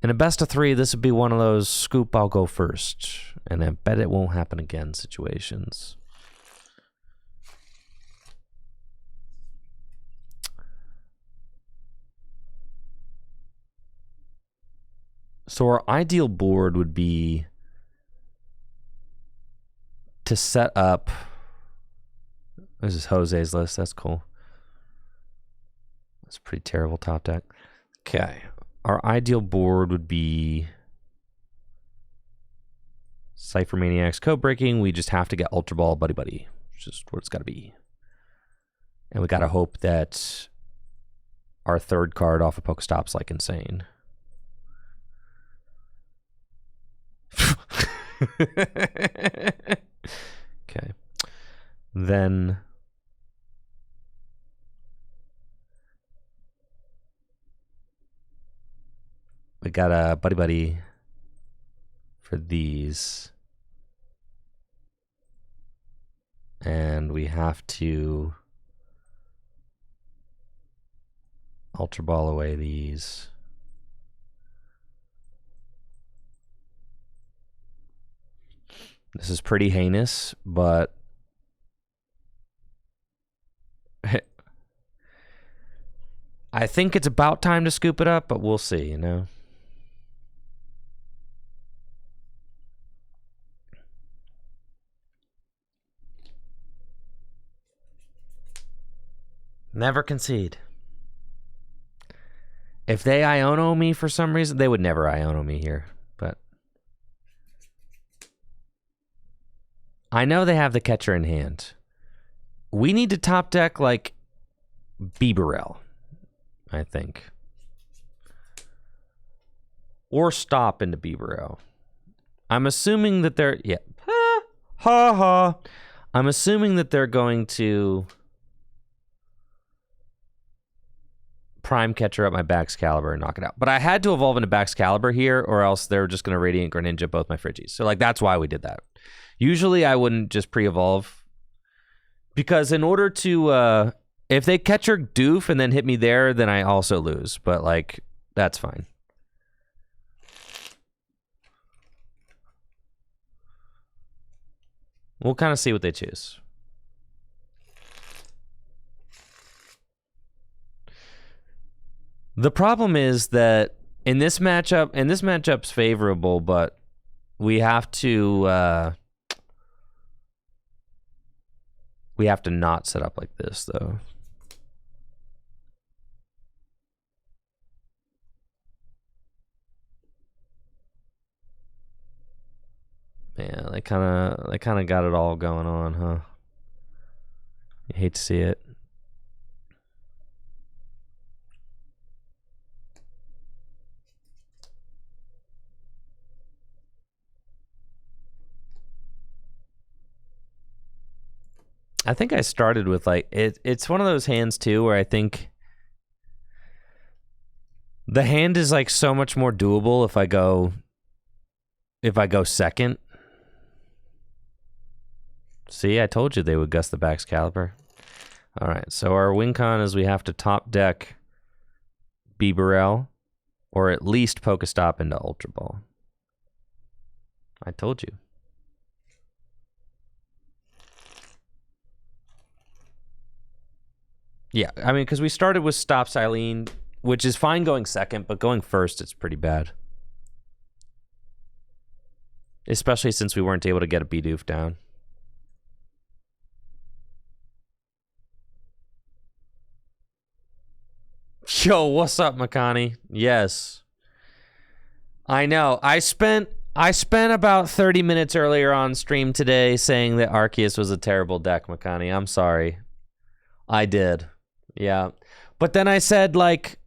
In a best of 3, this would be one of those scoop, I'll go first. And I bet it won't happen again situations. So our ideal board would be to set up. This is Jose's list. That's cool. That's a pretty terrible top deck. Okay. Our ideal board would be Cypher Maniacs Code Breaking. We just have to get Ultra Ball Buddy Buddy. It's just what it's got to be. And we got to hope that our third card off of Pokestop's like insane. Okay. Then we got a Buddy Buddy for these. And we have to Ultra Ball away these. This is pretty heinous, but I think it's about time to scoop it up, but we'll see, you know? Never concede. If they Iono me for some reason, they would never Iono me here, but I know they have the catcher in hand. We need to top deck like Bibarel, I think. Or stop into Bibarel. I'm assuming that they're, yeah. Ha ha ha. I'm assuming that they're going to Prime Catcher up my Baxcalibur and knock it out. But I had to evolve into Baxcalibur here, or else they're just going to Radiant Greninja both my Friggies. So like that's why we did that. Usually I wouldn't just pre-evolve. Because in order to, if they catcher Doof and then hit me there, then I also lose. But like, that's fine. We'll kind of see what they choose. The problem is that in this matchup, and this matchup's favorable, but we have to not set up like this, though. Man, they kind of got it all going on, huh? You hate to see it. I think I started with like it's one of those hands too where I think the hand is like so much more doable if I go second. See, I told you they would gust the Baxcalibur. All right, so our win con is we have to top deck Bibarel or at least Pokestop into Ultra Ball. I told you. Yeah, I mean, because we started with Stop Silene, which is fine going second, but going first, it's pretty bad. Especially since we weren't able to get a Bidoof down. Yo, what's up, Makani? Yes. I know. I spent I spent about 30 minutes earlier on stream today saying that Arceus was a terrible deck, Makani. I'm sorry. I did. Yeah. But then I said, like,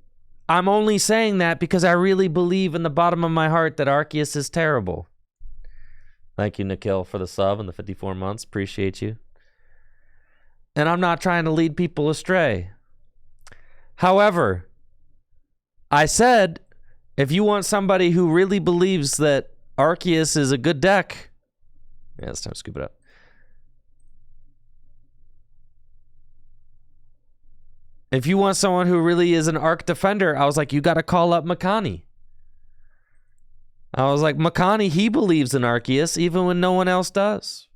I'm only saying that because I really believe in the bottom of my heart that Arceus is terrible. Thank you, Nikhil, for the sub and the 54 months. Appreciate you. And I'm not trying to lead people astray. However, I said, if you want somebody who really believes that Arceus is a good deck, yeah, it's time to scoop it up. If you want someone who really is an Arc defender, I was like, you got to call up Makani. I was like, Makani, he believes in Arceus even when no one else does.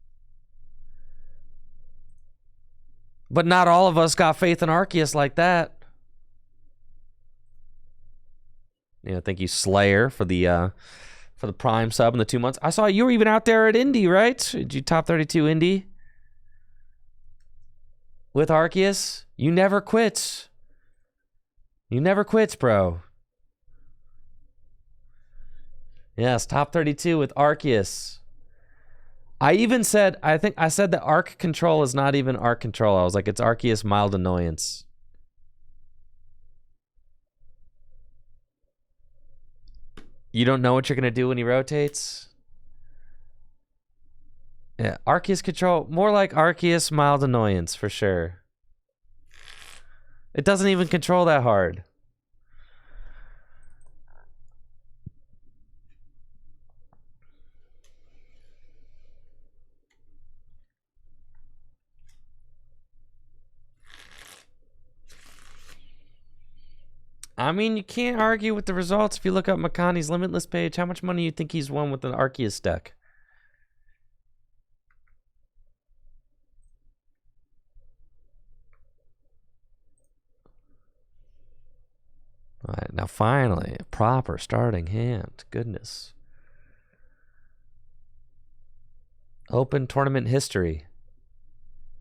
But not all of us got faith in Arceus like that. Yeah, thank you, Slayer, for the Prime sub in the 2 months. I saw you were even out there at Indy, right? Did you top 32 Indy with Arceus? You never quit. You never quits, bro. Yes, top 32 with Arceus. I even said, I think I said that Arc Control is not even Arc Control. I was like, it's Arceus Mild Annoyance. You don't know what you're going to do when he rotates? Yeah, Arceus Control, more like Arceus Mild Annoyance for sure. It doesn't even control that hard. I mean, you can't argue with the results. If you look up Makani's Limitless page, how much money do you think he's won with an Arceus deck? All right, now finally, a proper starting hand. Goodness. Open tournament history.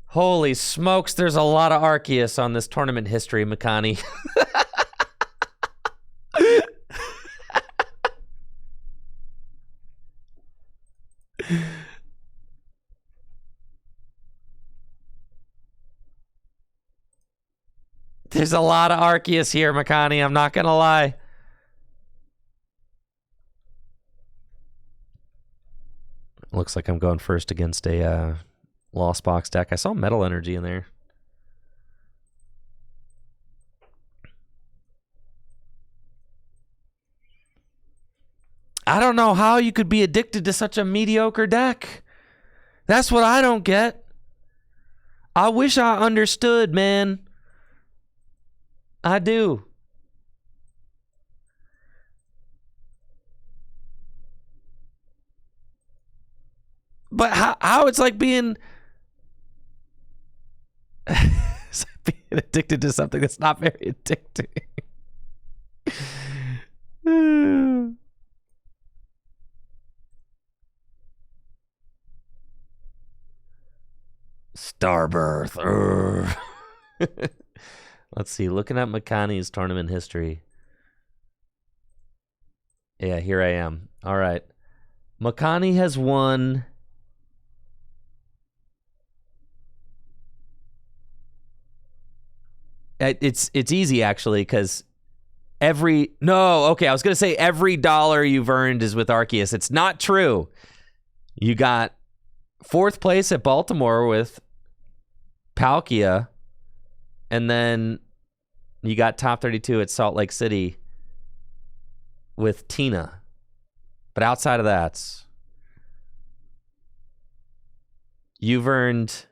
Holy smokes, there's a lot of Arceus on this tournament history, Makani. There's a lot of Arceus here, Makani. I'm not going to lie. Looks like I'm going first against a Lost Box deck. I saw Metal Energy in there. I don't know how you could be addicted to such a mediocre deck. That's what I don't get. I wish I understood, man. I do. But how it's like being it's like being addicted to something that's not very addicting. Starbirth. Let's see. Looking at Makani's tournament history. Yeah, here I am. All right. Makani has won. It's easy actually because I was gonna say every dollar you've earned is with Arceus. It's not true. You got 4th place at Baltimore with Palkia, and then you got top 32 at Salt Lake City with Tina. But outside of that, you've earned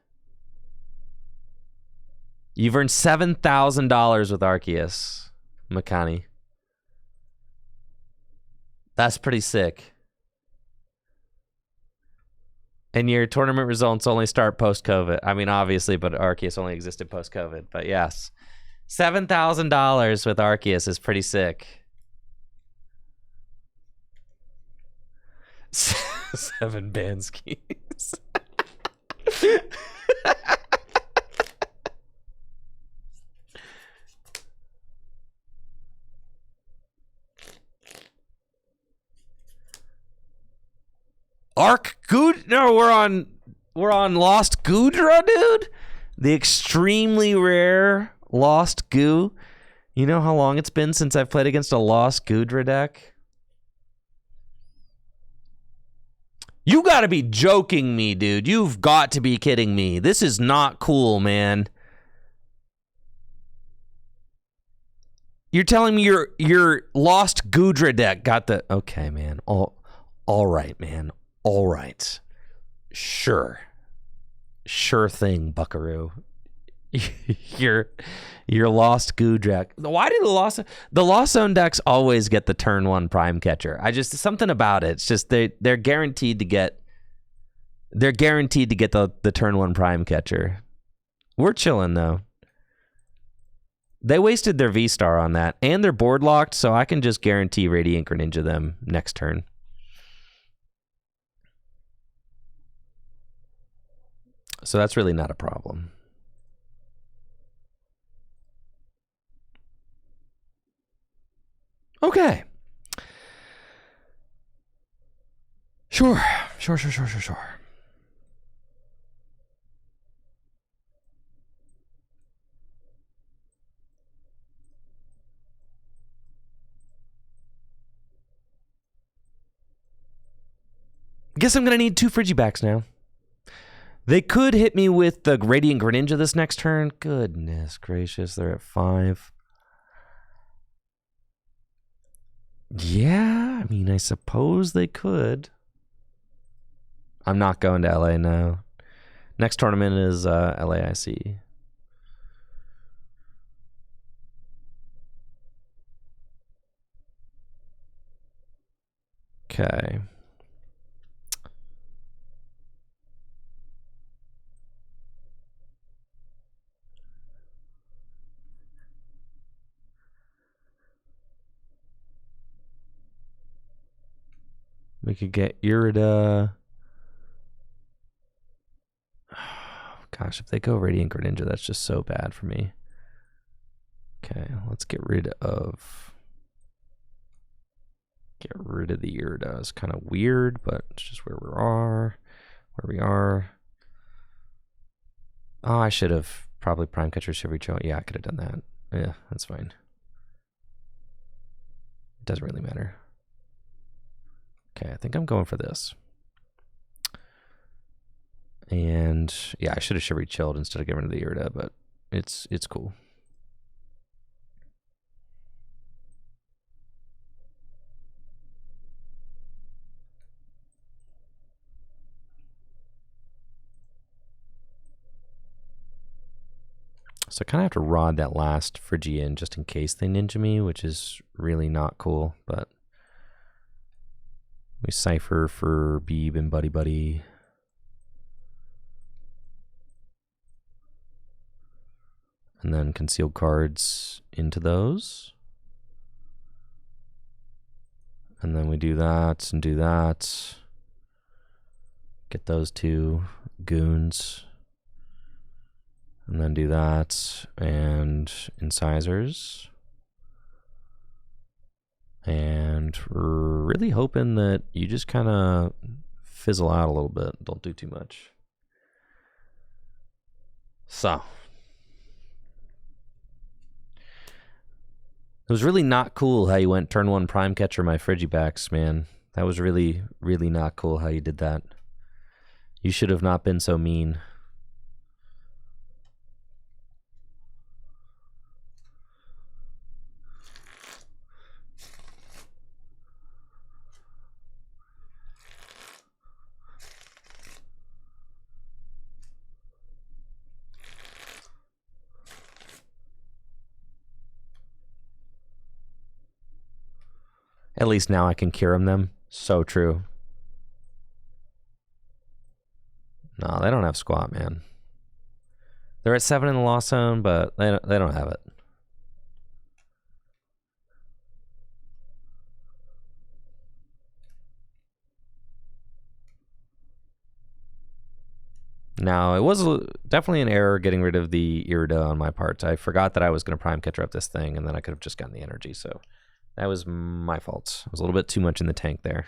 $7,000 with Arceus, Makani. That's pretty sick. And your tournament results only start post-COVID. I mean, obviously, but Arceus only existed post-COVID. But yes, $7,000 with Arceus is pretty sick. 7 Banskis. Arc Good? No, we're on Lost Goodra, dude. The extremely rare Lost Goo. You know how long it's been since I've played against a Lost Goodra deck? You gotta be joking me, dude. You've got to be kidding me. This is not cool, man. You're telling me your Lost Goodra deck got the... Okay, man. All right, man. All right. Sure thing, buckaroo. your Lost Goodra. Why do the Lost Zone decks always get the turn 1 Prime Catcher? Something about it. It's just they're guaranteed to get the turn 1 Prime Catcher. We're chilling though. They wasted their V-Star on that, and they're board locked, so I can just guarantee Radiant Greninja them next turn. So that's really not a problem. Okay. Sure. Guess I'm going to need 2 Frigibacks now. They could hit me with the Radiant Greninja this next turn. Goodness gracious, they're at 5. Yeah, I mean, I suppose they could. I'm not going to LA now. Next tournament is LAIC. Okay. We could get Irida. Oh, gosh, if they go Radiant Greninja, that's just so bad for me. Okay, let's get rid of the Irida. It's kind of weird, but it's just where we are. Oh, I should have probably Prime Catcher Shivery Cho. Yeah, I could have done that. Yeah, that's fine. It doesn't really matter. Okay, I think I'm going for this. And yeah, I should have Shivery Chilled instead of getting rid of the Irida, but it's cool. So I kind of have to rod that last Phrygian just in case they ninja me, which is really not cool, but we Cypher for Beeb and Buddy Buddy. And then concealed cards into those. And then we do that and do that. Get those 2 goons. And then do that and incisors. And we're really hoping that you just kind of fizzle out a little bit. Don't do too much. So. It was really not cool how you went turn 1 Prime Catcher my Frigibacks, man. That was really, really not cool how you did that. You should have not been so mean. At least now I can cure them. So true. No, they don't have squat, man. They're at 7 in the Lost Zone, but they don't have it. Now, it was definitely an error getting rid of the Irida on my part. I forgot that I was going to Prime Catcher up this thing, and then I could have just gotten the energy, so that was my fault. I was a little bit too much in the tank there.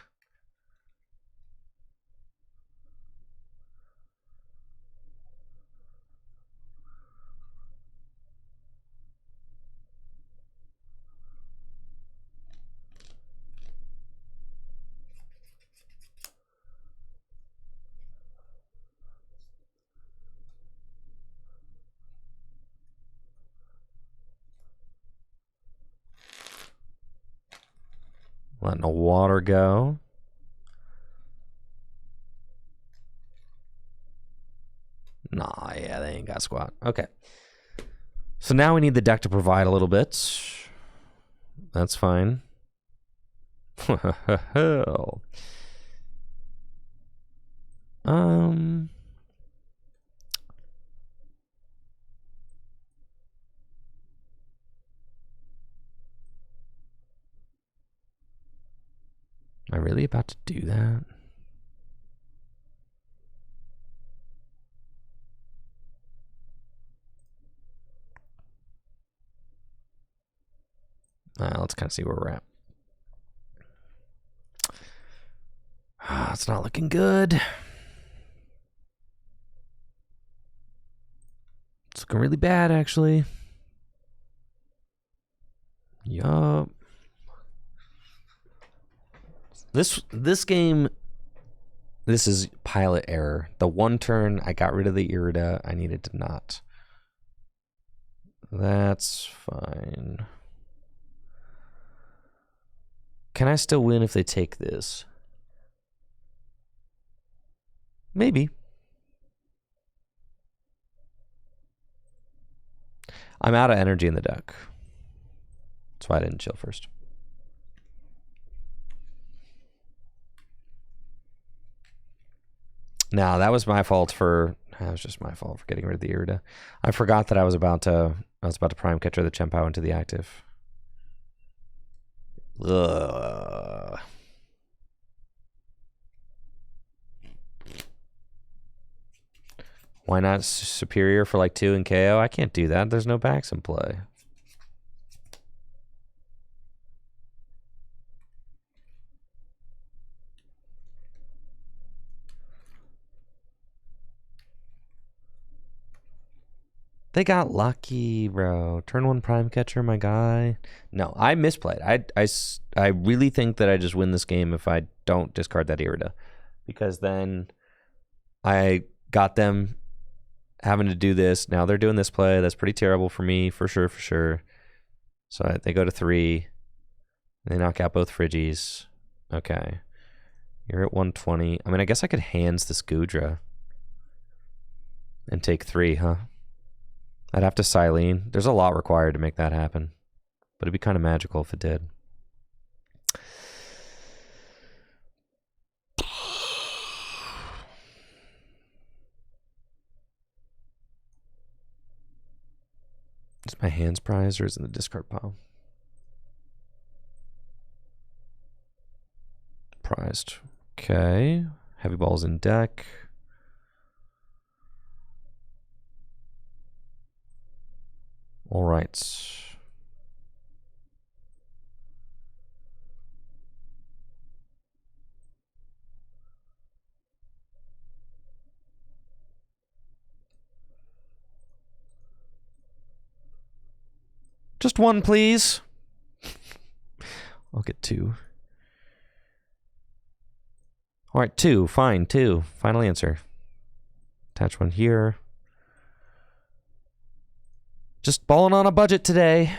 Letting the water go. Nah, yeah, they ain't got squat. Okay. So now we need the deck to provide a little bit. That's fine. Am I really about to do that? Let's kind of see where we're at. It's not looking good. It's looking really bad, actually. Yup. This game, this is pilot error. The one turn I got rid of the Irida, I needed to not. That's fine. Can I still win if they take this? Maybe. I'm out of energy in the deck. That's why I didn't chill first. No, that was my fault for. That was just my fault for getting rid of the Irida. I forgot that I was about to prime catcher the Chien Pao into the active. Ugh. Why not superior for like 2 and KO? I can't do that. There's no backs in play. They got lucky, bro. Turn 1 prime catcher, my guy. No, I misplayed. I really think that I just win this game if I don't discard that Irida. Because then I got them having to do this. Now they're doing this play. That's pretty terrible for me, for sure. So they go to 3. They knock out both Friggies. Okay. You're at 120. I mean, I guess I could hands this Gudra and take 3, huh? I'd have to Silene. There's a lot required to make that happen. But it'd be kind of magical if it did. Is my hands prized or is it in the discard pile? Prized. Okay. Heavy balls in deck. All right. Just 1, please. I'll get 2. All right, 2. Fine, 2. Final answer. Attach 1 here. Just balling on a budget today.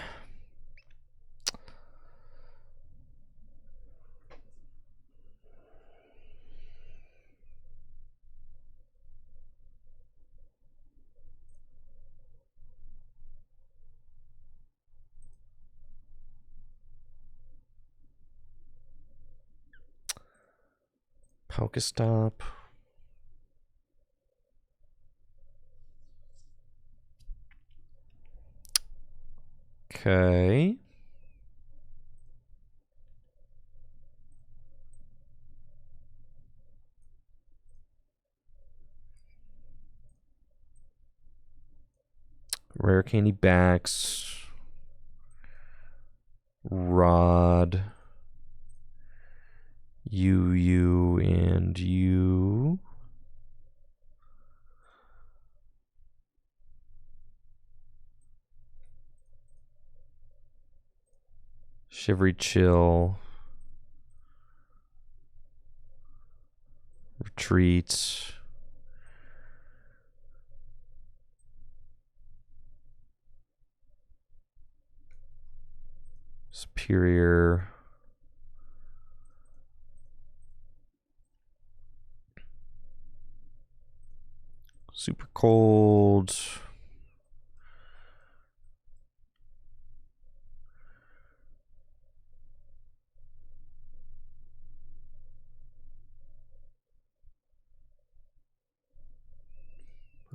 Pokestop. Okay. Rare candy backs. Rod. You, and you. Shivery Chill. Retreat. Superior. Super cold. Is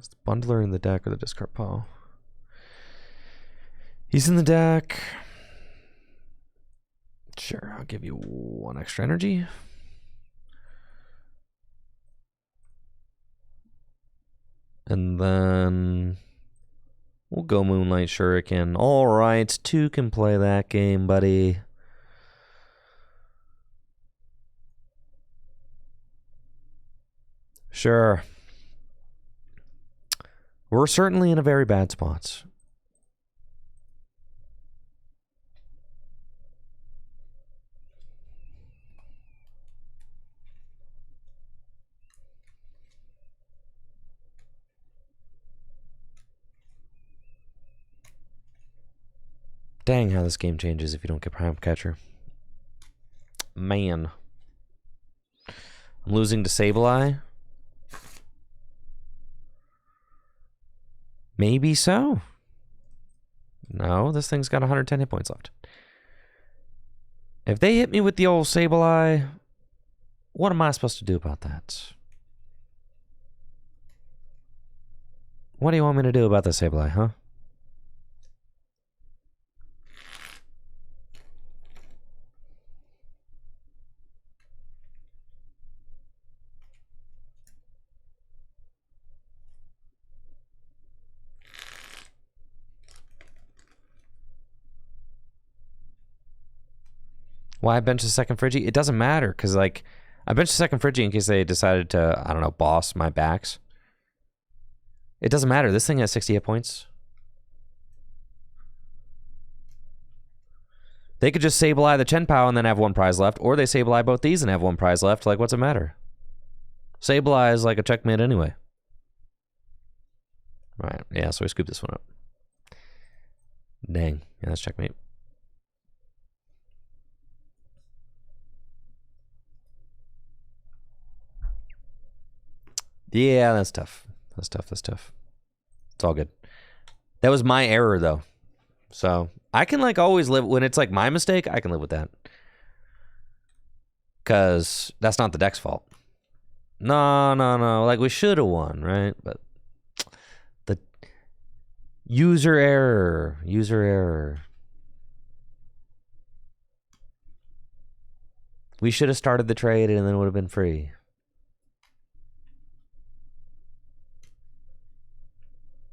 the bundler in the deck or the discard pile? He's in the deck. Sure, I'll give you 1 extra energy. And then we'll go Moonlight Shuriken. All right, 2 can play that game, buddy. Sure. We're certainly in a very bad spot. Dang how this game changes if you don't get Prime Catcher. Man. I'm losing to Sableye. Maybe so. No, this thing's got 110 hit points left. If they hit me with the old Sableye, what am I supposed to do about that? What do you want me to do about the Sableye, huh? Why I bench the second Friggy? It doesn't matter, because, like, I benched the second Friggy in case they decided to, I don't know, boss my backs. It doesn't matter. This thing has 60 hit points. They could just Sableye the Chien Pao and then have 1 prize left, or they Sableye both these and have 1 prize left. Like, what's it matter? Sableye is like a checkmate anyway. Right, yeah, so we scoop this one up. Dang, yeah, that's checkmate. Yeah, that's tough. That's tough. That's tough. It's all good. That was my error, though. So I can, like, always live when it's like my mistake. I can live with that, because that's not the deck's fault. No. Like, we should have won, right? But the user error. We should have started the trade and then it would have been free.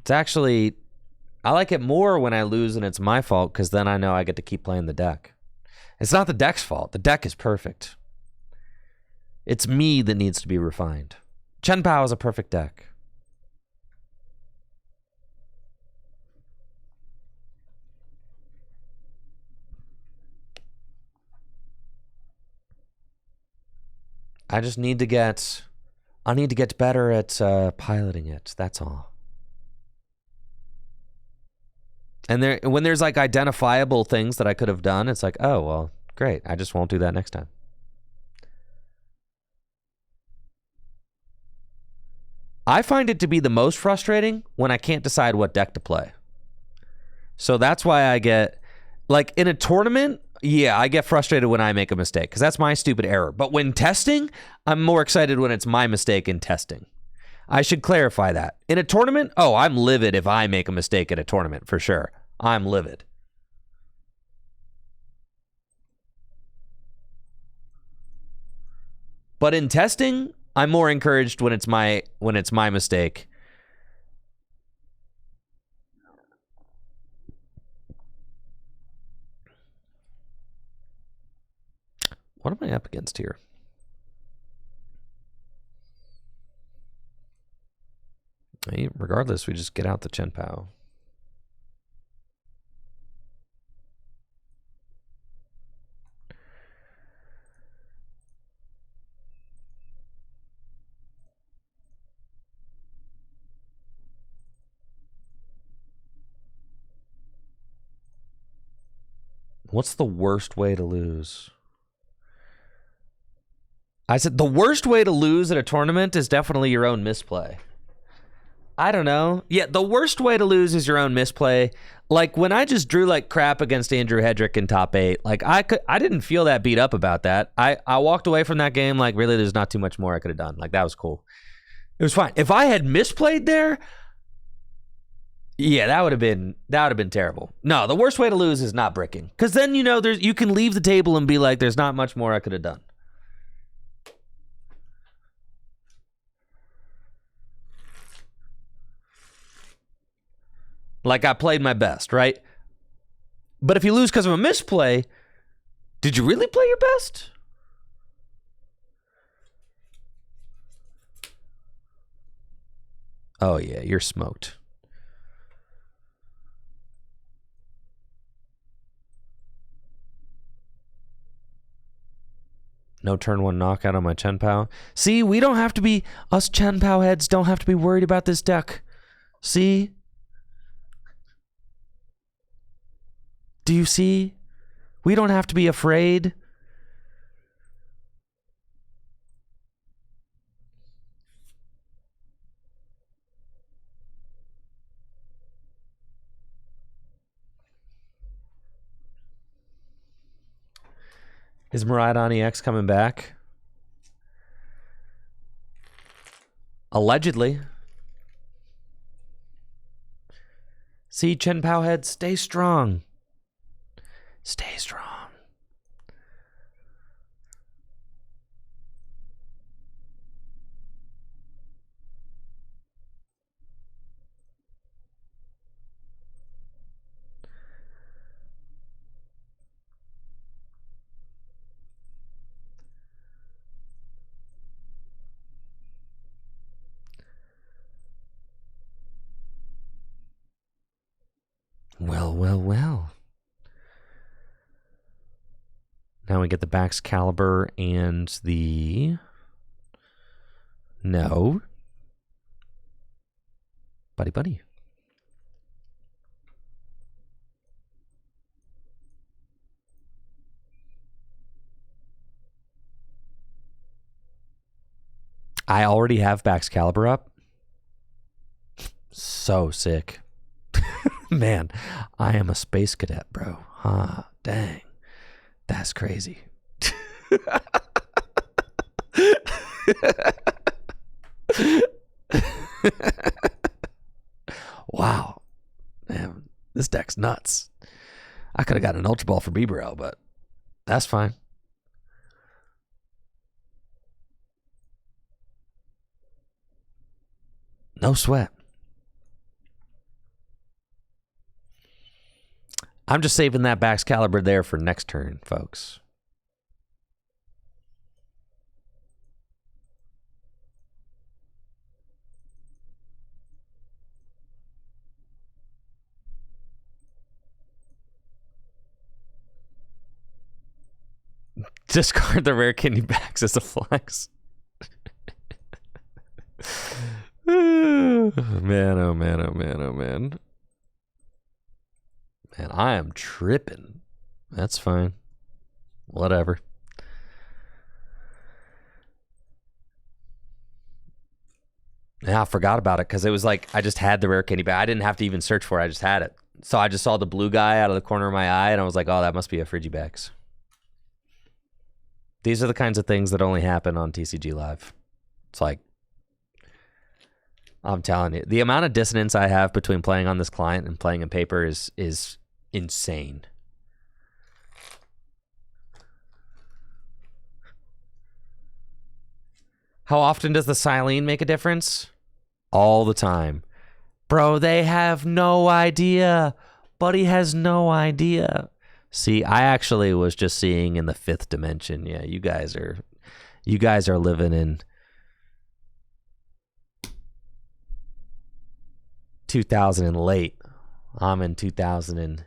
It's actually, I like it more when I lose and it's my fault, because then I know I get to keep playing the deck. It's not the deck's fault. The deck is perfect. It's me that needs to be refined. Chien Pao is a perfect deck. I just need to get, better at piloting it. That's all. And when there's like identifiable things that I could have done, it's like, oh, well, great. I just won't do that next time. I find it to be the most frustrating when I can't decide what deck to play. So that's why I get, like, in a tournament, yeah, I get frustrated when I make a mistake, because that's my stupid error. But when testing, I'm more excited when it's my mistake in testing. I should clarify that. In a tournament, oh, I'm livid if I make a mistake at a tournament, for sure. I'm livid. But in testing, I'm more encouraged when it's my mistake. What am I up against here? Regardless, we just get out the Chien Pao. What's the worst way to lose? I said the worst way to lose at a tournament is definitely your own misplay. I don't know. Yeah, the worst way to lose is your own misplay. Like when I just drew like crap against Andrew Hedrick in top 8, like I didn't feel that beat up about that. I walked away from that game like really there's not too much more I could have done. Like that was cool. It was fine. If I had misplayed there, yeah, that would have been terrible. No, the worst way to lose is not bricking. Cuz then you can leave the table and be like there's not much more I could have done. Like I played my best, right? But if you lose because of a misplay, did you really play your best? Oh yeah, you're smoked. No turn 1 knockout on my Chien Pao. See, we don't have to be, us Chien Pao heads don't have to be worried about this deck. See? Do you see? We don't have to be afraid. Is Miraidon EX coming back? Allegedly. See, Chien Pao head, stay strong. Stay strong. Well, well, well. Now we get the Baxcalibur and the... No. Buddy, buddy. I already have Baxcalibur up. So sick. Man, I am a space cadet, bro. Huh, dang. That's crazy. Wow. Man, this deck's nuts. I could have gotten an Ultra Ball for Bibarel, but that's fine. No sweat. I'm just saving that Baxcalibur there for next turn, folks. Discard the rare kidney bags as a flex. Man, oh man, oh man, oh man. Man, I am tripping. That's fine. Whatever. Yeah, I forgot about it because it was like I just had the rare candy bag. I didn't have to even search for it. I just had it. So I just saw the blue guy out of the corner of my eye and I was like, oh, that must be a Frigibax. These are the kinds of things that only happen on TCG Live. It's like, I'm telling you, the amount of dissonance I have between playing on this client and playing in paper is insane. How often does the Silene make a difference? All the time. Bro, they have no idea. Buddy has no idea. See, I actually was just seeing in the 5th dimension. Yeah, you guys are living in 2000 and late. I'm in 2008.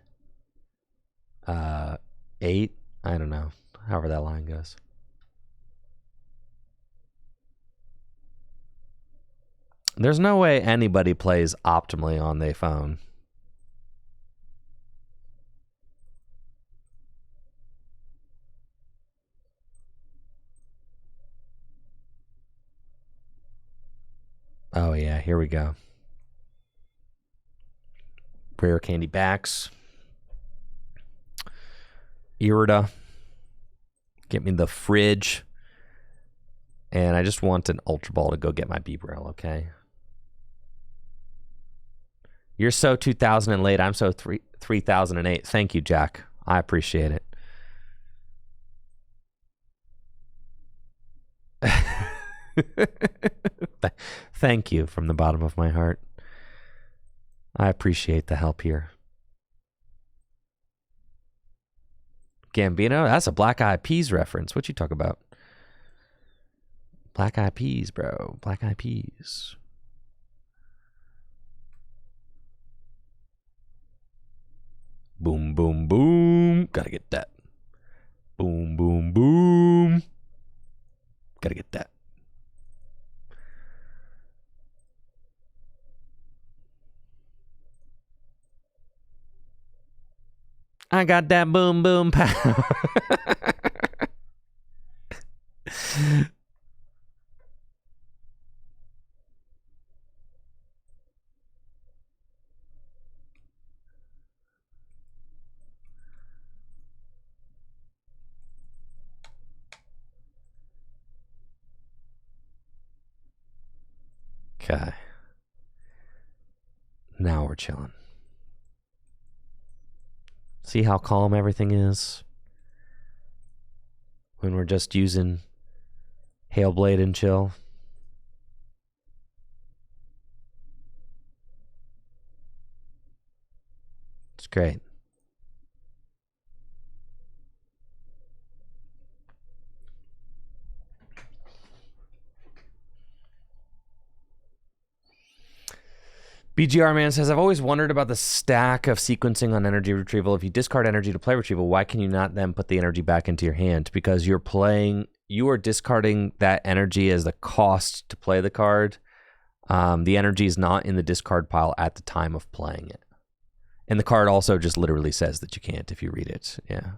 I don't know. However that line goes. There's no way anybody plays optimally on their phone. Oh yeah, here we go. Rare candy backs. Irida. Get me the fridge. And I just want an Ultra Ball to go get my Beebrel, okay? You're so 2000 and late. I'm so 3008. Thank you, Jack. I appreciate it. Thank you from the bottom of my heart. I appreciate the help here. Gambino, that's a Black Eyed Peas reference. What you talk about? Black Eyed Peas, bro. Black Eyed Peas. Boom, boom, boom. Gotta get that. Boom, boom, boom. Gotta get that. I got that boom, boom, pow. Okay. Now we're chilling. See how calm everything is when we're just using Hailblade and chill. It's great. BGR Man says, I've always wondered about the stack of sequencing on energy retrieval. If you discard energy to play retrieval, why can you not then put the energy back into your hand? Because you are discarding that energy as the cost to play the card. The energy is not in the discard pile at the time of playing it. And the card also just literally says that you can't if you read it. Yeah.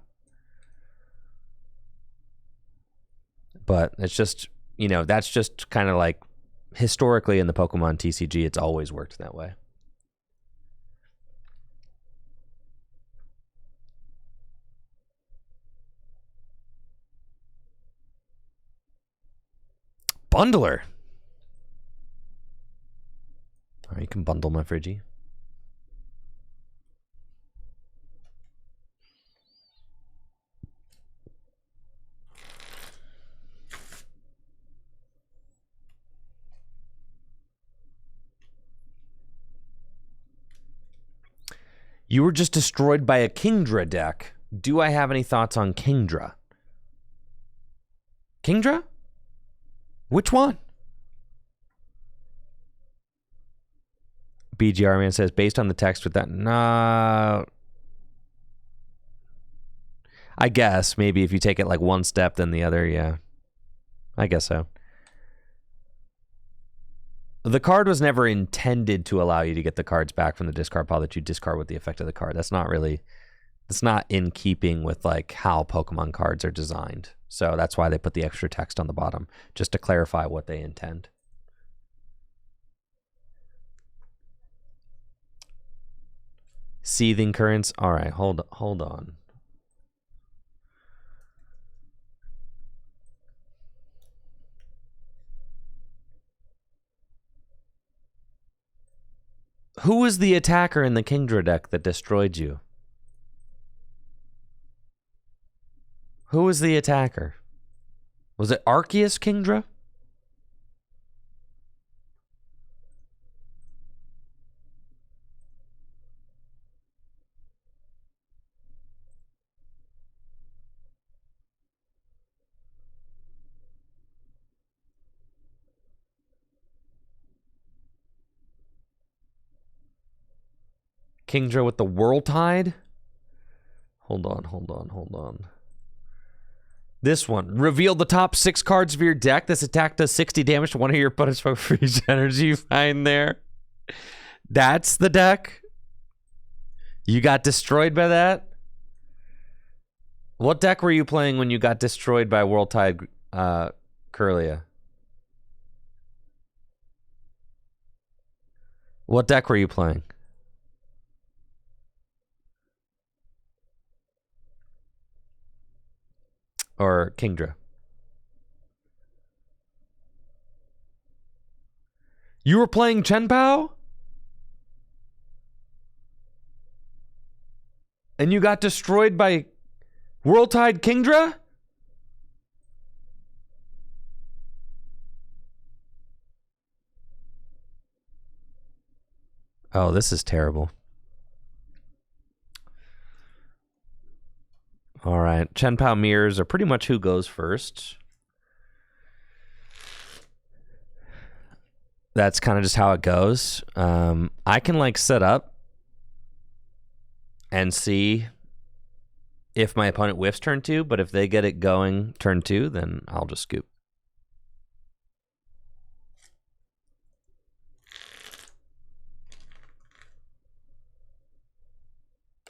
But it's just, that's just kind of like, historically in the Pokemon TCG, it's always worked that way. Bundler. All right, you can bundle my Friggy. You were just destroyed by a Kingdra deck. Do I have any thoughts on Kingdra? Kingdra? Which one? BGR Man says, based on the text with that, nah. I guess maybe if you take it like one step, then the other, yeah. I guess so. The card was never intended to allow you to get the cards back from the discard pile that you discard with the effect of the card. That's not in keeping with like how Pokemon cards are designed. So that's why they put the extra text on the bottom, just to clarify what they intend. Seething Currents. All right, hold on. Who was the attacker in the Kingdra deck that destroyed you? Who was the attacker? Was it Arceus Kingdra? Kingdra with the Whirl Tide? Hold on. This one. Reveal the top 6 cards of your deck. This attack does 60 damage to one of your opponent's for each energy you find there. That's the deck? You got destroyed by that? What deck were you playing when you got destroyed by Whirl Tide, Curlia? What deck were you playing? or Kingdra. You were playing Chien Pao? And you got destroyed by World Tide Kingdra? Oh, this is terrible. All right. Chien Pao mirrors are pretty much who goes first. That's kind of just how it goes. I can like set up and see if my opponent whiffs turn 2, but if they get it going turn 2, then I'll just scoop.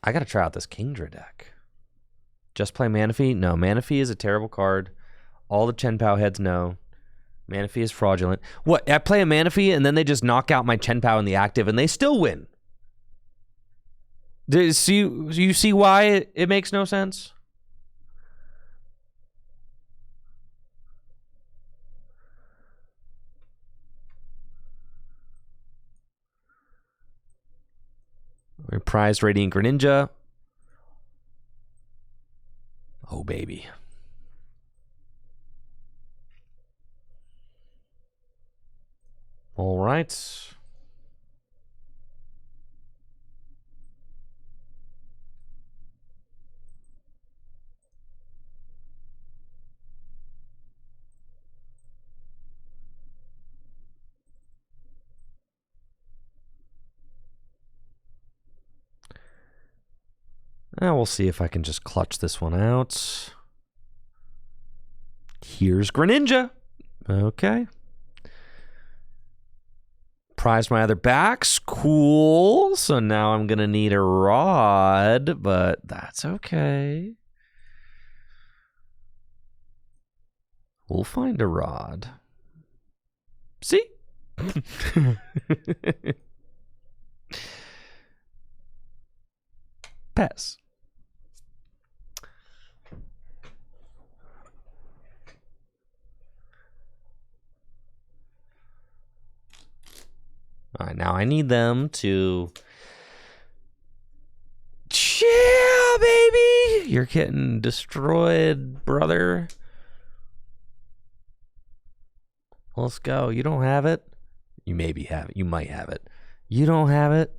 I gotta try out this Kingdra deck. Just play Manaphy? No, Manaphy is a terrible card. All the Chien Pao heads know. Manaphy is fraudulent. What? I play a Manaphy and then they just knock out my Chien Pao in the active and they still win. Do you see why it makes no sense? Reprised Radiant Greninja. Oh, baby. All right. Now we'll see if I can just clutch this one out. Here's Greninja. Okay. Prized my other backs. Cool. So now I'm going to need a rod, but that's okay. We'll find a rod. See? Pass. All right, now I need them to chill, baby. You're getting destroyed, brother. Let's go. You don't have it? You maybe have it. You might have it. You don't have it?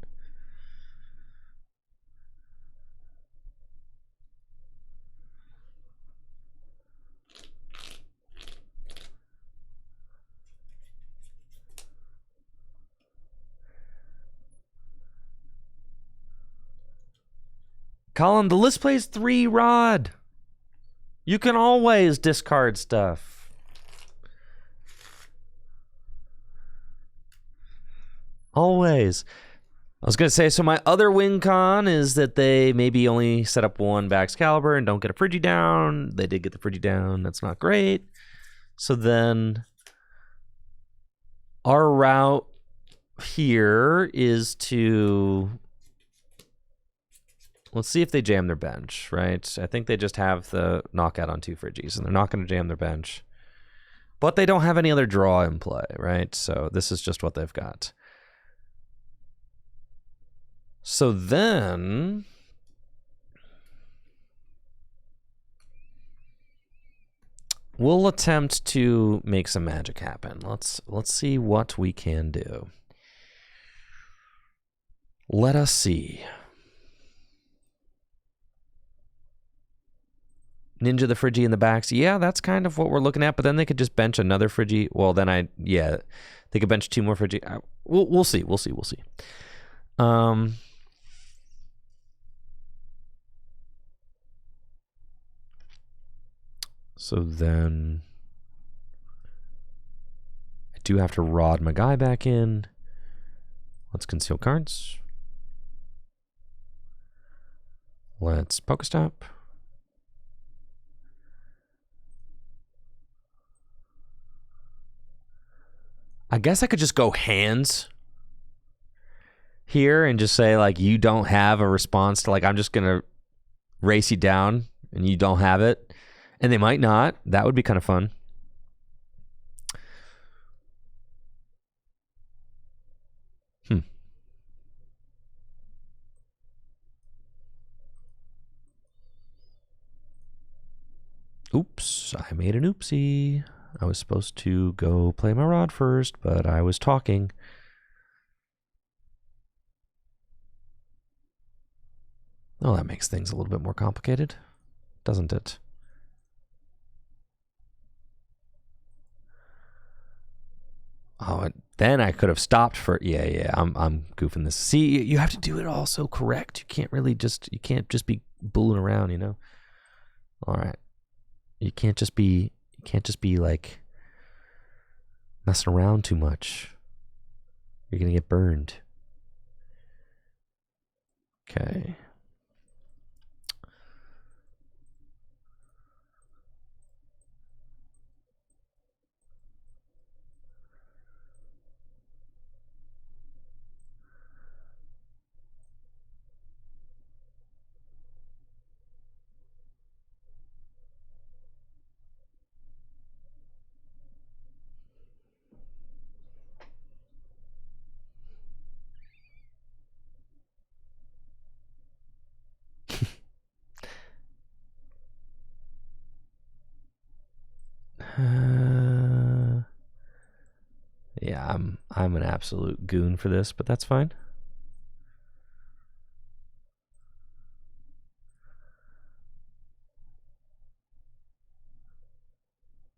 Colin, the list plays 3 rod. You can always discard stuff. Always. I was going to say, so my other win con is that they maybe only set up 1 Baxcalibur and don't get a Frigi down. They did get the Frigi down. That's not great. So then our route here is to... Let's see if they jam their bench, right? I think they just have the knockout on 2 Frigis, and they're not going to jam their bench. But they don't have any other draw in play, right? So this is just what they've got. So then... we'll attempt to make some magic happen. Let's see what we can do. Let us see. Ninja the Frigi in the backs. Yeah, that's kind of what we're looking at, but then they could just bench another Frigi. Well, then they could bench 2 more Frigi. We'll see. So then I do have to rod my guy back in. Let's conceal cards. Let's Pokestop. I guess I could just go hands here and just say, like, you don't have a response to, like, I'm just going to race you down and you don't have it. And they might not. That would be kind of fun. Oops, I made an oopsie. I was supposed to go play my rod first, but I was talking. Oh, that makes things a little bit more complicated, doesn't it? Oh, then I could have stopped for yeah. I'm goofing this. See, you have to do it all so correct. You can't just be bulling around, you know. All right, you can't just be like messing around too much. You're gonna get burned. Okay. Yeah, I'm an absolute goon for this, but that's fine.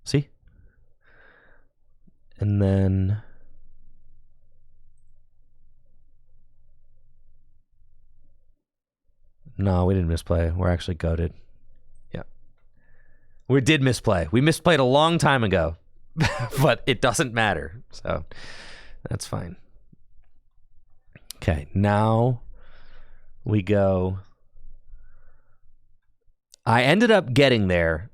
See? And then no, we didn't misplay. We're actually goated. Yeah. We did misplay. We misplayed a long time ago. But it doesn't matter. So that's fine. Okay, now we go. I ended up getting there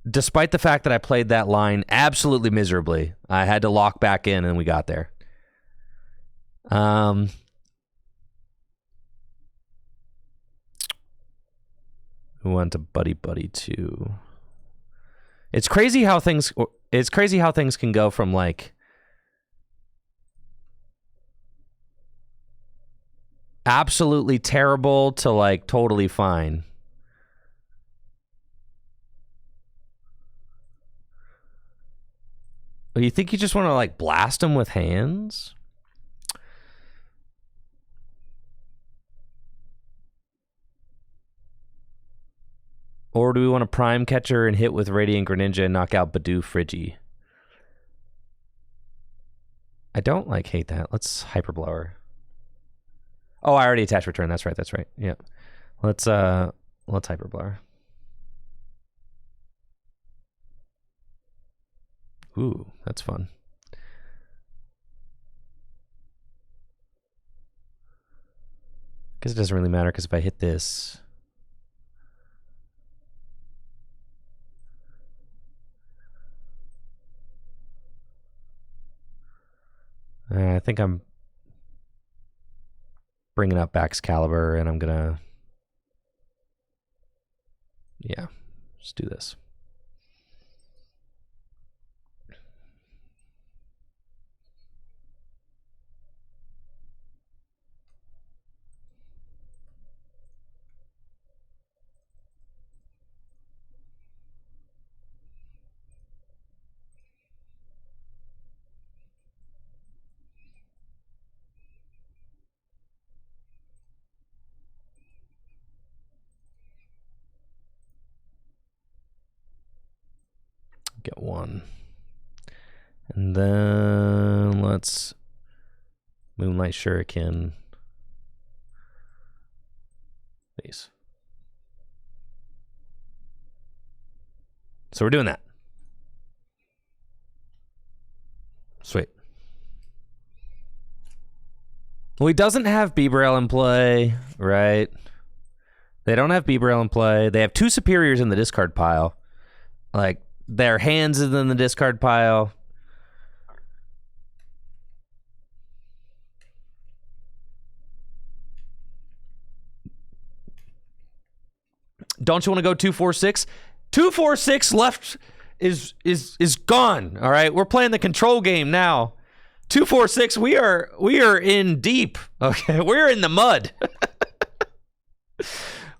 despite the fact that I played that line absolutely miserably. I had to lock back in and we got there. We went to Buddy 2. It's crazy how things can go from like absolutely terrible to like totally fine. You think you just want to like blast them with hands? Or do we want to prime catcher and hit with Radiant Greninja and knock out Badoo Friggy? I don't like hate that. Let's Hyperblower. Oh, I already attached return. That's right. Yeah. Let's Hyperblower. Ooh, that's fun. Guess it doesn't really matter because if I hit this, I think I'm bringing up Excalibur and I'm gonna, yeah, let's do this. Get one. And then let's Moonlight Shuriken. Please. So we're doing that. Sweet. Well, he doesn't have Bibarel in play, right? They don't have Bibarel in play. They have 2 superiors in the discard pile. Like, their hands is in the discard pile. Don't you want to go 2-4-6? 2-4-6 left is gone. All right, we're playing the control game now. 2-4-6. We are in deep. Okay, we're in the mud.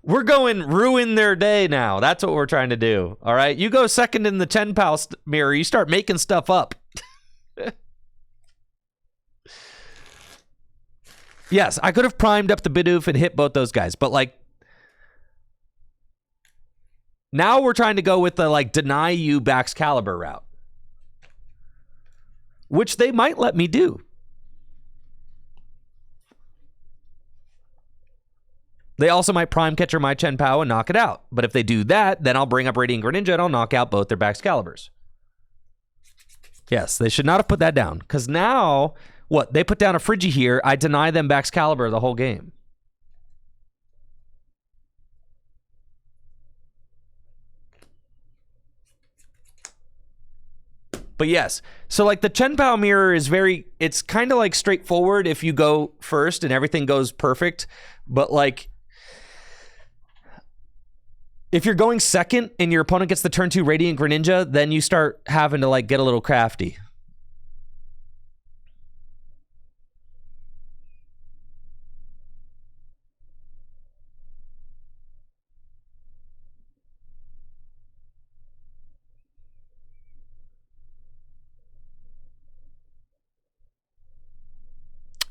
We're going ruin their day now. That's what we're trying to do. All right, you go second in the Chien Pao mirror. You start making stuff up. Yes, I could have primed up the Bidoof and hit both those guys, but like now we're trying to go with the like deny you Baxcalibur route, which they might let me do. They also might prime catcher my Chien Pao and knock it out. But if they do that, then I'll bring up Radiant Greninja and I'll knock out both their Baxcaliburs. Yes, they should not have put that down. Because now, what? They put down a Frigi here. I deny them Baxcalibur the whole game. But yes, so like the Chien Pao mirror is it's kind of like straightforward if you go first and everything goes perfect. But like, if you're going second and your opponent gets the turn 2 Radiant Greninja, then you start having to like get a little crafty.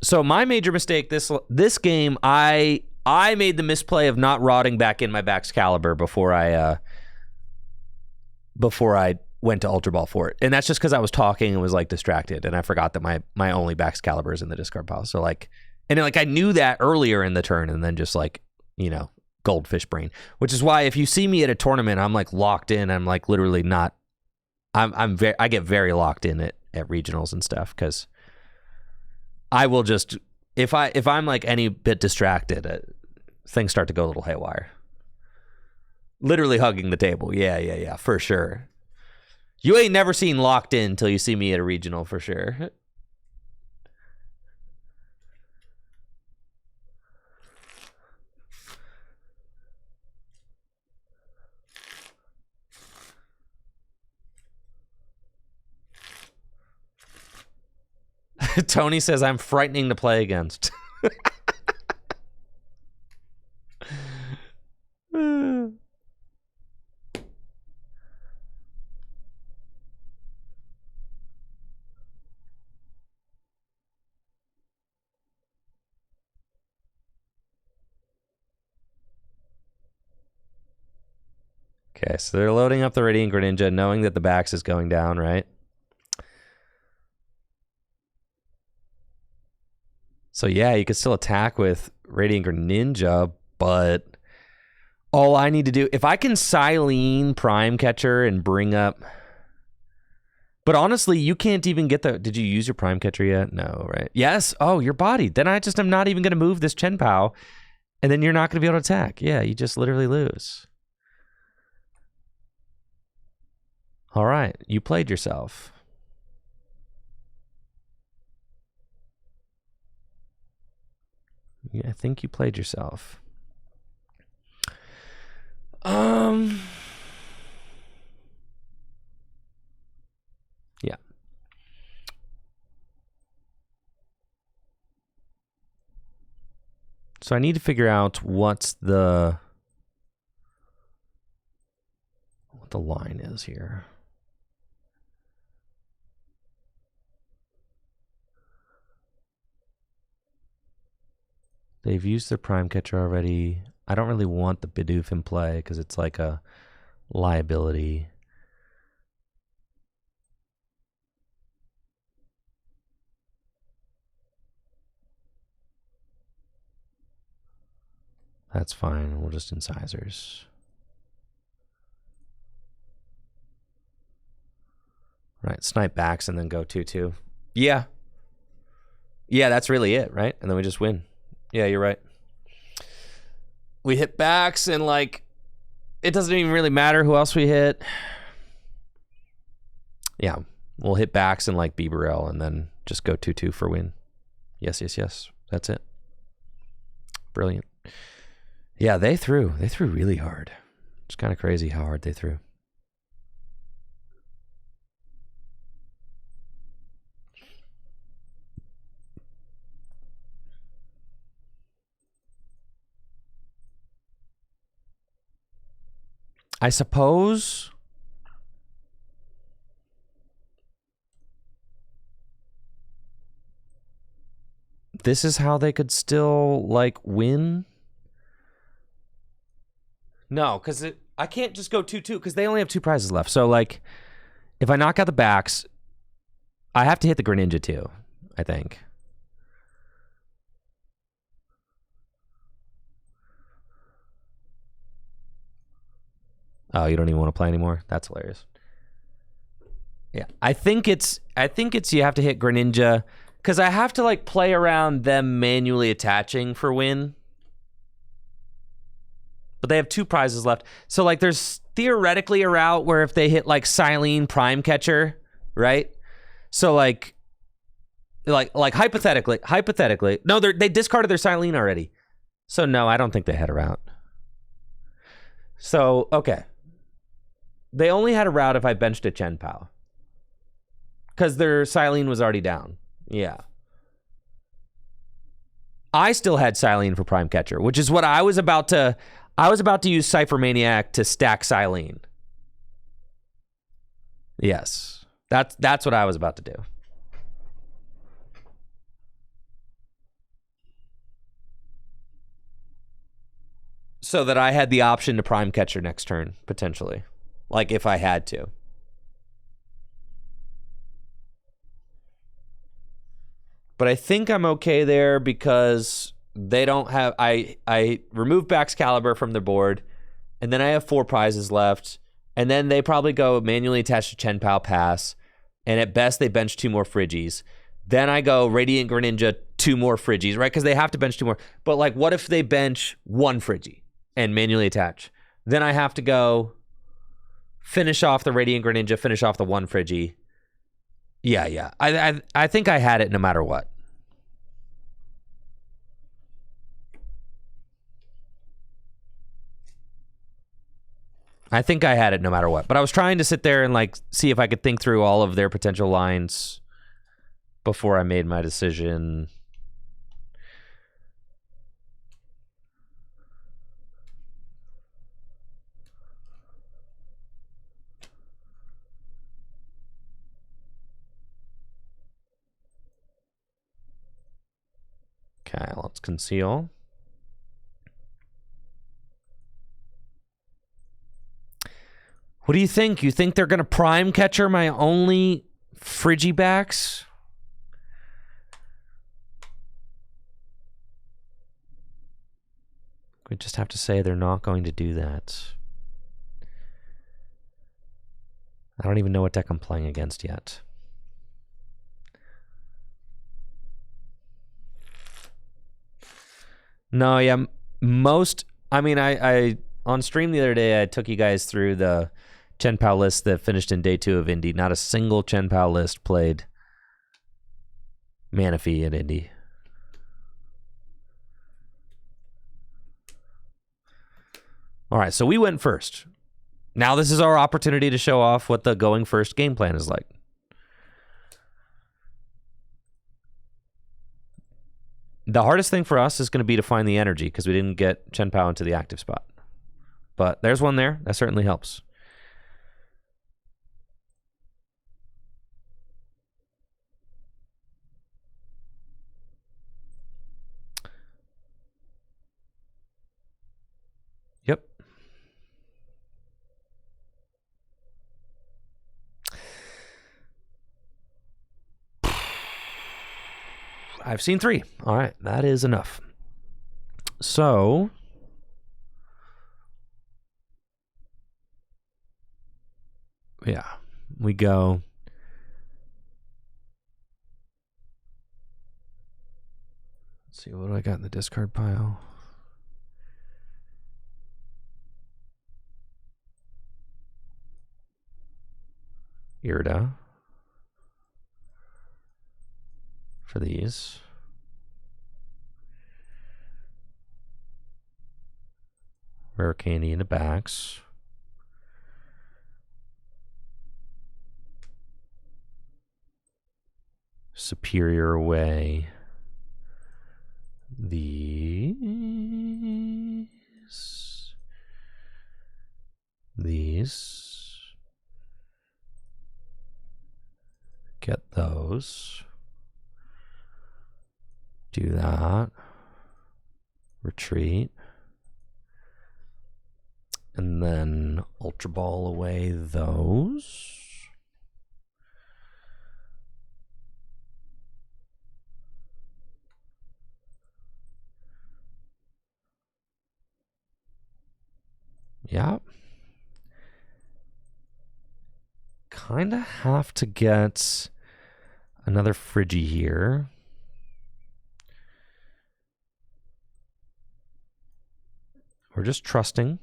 So my major mistake this game, I made the misplay of not rotting back in my Baxcalibur before I went to Ultra Ball for it. And that's just because I was talking and was like distracted and I forgot that my only Baxcalibur is in the discard pile. So like, and then, like I knew that earlier in the turn and then just like, you know, goldfish brain, which is why if you see me at a tournament, I'm like locked in. I'm like literally not, I get very locked in at regionals and stuff because I will just, if I'm like any bit distracted, things start to go a little haywire. Literally hugging the table. Yeah, for sure. You ain't never seen locked in until you see me at a regional for sure. Tony says, I'm frightening to play against. Okay, so they're loading up the Radiant Greninja, knowing that the Bax is going down, right? So yeah, you could still attack with Radiant Greninja, but all I need to do, if I can Silene Prime Catcher and bring up... But honestly, you can't even get the... Did you use your Prime Catcher yet? No, right? Yes. Oh, you're bodied. Then I just am not even going to move this Chien Pao, and then you're not going to be able to attack. Yeah, you just literally lose. All right, you played yourself. Yeah, I think you played yourself. Yeah. So I need to figure out what the line is here. They've used their Prime Catcher already. I don't really want the Bidoof in play because it's like a liability. That's fine. We'll just incisors. Right, snipe backs and then go 2-2. Yeah. Yeah, that's really it, right? And then we just win. Yeah, you're right. We hit backs and like, it doesn't even really matter who else we hit. Yeah, we'll hit backs and like Bieberell and then just go 2-2 for win. Yes. That's it. Brilliant. Yeah, they threw really hard. It's kind of crazy how hard they threw. I suppose this is how they could still, like, win. No, because I can't just go 2-2 because they only have 2 prizes left. So, like, if I knock out the backs, I have to hit the Greninja too, I think. Oh, you don't even want to play anymore? That's hilarious. Yeah, I think it's you have to hit Greninja because I have to, like, play around them manually attaching for win. But they have 2 prizes left. So, like, there's theoretically a route where if they hit, like, Silene Prime Catcher, right? So, like hypothetically. No, they discarded their Silene already. So, no, I don't think they had a route. So, okay. They only had a route if I benched a Chien Pao. Because their Silene was already down. Yeah. I still had Silene for Prime Catcher, which is what I was about to use Cypher Maniac to stack Silene. Yes. That's what I was about to do. So that I had the option to Prime Catcher next turn, potentially. Like, if I had to. But I think I'm okay there because they don't have... I removed Baxcalibur from their board, and then I have 4 prizes left, and then they probably go manually attach to Chien Pao pass, and at best they bench 2 more Friggies. Then I go Radiant Greninja, 2 more Friggies, right? Because they have to bench 2 more. But, like, what if they bench 1 Friggie and manually attach? Then I have to go finish off the Radiant Greninja, finish off the 1 Friggie. Yeah. I think I had it no matter what. I think I had it no matter what. But I was trying to sit there and, like, see if I could think through all of their potential lines before I made my decision. Okay, let's conceal. What do you think? You think they're going to Prime Catcher my only Frigibacks? We just have to say they're not going to do that. I don't even know what deck I'm playing against yet. No, yeah, I on stream the other day, I took you guys through the Chien Pao list that finished in day 2 of Indy. Not a single Chien Pao list played Manaphy at Indy. All right, so we went first. Now this is our opportunity to show off what the going first game plan is like. The hardest thing for us is going to be to find the energy because we didn't get Chien Pao into the active spot. But there's one there. That certainly helps. Yep. I've seen 3. All right, that is enough. So, yeah, we go. Let's see, what do I got in the discard pile? Irida. For these. Rare Candy in the backs. Superior away. These. Get those. Do that. Retreat. And then Ultra Ball away those. Yeah. Kind of have to get another Frigi here. We're just trusting.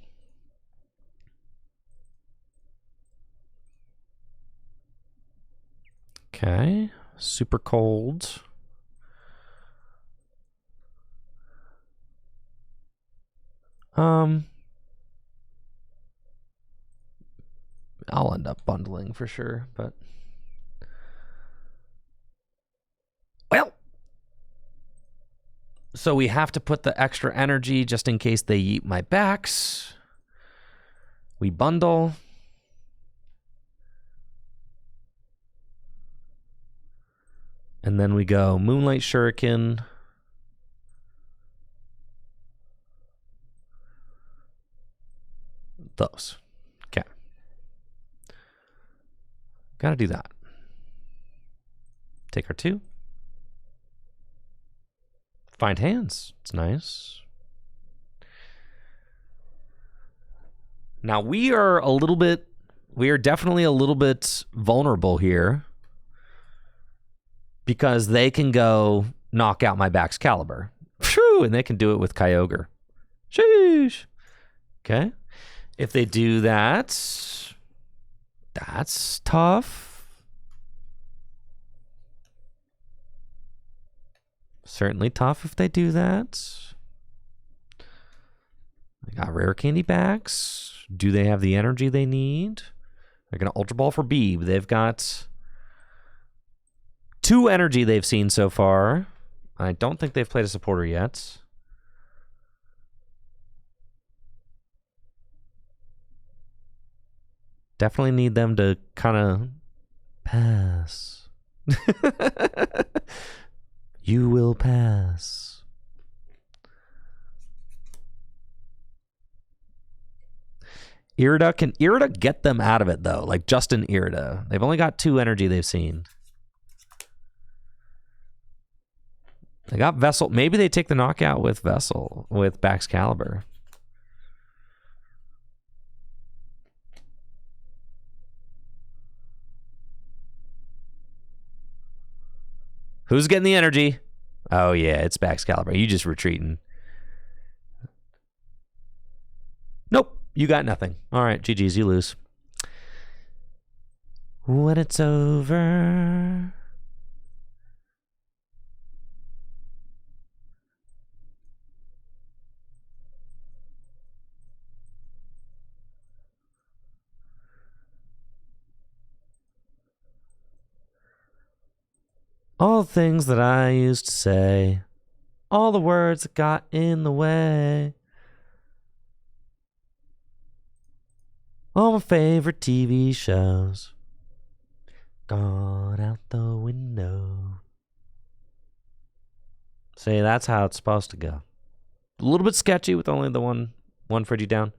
Okay. Super cold. I'll end up bundling for sure, but well, so we have to put the extra energy just in case they eat my backs. We bundle. And then we go Moonlight Shuriken. Those. Okay. Gotta do that. Take our 2. Find hands. It's nice. Now we are definitely a little bit vulnerable here because they can go knock out my Baxcalibur. Phew, and they can do it with Kyogre. Sheesh. Okay. If they do that, that's tough. Certainly tough if they do that. They got rare candy backs. Do they have the energy they need? They're going to Ultra Ball for Beeb. They've got 2 energy they've seen so far. I don't think they've played a supporter yet. Definitely need them to kind of pass. You will pass. Irida, can Irida get them out of it though? Like Justin Irida. They've only got 2 energy they've seen. They got Vessel. Maybe they take the knockout with Vessel, with Baxcalibur. Who's getting the energy? Oh, yeah, it's Baxcalibur. You just retreating. Nope, you got nothing. All right, GG's, you lose. When it's over. All the things that I used to say, all the words that got in the way, all my favorite TV shows, gone out the window. See, that's how it's supposed to go. A little bit sketchy with only the one Frigi down.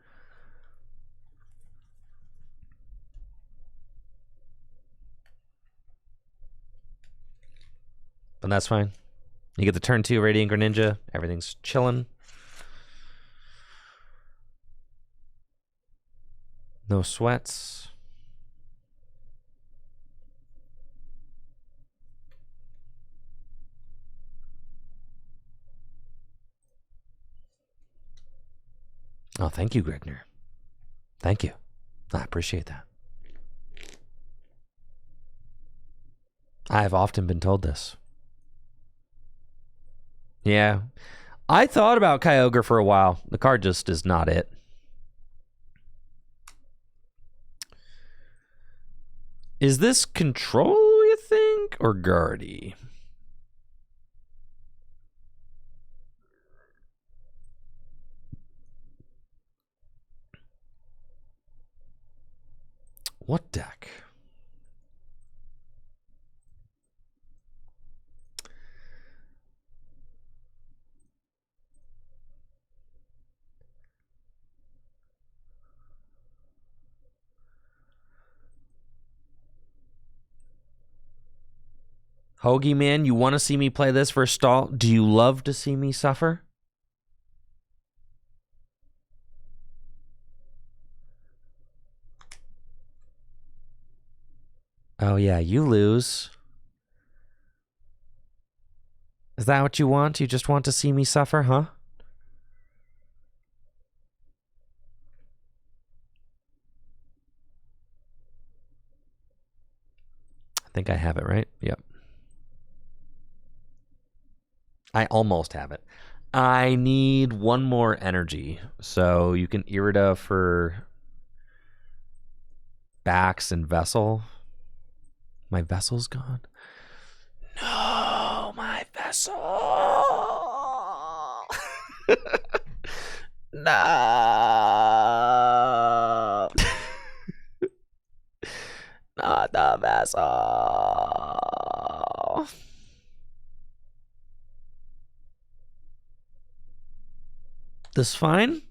But that's fine. You get the turn 2 Radiant Greninja. Everything's chilling. No sweats. Oh, thank you, Gregner. Thank you. I appreciate that. I have often been told this. Yeah. I thought about Kyogre for a while. The card just is not it. Is this Control, you think, or Guardy? What deck? Hoagie man, you want to see me play this for a stall? Do you love to see me suffer? Oh yeah, you lose. Is that what you want? You just want to see me suffer, huh? I think I have it, right? Yep. I almost have it. I need one more energy. So you can Irida for Bax and Vessel. My Vessel's gone. No, my Vessel. No. Not the Vessel. This fine?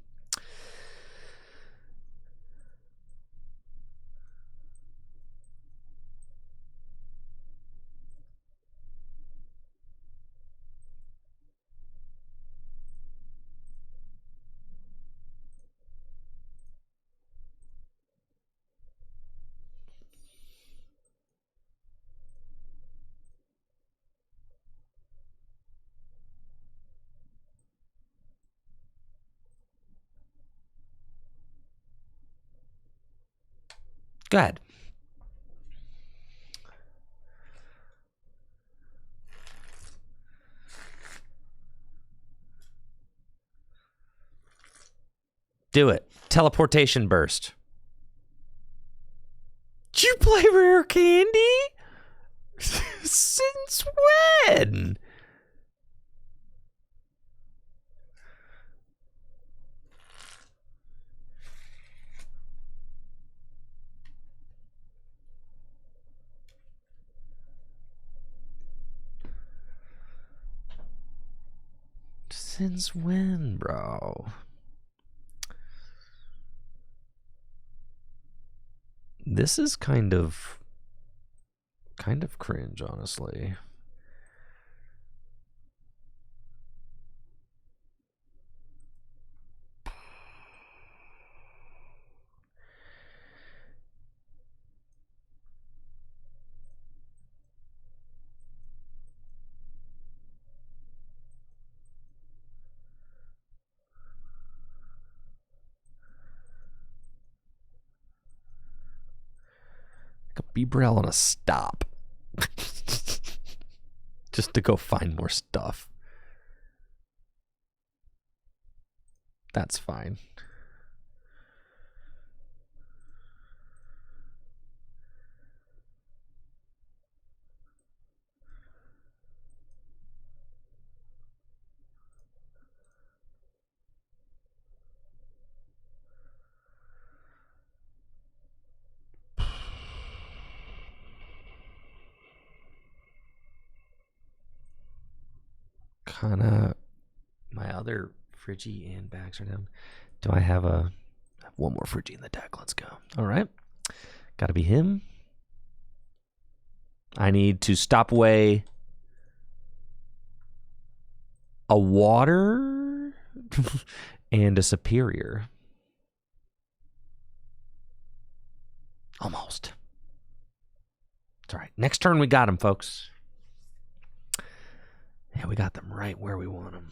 Go ahead. Do it. Teleportation burst. Did you play Rare Candy? Since when? Since when, bro? This is kind of cringe, honestly. Like a B-Braille on a stop. Just to go find more stuff. That's fine. Kinda. My other Friggy and bags are down. Do I have one more Friggy in the deck? Let's go. All right. Gotta be him. I need to stop away a water and a superior. Almost. It's all right. Next turn, we got him, folks. Yeah, we got them right where we want them.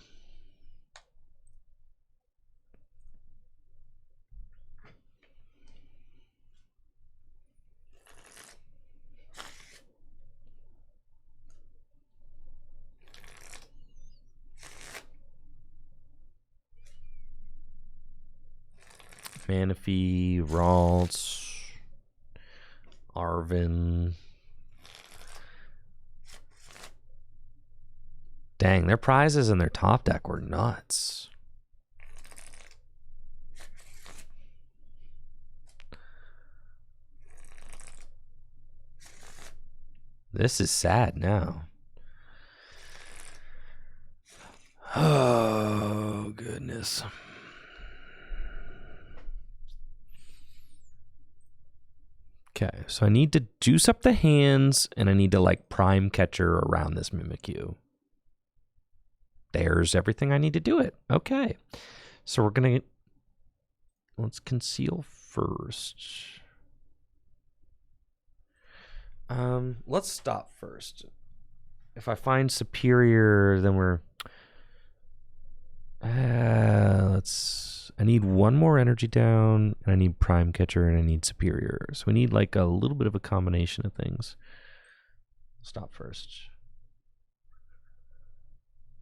Manaphy, Ralts, Arvin. Dang, their prizes in their top deck were nuts. This is sad now. Oh, goodness. Okay, so I need to juice up the hands, and I need to, like, prime catcher around this Mimikyu. There's everything I need to do it. Okay. So we're going to... Let's conceal first. Let's stop first. If I find superior, then we're... I need one more energy down, and I need prime catcher, and I need superior. So we need like a little bit of a combination of things. Stop first.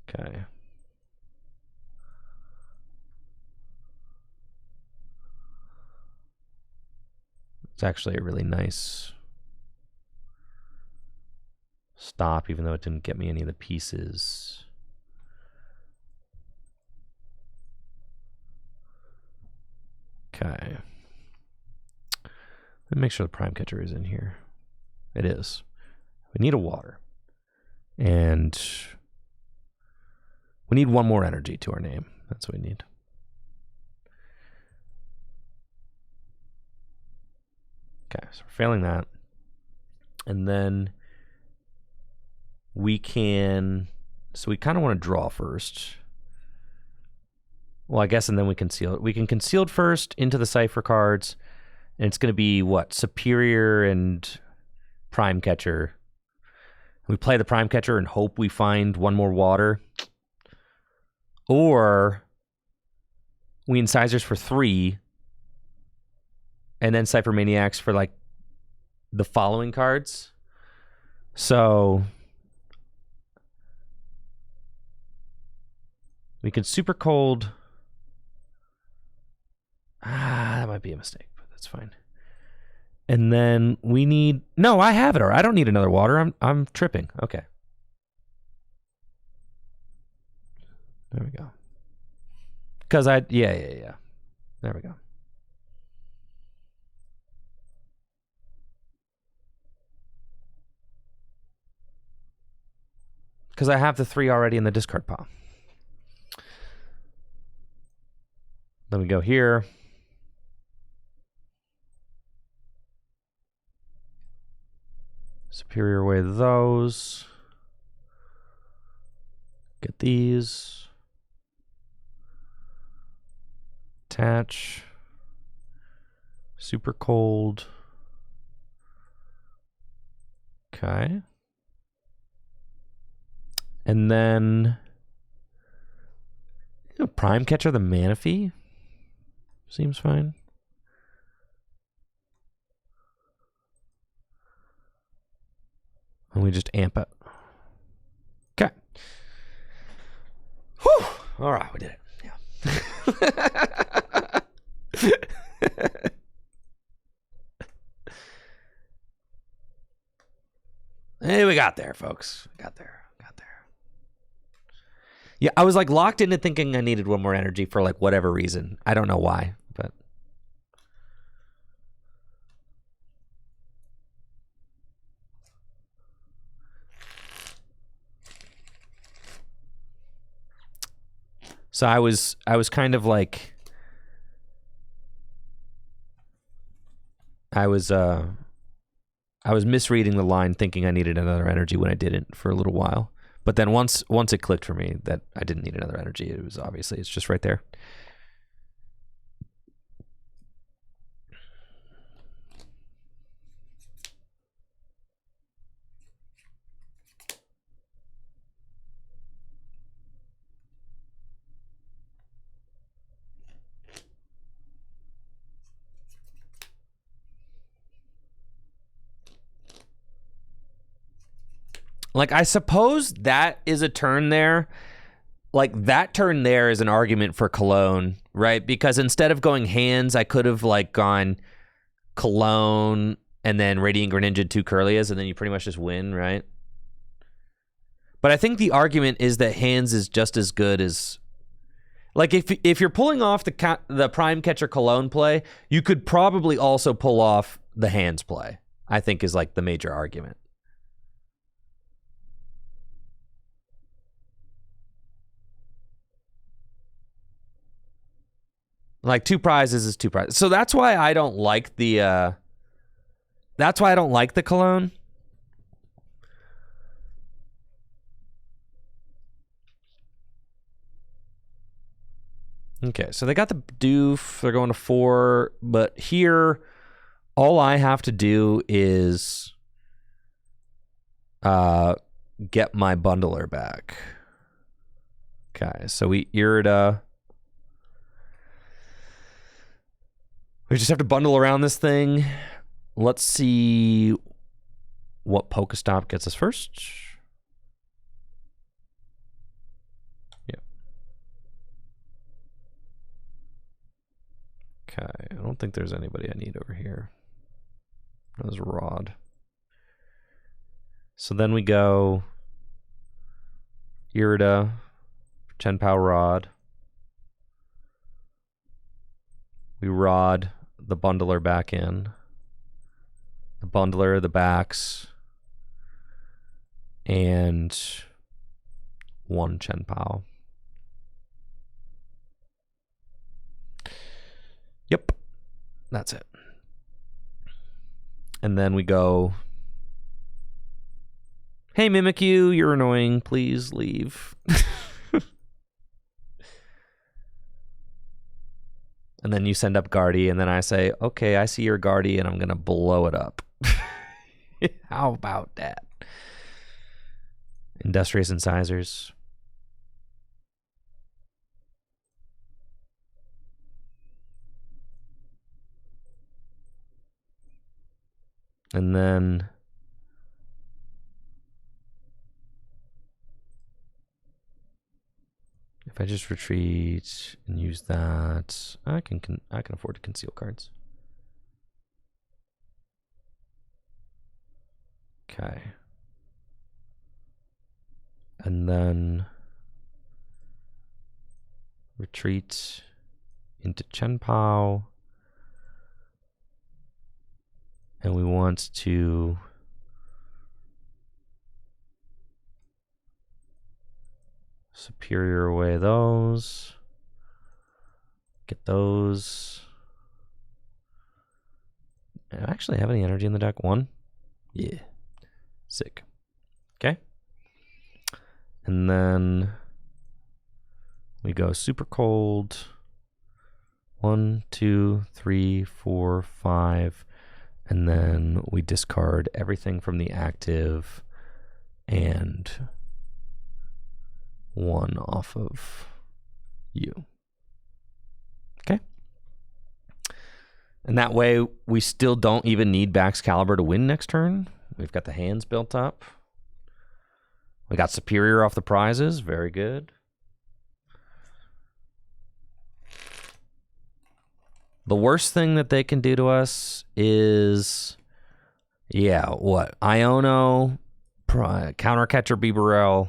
Okay. It's actually a really nice stop, even though it didn't get me any of the pieces. Okay. Let me make sure the prime catcher is in here. It is. We need a water. And we need one more energy to our name. That's what we need. Okay, so we're failing that. And then we can... So we kind of want to draw first. Well, I guess, and then we conceal it. We can conceal it first into the cipher cards, and it's going to be, what, superior and prime catcher. We play the prime catcher and hope we find one more water. Or we incisors for 3, and then Cypher Maniacs for, like, the following cards. So we could super cold... that might be a mistake, but that's fine. And then we need... No, I have it. Or I don't need another water. I'm tripping. Okay. There we go. Because yeah. There we go. Because I have the 3 already in the discard pile. Then we go here. Superior away those. Get these. Attach. Super cold. Okay. And then prime catcher the Manaphy. Seems fine. And we just amp it. Okay. Whew. All right, we did it. Yeah. Hey, we got there, folks. Got there. Yeah, I was like locked into thinking I needed one more energy for like whatever reason. I don't know why, but... So I was kind of like... I was misreading the line thinking I needed another energy when I didn't for a little while. But then once it clicked for me that I didn't need another energy, it was obviously, it's just right there. Like, I suppose that is a turn there. Like, that turn there is an argument for Cologne, right? Because instead of going hands, I could have, like, gone Cologne and then Radiant Greninja 2 Kirlias, and then you pretty much just win, right? But I think the argument is that hands is just as good as... Like, if you're pulling off the Prime Catcher Cologne play, you could probably also pull off the hands play, I think is, like, the major argument. Like 2 prizes is 2 prizes. So that's why I don't like the cologne. Okay, so they got the doof. They're going to 4, but here all I have to do is get my bundler back. Okay, so we Irida. We just have to bundle around this thing. Let's see what Pokestop gets us first. Yeah. Okay, I don't think there's anybody I need over here. That was Rod. So then we go Irida, Chien Pao Rod. We Rod the bundler back in. The bundler, the backs, and 1 Chien Pao. Yep, that's it. And then we go, hey Mimikyu, you're annoying, please leave. And then you send up Guardy, and then I say, okay, I see your Guardy, and I'm going to blow it up. How about that? Industrious Incisors. And then if I just retreat and use that, I can afford to conceal cards. Okay. And then retreat into Chien Pao. And we want to superior away those. Get those. Do I actually have any energy in the deck? 1? Yeah. Sick. Okay. And then we go super cold. 1, 2, 3, 4, 5. And then we discard everything from the active and 1 off of you. Okay. And that way we still don't even need Baxcalibur to win next turn. We've got the hands built up. We got superior off the prizes. Very good. The worst thing that they can do to us is, yeah, what? Iono, Countercatcher Bibarel.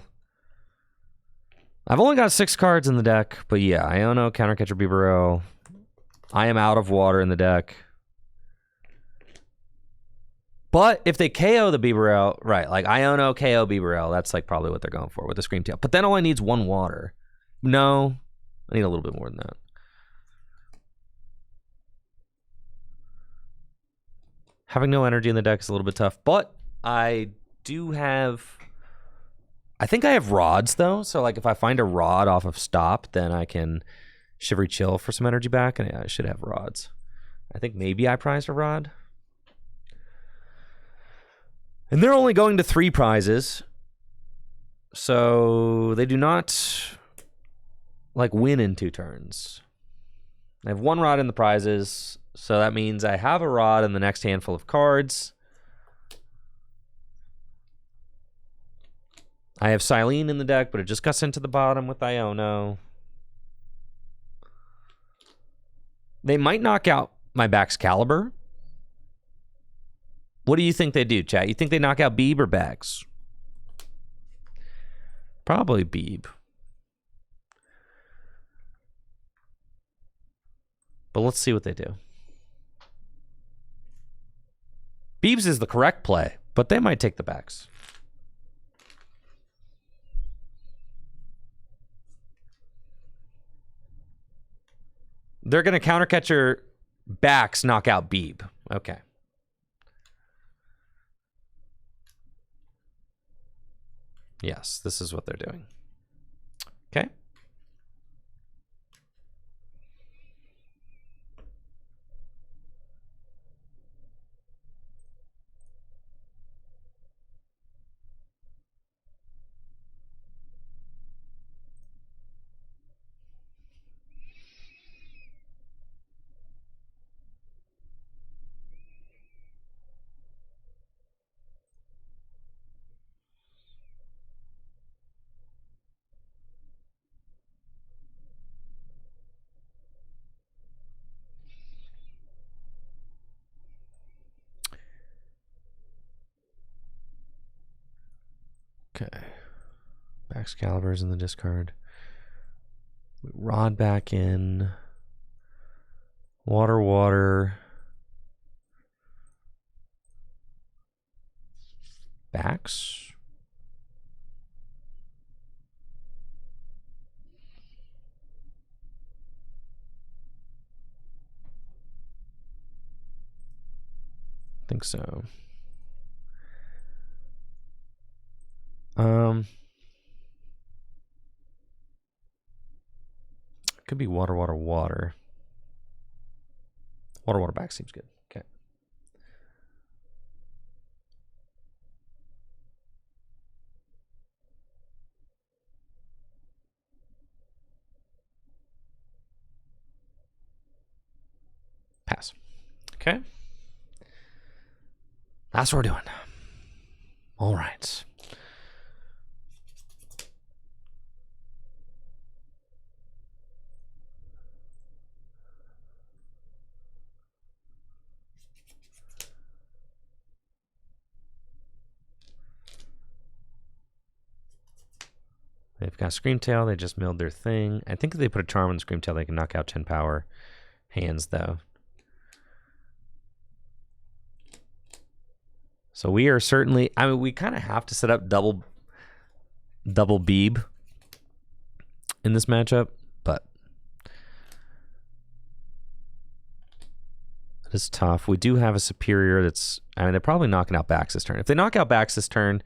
I've only got 6 cards in the deck, but yeah, Iono, Countercatcher Bibarel. I am out of water in the deck. But if they KO the Bibarel, right, like Iono, KO Bibarel, that's like probably what they're going for with the Scream Tail. But then all I need is 1 water. No, I need a little bit more than that. Having no energy in the deck is a little bit tough, but I do have... I think I have rods, though, so like if I find a rod off of stop, then I can Shivery Chill for some energy back, and yeah, I should have rods. I think maybe I prized a rod. And they're only going to 3 prizes, so they do not like win in 2 turns. I have 1 rod in the prizes, so that means I have a rod in the next handful of cards. I have Silene in the deck, but it just got sent to the bottom with Iono. They might knock out my Baxcalibur. What do you think they do, chat? You think they knock out Beeb or Bax? Probably Beeb. But let's see what they do. Beebs is the correct play, but they might take the Bax. They're going to counter catcher backs knock out Beeb. Okay. Yes, this is what they're doing. Okay. Okay. Excalibur's in the discard. Rod back in. Water. Backs. I think so. Could be water. Water back seems good. Okay. Pass. Okay. That's what we're doing. All right. They've got Screamtail. They just milled their thing. I think if they put a Charm on the Screamtail, they can knock out Chien Pao hands, though. So we are certainly... I mean, we kind of have to set up double Beeb in this matchup, but it is tough. We do have a Superior that's... I mean, they're probably knocking out backs this turn. If they knock out backs this turn...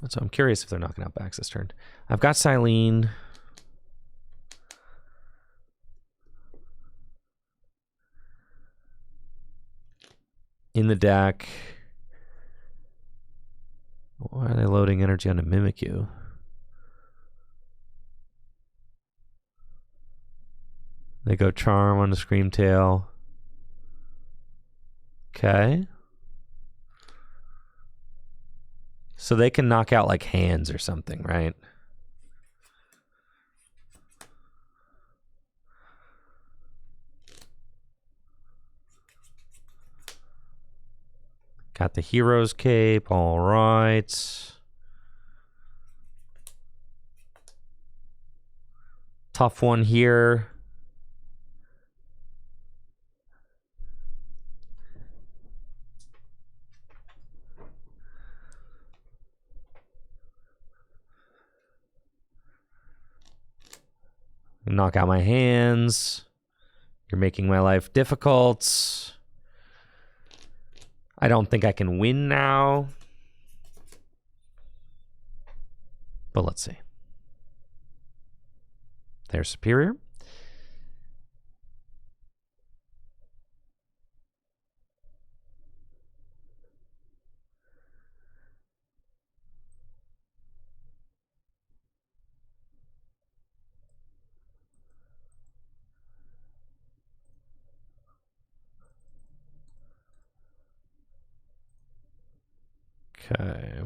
So I'm curious if they're knocking out backs this turn. I've got Silene. In the deck. Why are they loading energy on to Mimikyu? They go Charm on the Screamtail. Okay. So they can knock out like hands or something, right? Got the Hero's Cape, all right. Tough one here. Knock out my hands. You're making my life difficult. I don't think I can win now. But let's see. They're Superior. Okay.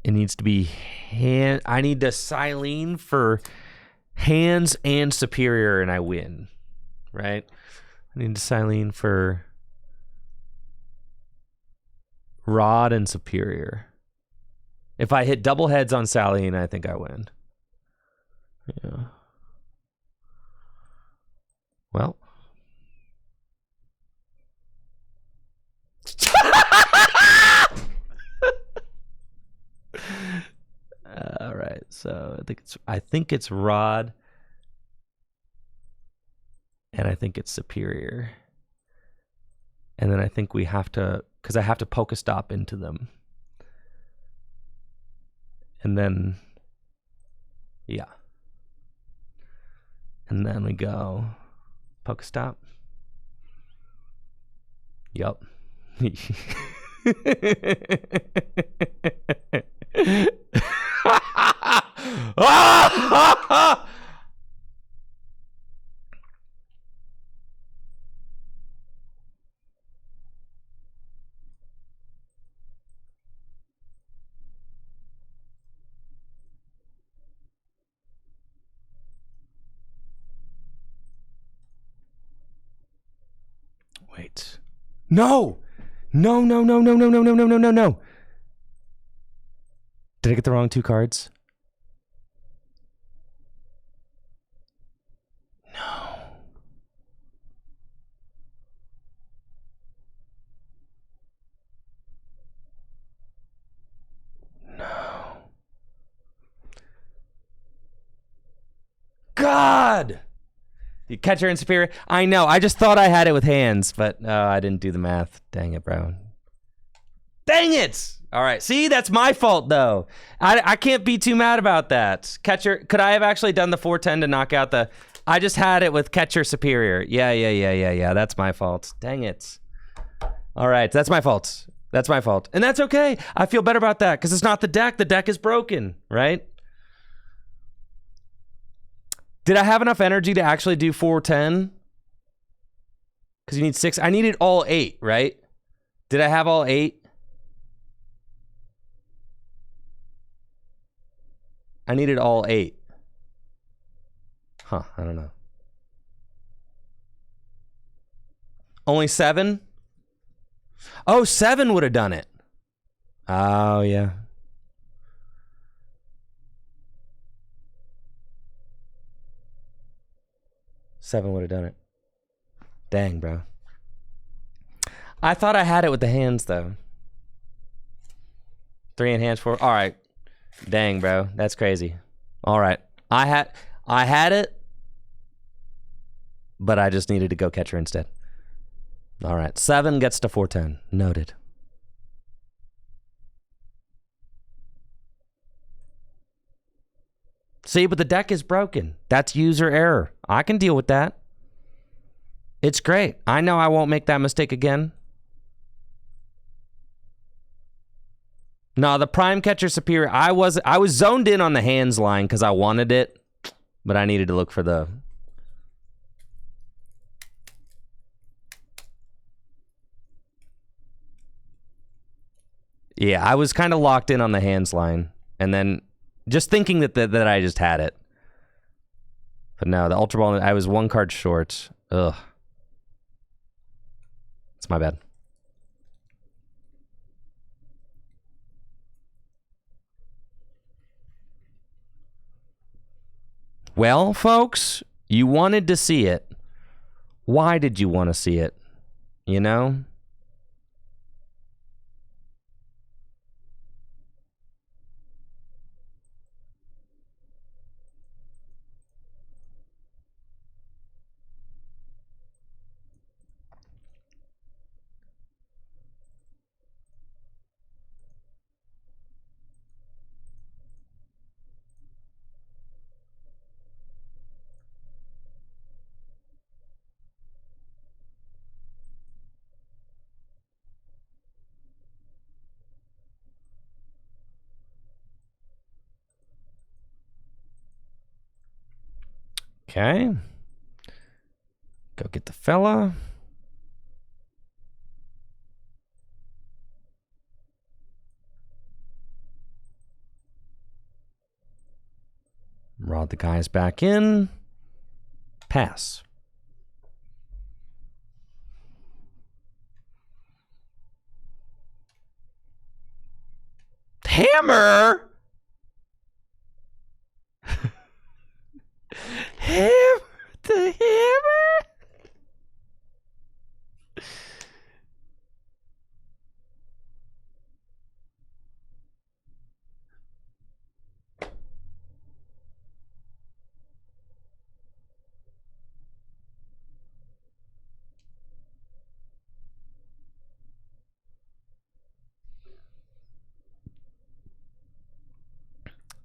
It needs to be hand. I need to Silene for hands and Superior, and I win. Right? I need to Silene for Rod and Superior. If I hit double heads on Saline, I think I win. Yeah. Well. All right. So I think it's Rod. And I think it's Superior. And then I think we have to, because I have to Pokestop into them. And then, yeah. And then we go Pokestop. Yup. Wait. No! No, no, no, no, no, no, no, no, no, no, no. Did I get the wrong 2 cards? No. No. God! You Catcher and Superior. I know. I just thought I had it with hands, but I didn't do the math. Dang it, bro. Dang it! All right. See, that's my fault, though. I can't be too mad about that. Catcher, could I have actually done the 410 to knock out the... I just had it with Catcher Superior. Yeah. That's my fault. Dang it. All right. That's my fault. That's my fault. And that's okay. I feel better about that because it's not the deck. The deck is broken, right? Did I have enough energy to actually do 410? Because you need 6. I needed all 8, right? Did I have all 8? I needed all 8. Huh, I don't know. Only 7? Oh, 7 would have done it. Oh, yeah. Seven would have done it. Dang, bro. I thought I had it with the hands, though. 3 in hands, 4. All right. Dang, bro. That's crazy. All right. I had it, but I just needed to go Catcher instead. All right. 7 gets to 410. Noted. See, but the deck is broken. That's user error. I can deal with that. It's great. I know I won't make that mistake again. No, the Prime Catcher Superior, I was zoned in on the hands line because I wanted it, but I needed to look for the... Yeah, I was kind of locked in on the hands line, and then just thinking that I just had it. But no, the Ultra Ball, I was 1 card short. Ugh. It's my bad. Well, folks, you wanted to see it. Why did you want to see it? You know? Okay. Go get the fella. Rod the guys back in. Pass. Hammer? The hammer?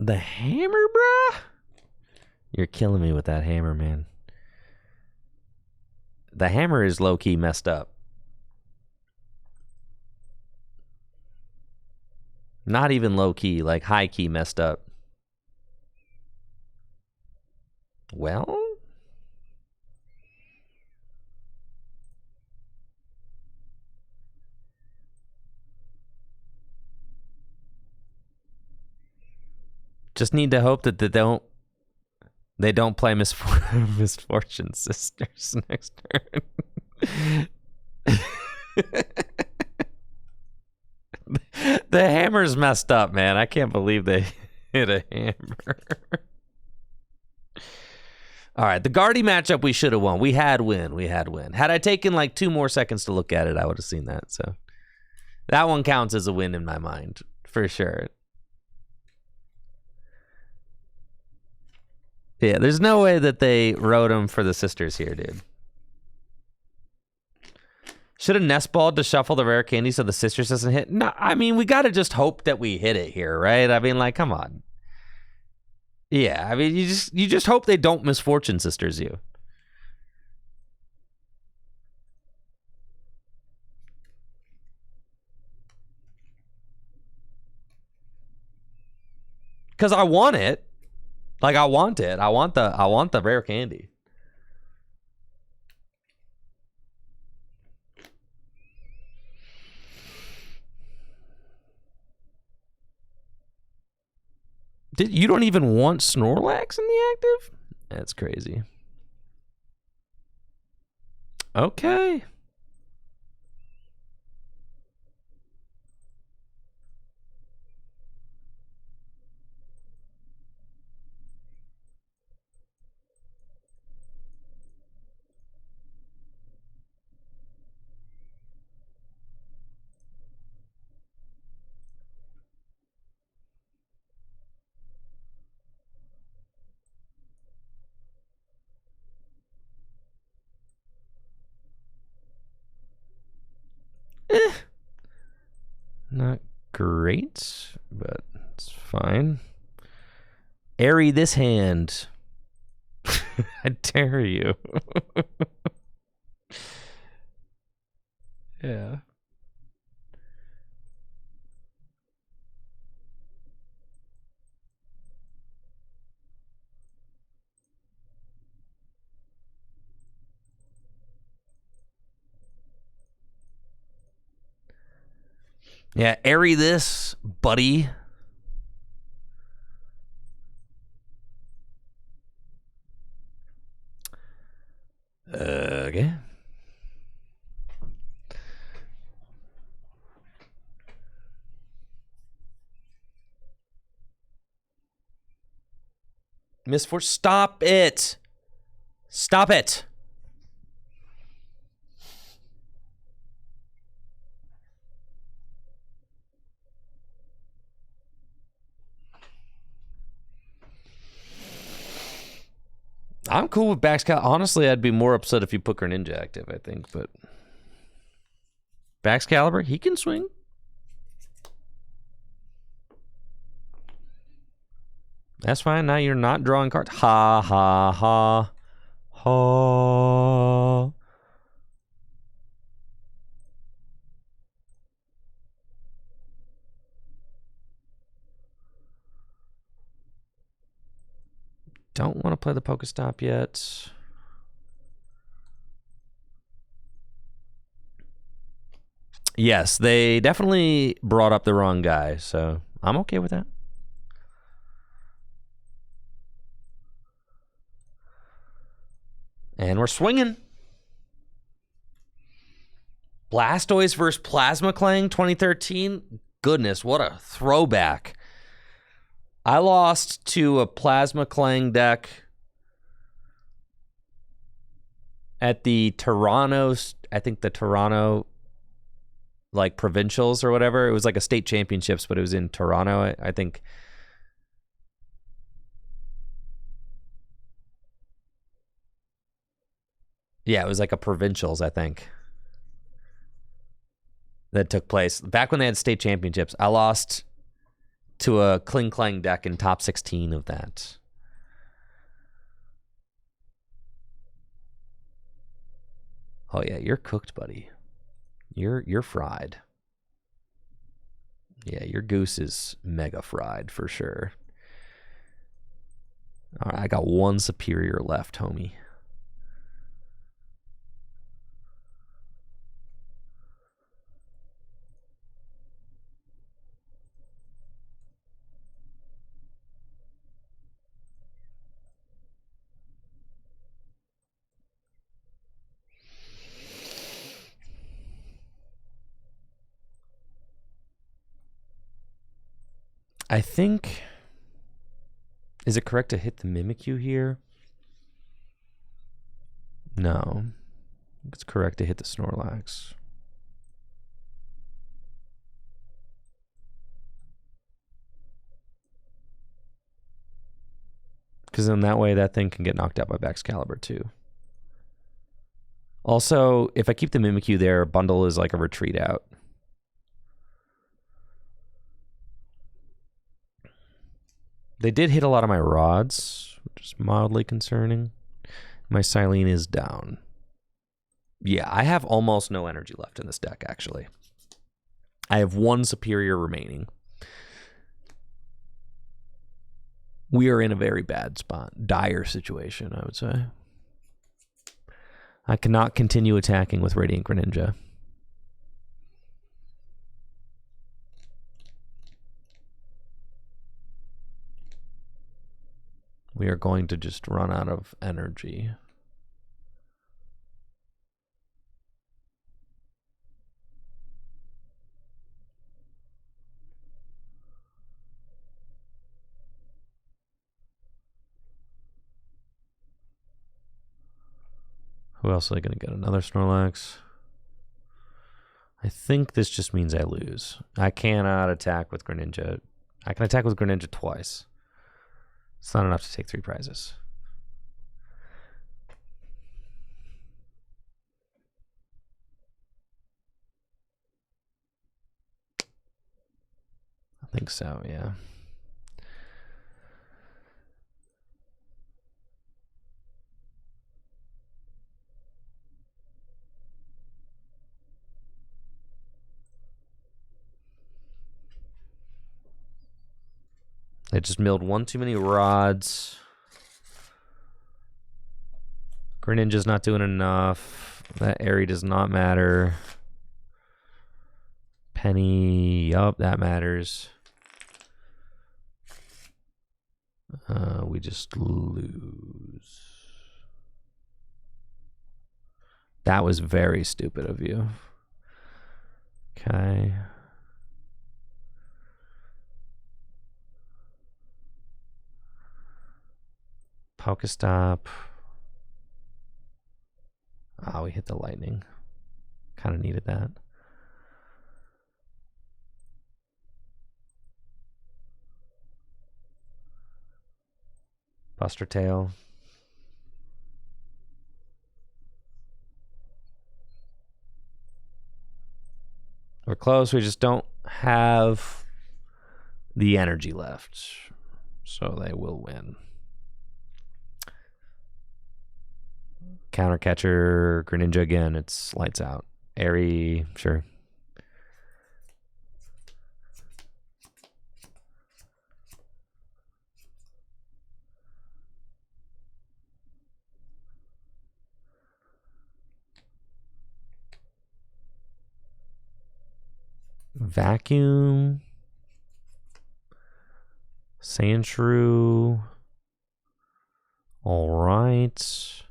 The hammer, bruh? You're killing me with that hammer, man. The hammer is low-key messed up. Not even low-key, like high-key messed up. Well? Just need to hope that they don't play Misfortune Sisters next turn. The hammer's messed up, man. I can't believe they hit a hammer. All right, the Guardy matchup we should have won. We had win. Had I taken like 2 more seconds to look at it, I would have seen that. So that one counts as a win in my mind, for sure. Yeah, there's no way that they wrote him for the sisters here, dude. Should have nest balled to shuffle the rare candy so the sisters doesn't hit. No, I mean, we got to just hope that we hit it here, right? I mean, like, come on. Yeah, I mean, you just hope they don't Misfortune Sisters you. Because I want it. Like, I want it. I want the rare candy. You don't even want Snorlax in the active? That's crazy. Okay. Not great, but it's fine. Airy this hand. I dare you. Yeah. Yeah, airy this, buddy. Okay. Misfortune, stop it. Stop it. I'm cool with Baxcalibur. Honestly, I'd be more upset if you put Greninja active, I think, but Baxcalibur, he can swing. That's fine. Now you're not drawing cards. Ha, ha, ha. Ha. Don't want to play the Pokestop yet. Yes, they definitely brought up the wrong guy, so I'm okay with that. And we're swinging. Blastoise versus Plasma Clang 2013. goodness, what a throwback. I lost to a Plasma Clang deck at the Toronto, I think the Toronto, like, provincials or whatever. It was like a state championships, but it was in Toronto, I think. Yeah, it was like a provincials, I think, that took place. Back when they had state championships, I lost to a Kling Clang deck in top 16 of that. Oh yeah, you're cooked, buddy. You're fried. Yeah, your goose is mega fried for sure. All right, I got one superior left, homie. I think, is it correct to hit the Mimikyu here? No. It's correct to hit the Snorlax. Because then that way that thing can get knocked out by Baxcalibur too. Also, if I keep the Mimikyu there, Bundle is like a retreat out. They did hit a lot of my rods, which is mildly concerning. My Silene is down. Yeah, I have almost no energy left in this deck, actually. I have one superior remaining. We are in a very bad spot. Dire situation, I would say. I cannot continue attacking with Radiant Greninja. We are going to just run out of energy. Who else are they going to get? Another Snorlax? I think this just means I lose. I cannot attack with Greninja. I can attack with Greninja twice. It's not enough to take 3 prizes. I think so, yeah. They just milled one too many rods. Greninja's not doing enough. That Airy does not matter. Penny, yup, that matters. We just lose. That was very stupid of you. Okay. Pokestop. Ah, we hit the lightning. Kind of needed that. Buster Tail. We're close. We just don't have the energy left. So they will win. Counter catcher, Greninja again. It's lights out. Airy, sure. Vacuum. Sandshrew. All right.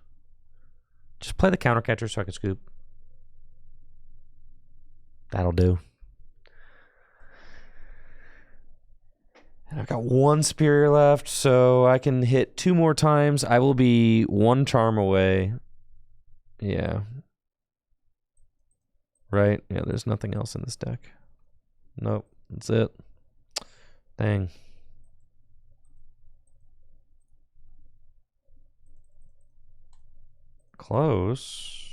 Just play the counter catcher so I can scoop. That'll do. And I've got 1 superior left, so I can hit 2 more times. I will be 1 charm away. Yeah. Right? Yeah, there's nothing else in this deck. Nope, that's it. Dang. Close.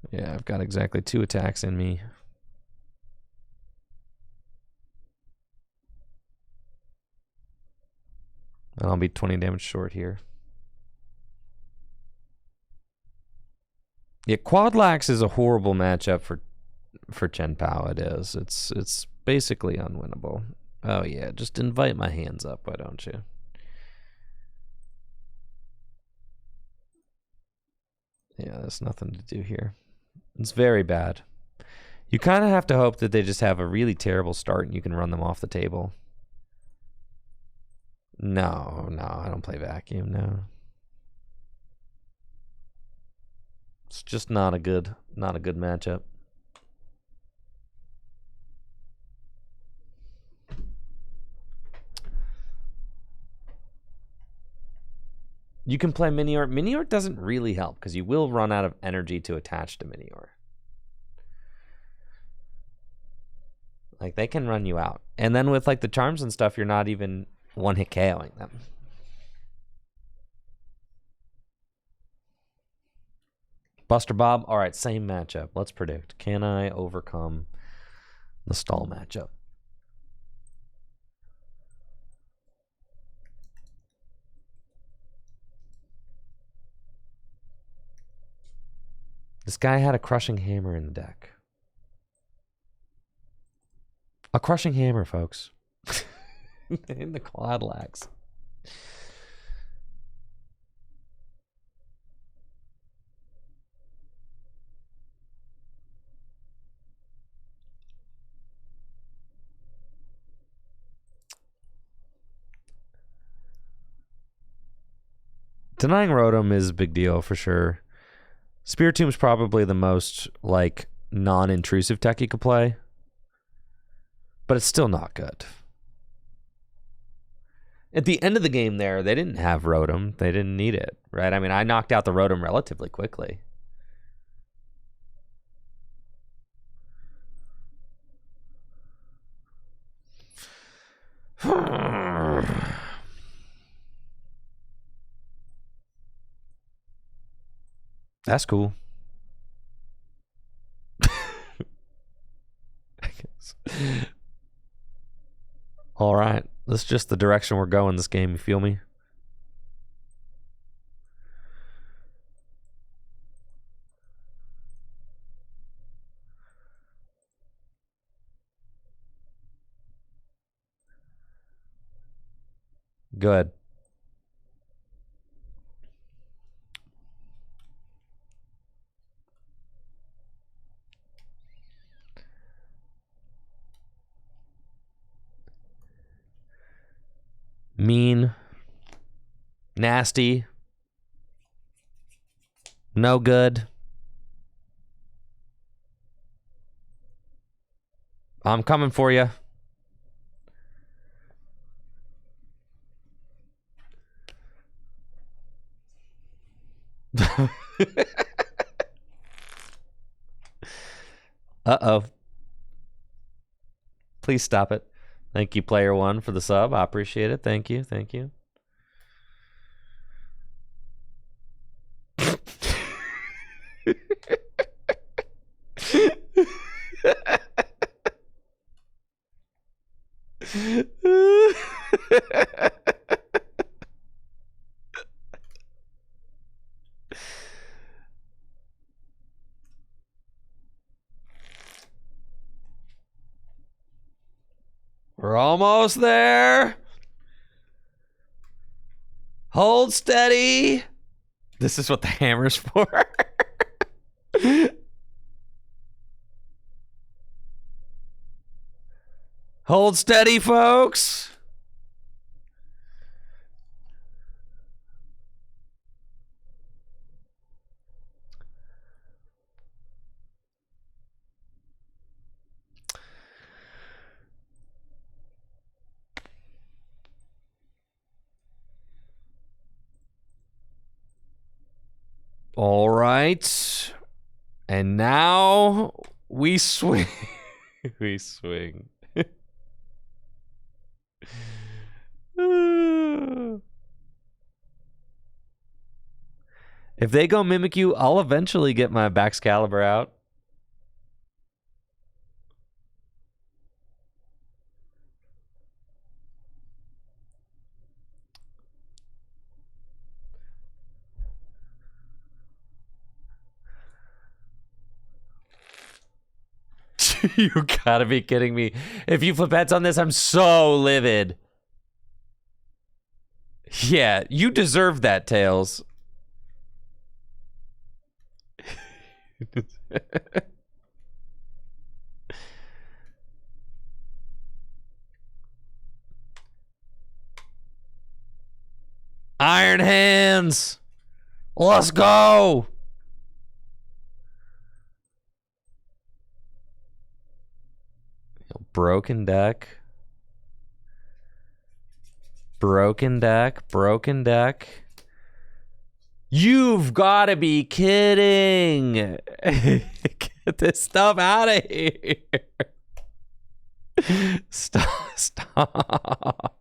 Yeah, I've got exactly 2 attacks in me. And I'll be 20 damage short here. Yeah, Quadlax is a horrible matchup for Chien Pao. It is. It's basically unwinnable. Oh yeah, just invite my hands up, why don't you? Yeah, there's nothing to do here. It's very bad. You kind of have to hope that they just have a really terrible start and you can run them off the table. No, I don't play vacuum, no. It's just not a good matchup. You can play Minior. Minior doesn't really help because you will run out of energy to attach to Minior. Like, they can run you out. And then with, like, the charms and stuff, you're not even one-hit KOing them. Buster Bob. All right, same matchup. Let's predict. Can I overcome the stall matchup? This guy had a crushing hammer in the deck. A crushing hammer, folks. In the Quadlax. Denying Rotom is a big deal for sure. Spiritomb is probably the most, like, non-intrusive tech you could play. But it's still not good. At the end of the game there, they didn't have Rotom. They didn't need it, right? I mean, I knocked out the Rotom relatively quickly. That's cool. All right. That's just the direction we're going this game. You feel me? Good. Mean. Nasty. No good. I'm coming for you. Uh-oh. Please stop it. Thank you, Player One, for the sub. I appreciate it. Thank you. Thank you. We're almost there. Hold steady. This is what the hammer's for. Hold steady, folks. All right. And now we swing. We swing. If they go Mimikyu, I'll eventually get my Baxcalibur out. You gotta be kidding me. If you flip bets on this, I'm so livid. Yeah, you deserve that, Tails. Iron Hands. Let's go. Broken deck. Broken deck. Broken deck. You've got to be kidding. Get this stuff out of here. Stop. Stop.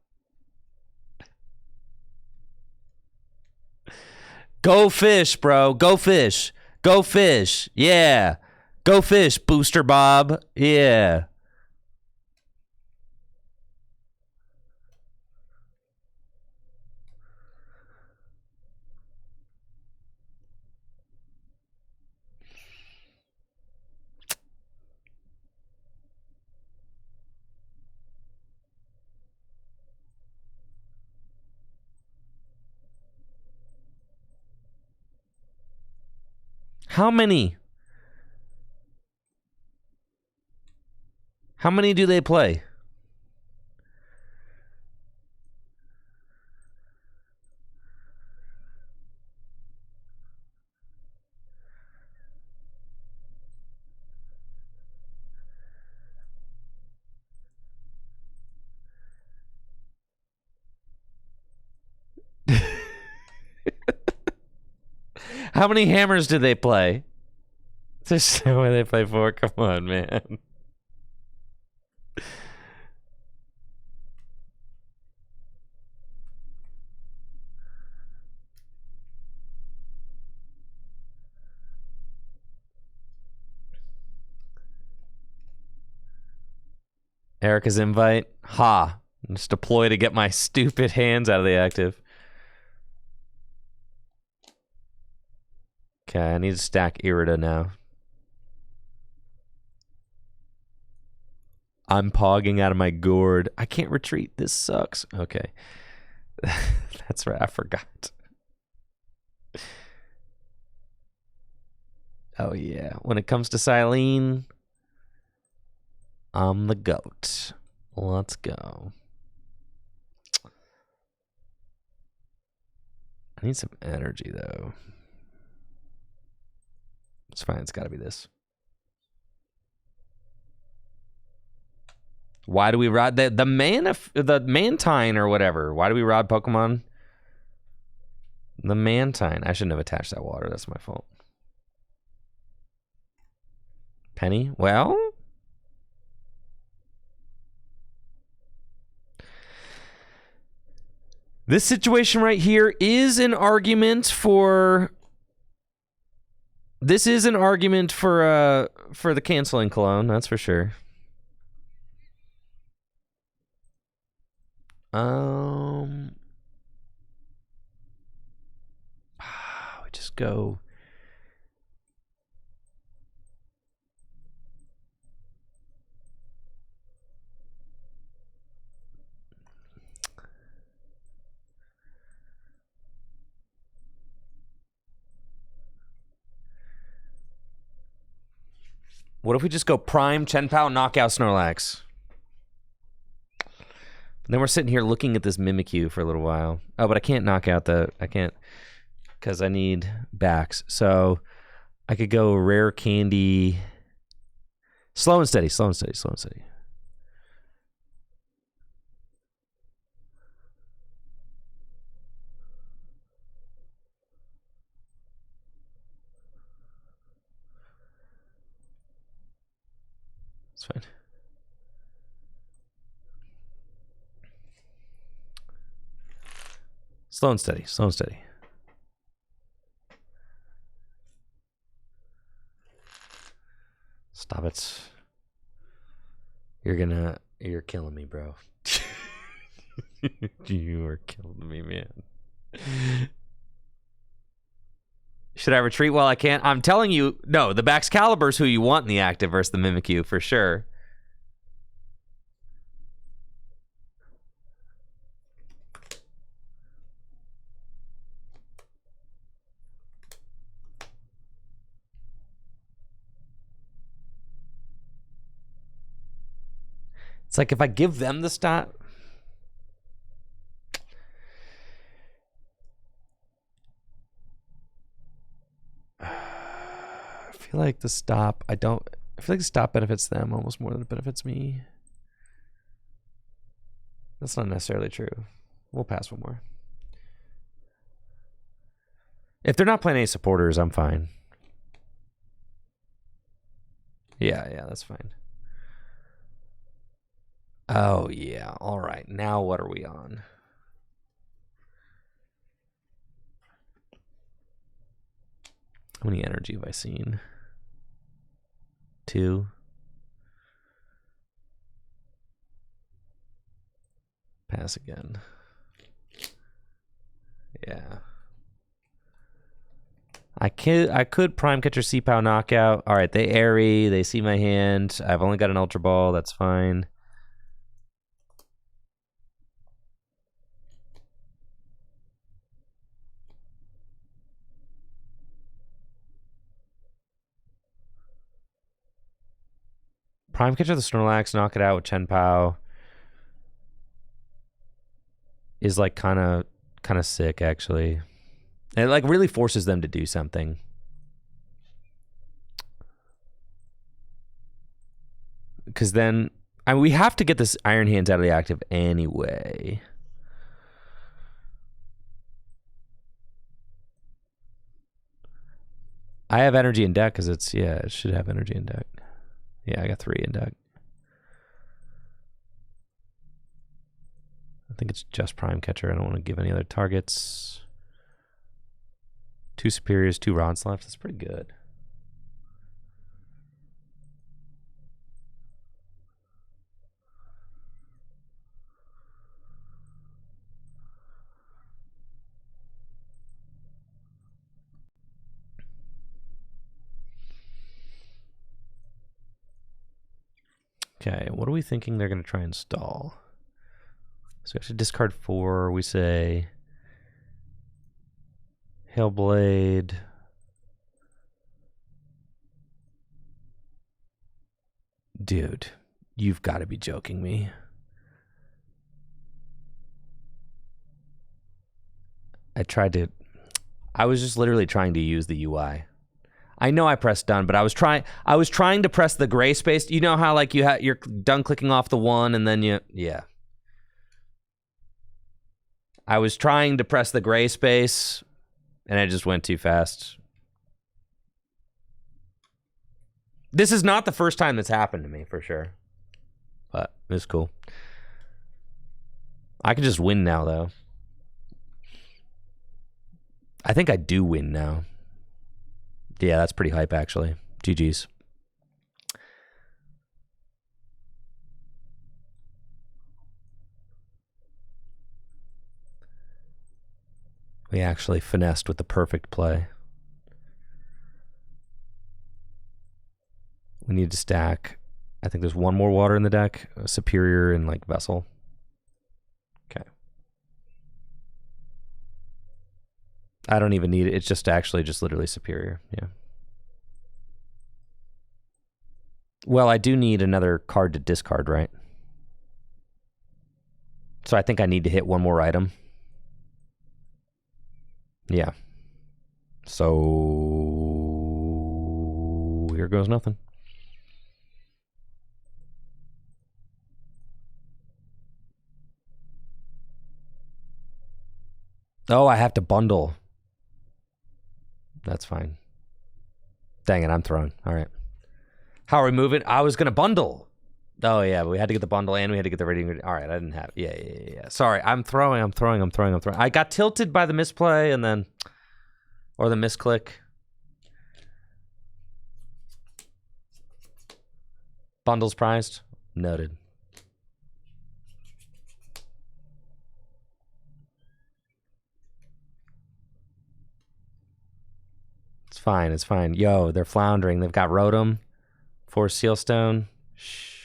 Go fish, bro. Go fish. Go fish. Yeah. Go fish, Booster Bob. Yeah. How many? How many do they play? How many hammers do they play? There's no way they play 4. Come on, man. Erica's invite. Ha. Just deploy to get my stupid hands out of the active. Okay, I need to stack Irida now. I'm pogging out of my gourd. I can't retreat. This sucks. Okay. That's right. I forgot. Oh, yeah. When it comes to Silene, I'm the goat. Let's go. I need some energy, though. It's fine. It's got to be this. Why do we rod the Mantine or whatever? Why do we rod Pokemon? The Mantine. I shouldn't have attached that water. That's my fault. Penny? Well, this situation right here is an argument for. This is an argument for the canceling cologne. That's for sure. We just go. What if we just go Prime, Chien Pao, Knockout, Snorlax? And then we're sitting here looking at this Mimikyu for a little while. Oh, but I can't knock out I can't, because I need backs. So I could go Rare Candy, slow and steady, slow and steady, slow and steady. It's fine. Slow and steady. Slow and steady. Stop it. You're killing me, bro. You are killing me, man. Should I retreat while I can? I'm telling you, no, the Baxcalibur's who you want in the active versus the Mimikyu, for sure. It's like if I give them the stop. I feel like the stop, I feel like the stop benefits them almost more than it benefits me. That's not necessarily true. We'll pass one more. If they're not playing any supporters, I'm fine. Yeah, that's fine. Oh, yeah. All right. Now what are we on? How many energy have I seen? 2. Pass again. Yeah. I could Prime Catcher Chien Pao knockout. All right, they airy. They see my hand. I've only got an Ultra Ball. That's fine. Prime Catcher the Snorlax, knock it out with Chien Pao is like kind of sick, actually. And it like really forces them to do something. Because then, I mean, we have to get this Iron Hands out of the active anyway. I have energy in deck because it's, yeah, it should have energy in deck. Yeah, I got 3 in deck. I think it's just Prime Catcher. I don't want to give any other targets. 2 Superiors, 2 Rods left. That's pretty good. Okay, what are we thinking they're going to try and stall? So we have to discard 4. We say Hailblade. Dude, you've got to be joking me. I was just literally trying to use the UI. I know I pressed done, but I was trying to press the gray space. You know how like you're done clicking off the 1 and then yeah. I was trying to press the gray space and I just went too fast. This is not the first time that's happened to me, for sure. But it's cool. I can just win now, though. I think I do win now. Yeah, that's pretty hype, actually. GG's. We actually finessed with the perfect play. We need to stack. I think there's 1 more water in the deck. Superior and like Vessel. Okay. I don't even need it. It's just actually just literally Superior. Yeah. Well, I do need another card to discard, right? So I think I need to hit 1 more item. Yeah. So here goes nothing. Oh, I have to bundle. That's fine. Dang it, I'm thrown. All right. How are we moving? I was going to bundle. Oh yeah, but we had to get the bundle and we had to get the rating. All right, I didn't have. Yeah. Sorry, I'm throwing. I got tilted by the misplay and then, or the misclick. Bundles prized. Noted. It's fine. It's fine. Yo, they're floundering. They've got Rotom, 4 Sealstone. Shh.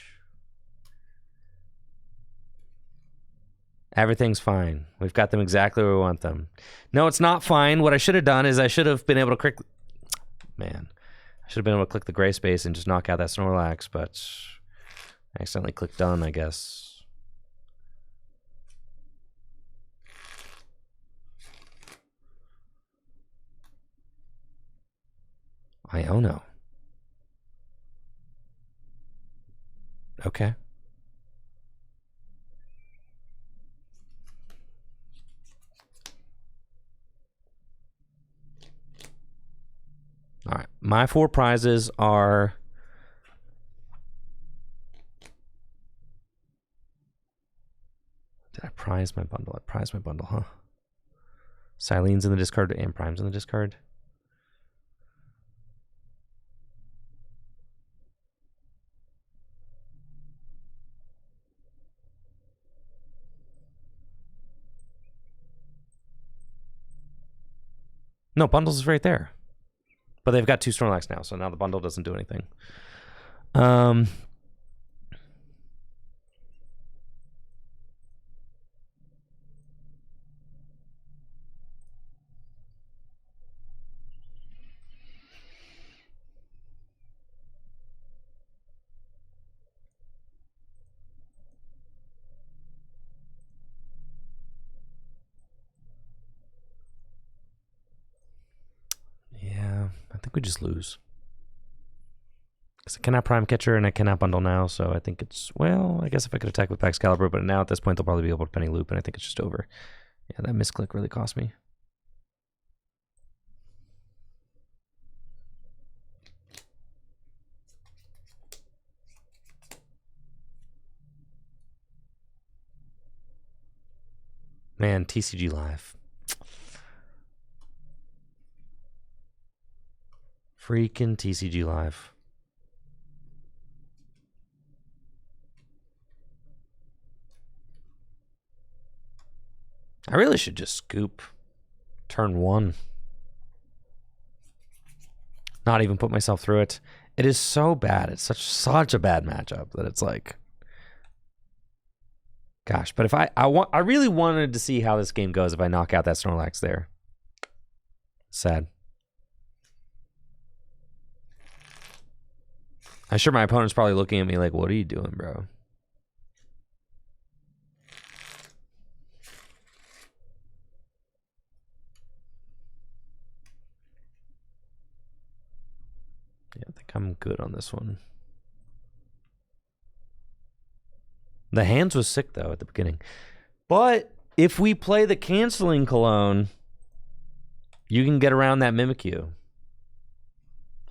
Everything's fine. We've got them exactly where we want them. No, it's not fine. What I should have done is I should have been able to click. Man, I should have been able to click the gray space and just knock out that Snorlax, but I accidentally clicked done, I guess. Iono. Okay. All right. My 4 prizes are did I prize my bundle? I prized my bundle, huh? Silene's in the discard and Prime's in the discard. No, bundles is right there. But they've got 2 Snorlax now, so now the bundle doesn't do anything. Yeah, I think we just lose. Because I cannot Prime Catcher and I cannot bundle now, so I think it's, well, I guess if I could attack with Excalibur, but now at this point they'll probably be able to Penny Loop, and I think it's just over. Yeah, that misclick really cost me. Man, TCG Live. Freaking TCG Live. I really should just scoop turn 1. Not even put myself through it. It is so bad. It's such a bad matchup that it's like, gosh. But if I really wanted to see how this game goes if I knock out that Snorlax there. Sad. I'm sure my opponent's probably looking at me like, what are you doing, bro? Yeah, I think I'm good on this one. The hands was sick, though, at the beginning. But if we play the canceling Cologne, you can get around that Mimikyu.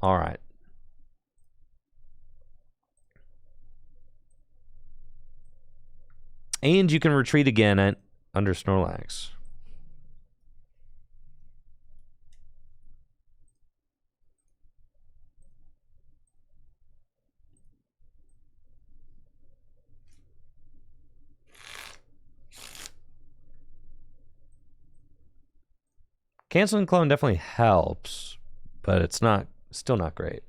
All right. And you can retreat again under Snorlax. Canceling Clone definitely helps, but it's still not great.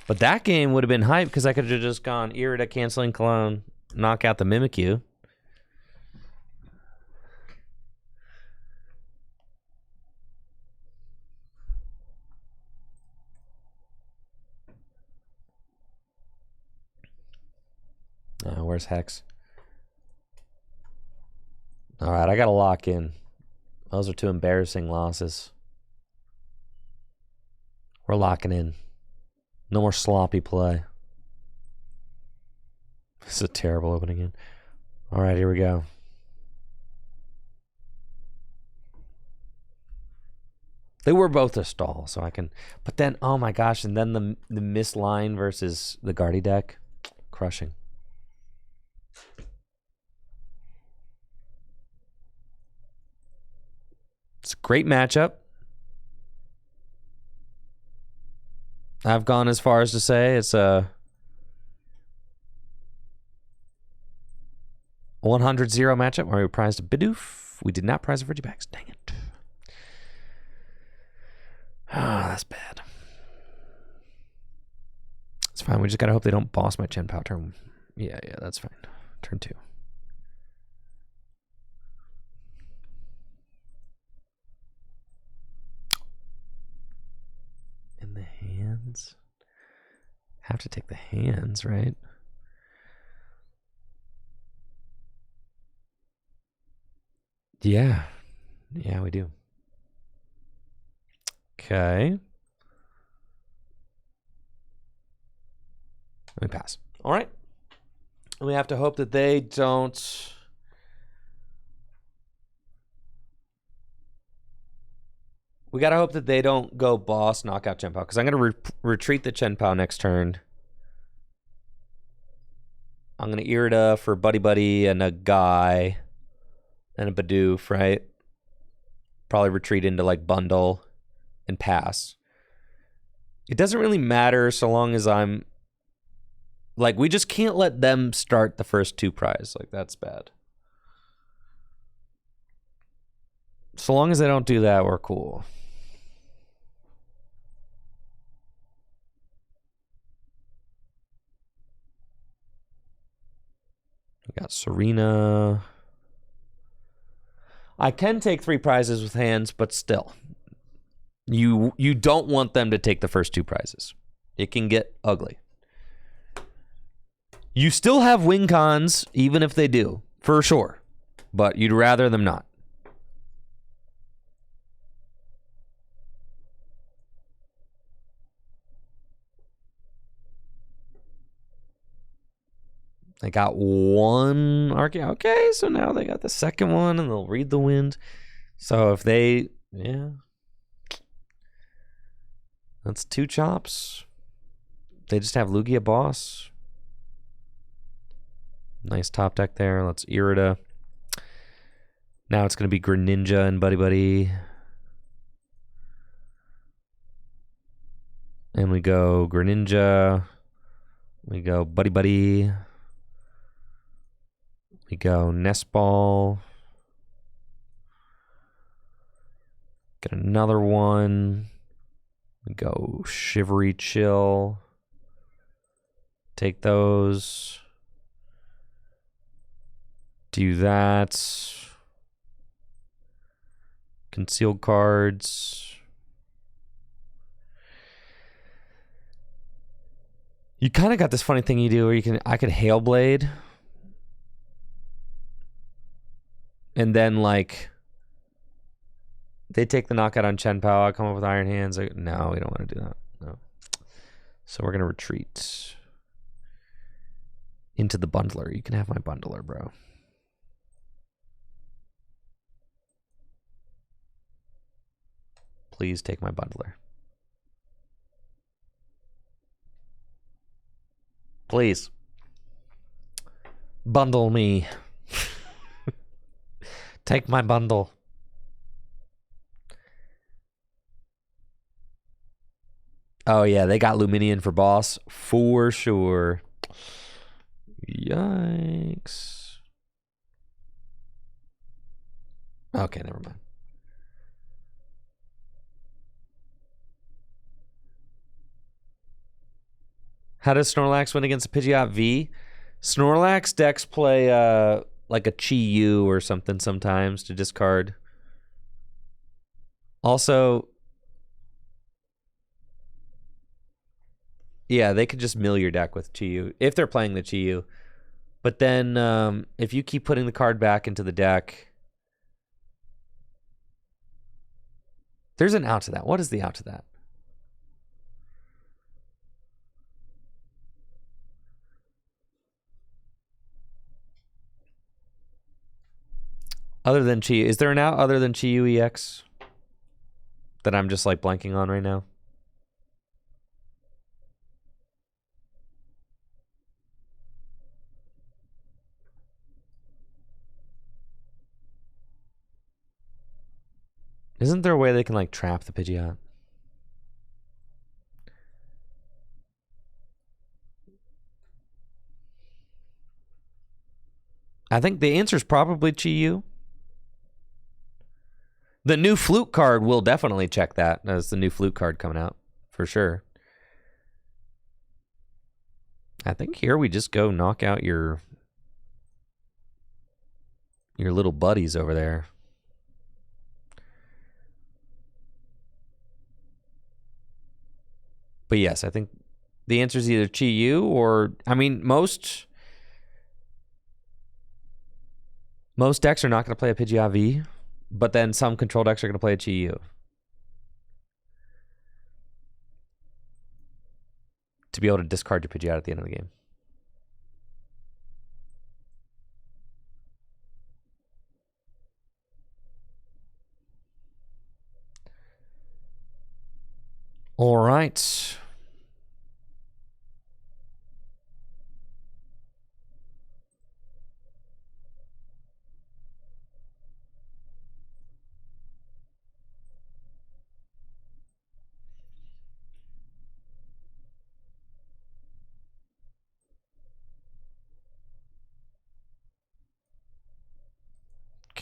But that game would have been hype because I could have just gone Irida, Canceling Clone, knock out the Mimikyu. Where's Hex? All right, I got to lock in. Those are 2 embarrassing losses. We're locking in. No more sloppy play. This is a terrible opening in. All right, here we go. They were both a stall, so I can. But then, oh my gosh, and then the miss line versus the Guardy deck, crushing. It's a great matchup. I've gone as far as to say it's a 100-0 matchup where we prized a Bidoof. We did not prize a Frigibax. Dang it. Ah, that's bad. It's fine. We just gotta hope they don't boss my Chien Pao turn. Yeah, that's fine. Turn 2. In the hands. Have to take the hands, right? Yeah. Yeah, we do. Okay. Let me pass. All right. And we have to hope that they don't. We got to hope that they don't go boss, knock out Chien Pao. Because I'm going to retreat the Chien Pao next turn. I'm going to Irida for Buddy Buddy and a Guy and a Bidoof, right? Probably retreat into like Bundle and pass. It doesn't really matter so long as I'm... Like, we just can't let them start the first 2 prize. Like, that's bad. So long as they don't do that, we're cool. We got Serena. I can take 3 prizes with hands, but still. You don't want them to take the first 2 prizes. It can get ugly. You still have win cons, even if they do, for sure. But you'd rather them not. They got 1 Archaea. Okay, so now they got the second one, and they'll read the wind. So if they... Yeah. That's 2 chops. They just have Lugia Boss. Nice top deck there. Let's Irida. Now it's going to be Greninja and Buddy Buddy. And we go Greninja. We go Buddy Buddy. We go Nest Ball. Get another one. We go Shivery Chill. Take those. Do that. Concealed cards. You kind of got this funny thing you do where I could Hailblade. And then like they take the knockout on Chien Pao. I come up with Iron Hands. No, we don't want to do that. No. So we're gonna retreat into the bundler. You can have my bundler, bro. Please take my bundler. Please. Bundle me. Take my bundle. Oh, yeah, they got Luminion for boss. For sure. Yikes. Okay, never mind. How does Snorlax win against a Pidgeot V? Snorlax decks play like a Chi-Yu or something sometimes to discard. Also, yeah, they could just mill your deck with Chi-Yu if they're playing the Chi-Yu. But then if you keep putting the card back into the deck, there's an out to that. What is the out to that? Other than Chi-Yu. Is there an out other than Chi-Yu EX? that I'm just like blanking on right now? Isn't there a way they can like trap the Pidgeot? I think the answer is probably Chi-Yu. The new Flute card will definitely check that as the new Flute card coming out, for sure. I think here we just go knock out your little buddies over there. But yes, I think the answer is either Chi-Yu or, I mean, most decks are not going to play a Pidgeot V, but then some control decks are going to play a Chi-Yu. To be able to discard your Pidgeot at the end of the game. All right.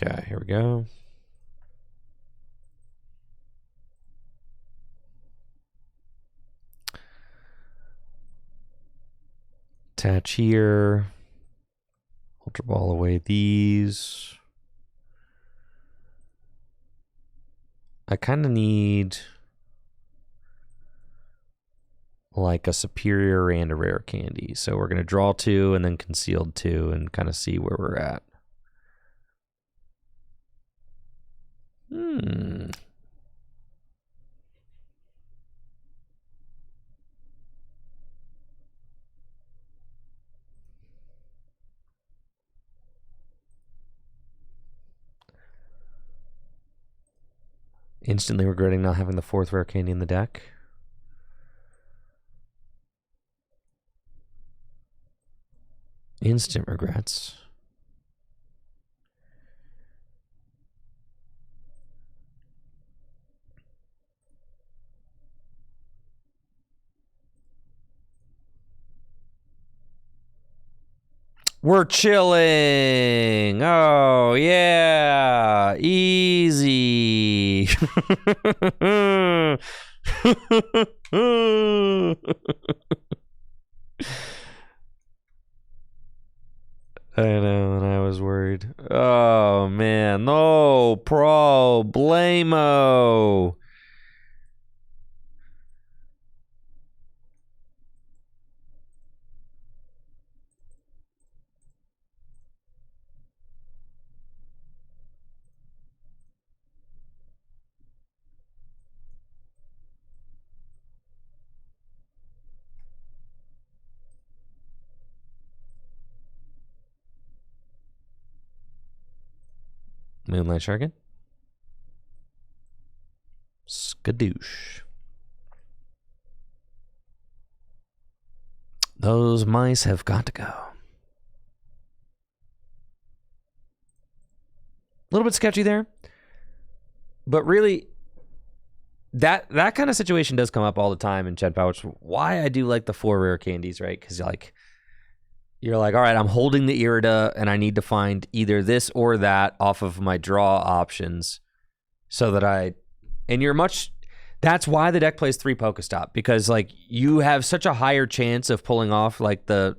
Okay, here we go. Attach here. Ultra Ball away these. I kind of need like a superior and a rare candy. So we're going to draw 2 and then concealed 2 and kind of see where we're at. Instantly regretting not having the 4th rare candy in the deck. Instant regrets. We're chilling. Oh, yeah. Easy. I know, and I was worried. Oh, man. No problemo. Moonlight Sharkin. Skadoosh. Those mice have got to go. A little bit sketchy there. But really, that kind of situation does come up all the time in Chien Pao, which is why I do like the 4 rare candies, right? Because you're like, all right, I'm holding the Irida, and I need to find either this or that off of my draw options so that that's why the deck plays 3 Pokestop, because like you have such a higher chance of pulling off like the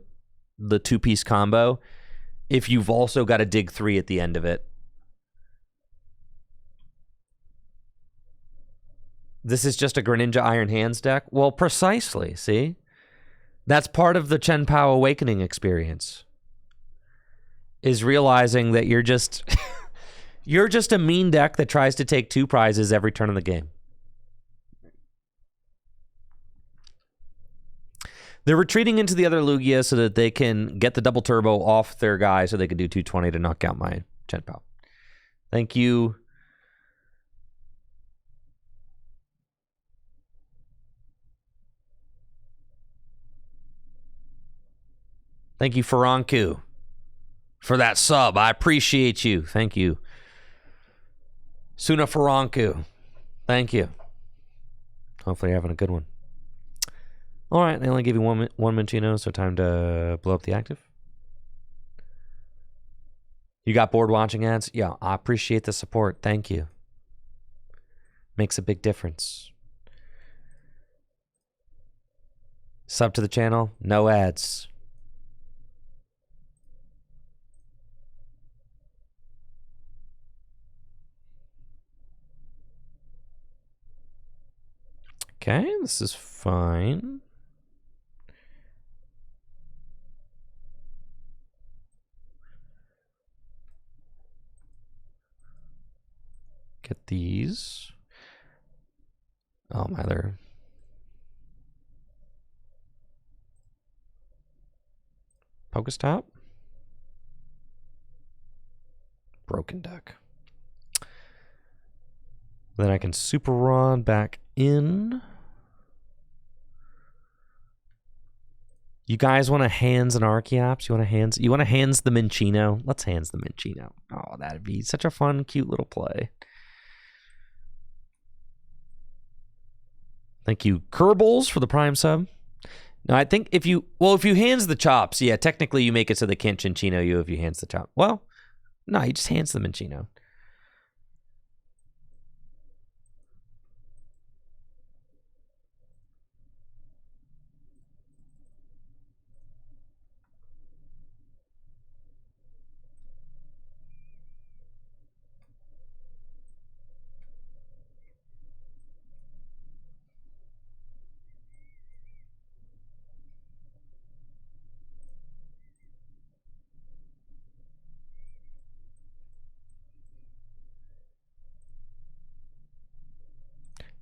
2-piece combo if you've also got to dig 3 at the end of it. This is just a Greninja Iron Hands deck? Well, precisely, see? That's part of the Chien Pao Awakening experience. Is realizing that you're just you're just a mean deck that tries to take 2 prizes every turn of the game. They're retreating into the other Lugia so that they can get the double turbo off their guy so they can do 220 to knock out my Chien Pao. Thank you. Thank you, Faranku, for that sub. I appreciate you. Thank you. Suna Faranku. Thank you. Hopefully you're having a good one. All right, they only give you one Minchino, so time to blow up the active. You got bored watching ads? Yeah, I appreciate the support. Thank you. Makes a big difference. Sub to the channel, no ads. Okay, this is fine. Get these. Oh, my other. Pokestop. Broken deck. Then I can super run back in. You guys want to hands and Archeops? You want to hands the Minchino? Let's hands the Minchino. Oh, that'd be such a fun, cute little play. Thank you, Kerbals, for the Prime sub. No, I think if you hands the chops, yeah, technically you make it so they can't Chinchino you if you hands the chop. Well, no, he just hands the Minchino.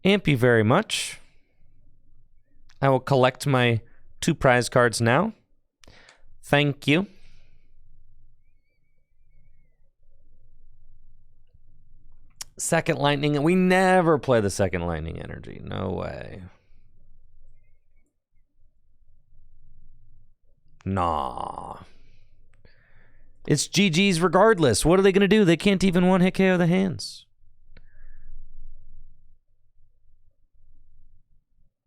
Amp you very much. I will collect my 2 prize cards now. Thank you. Second lightning. We never play the second lightning energy. No way. Nah. It's GG's regardless. What are they going to do? They can't even one-hit KO the hands.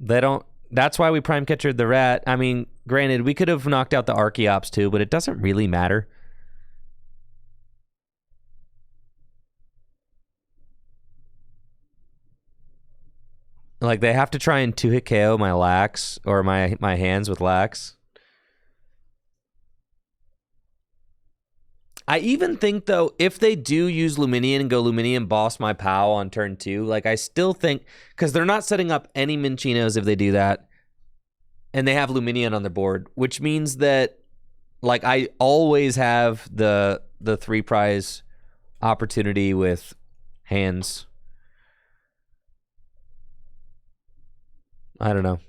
They don't. That's why we prime catchered the rat. I mean, granted, we could have knocked out the Archeops too, but it doesn't really matter. Like, they have to try and 2-hit KO my Lax, or my hands with Lax. I even think, though, if they do use Luminion and go Luminion boss my Pao on turn 2, like, I still think, because they're not setting up any Minchinos if they do that, and they have Luminion on their board, which means that, like, I always have the 3 prize opportunity with hands. I don't know.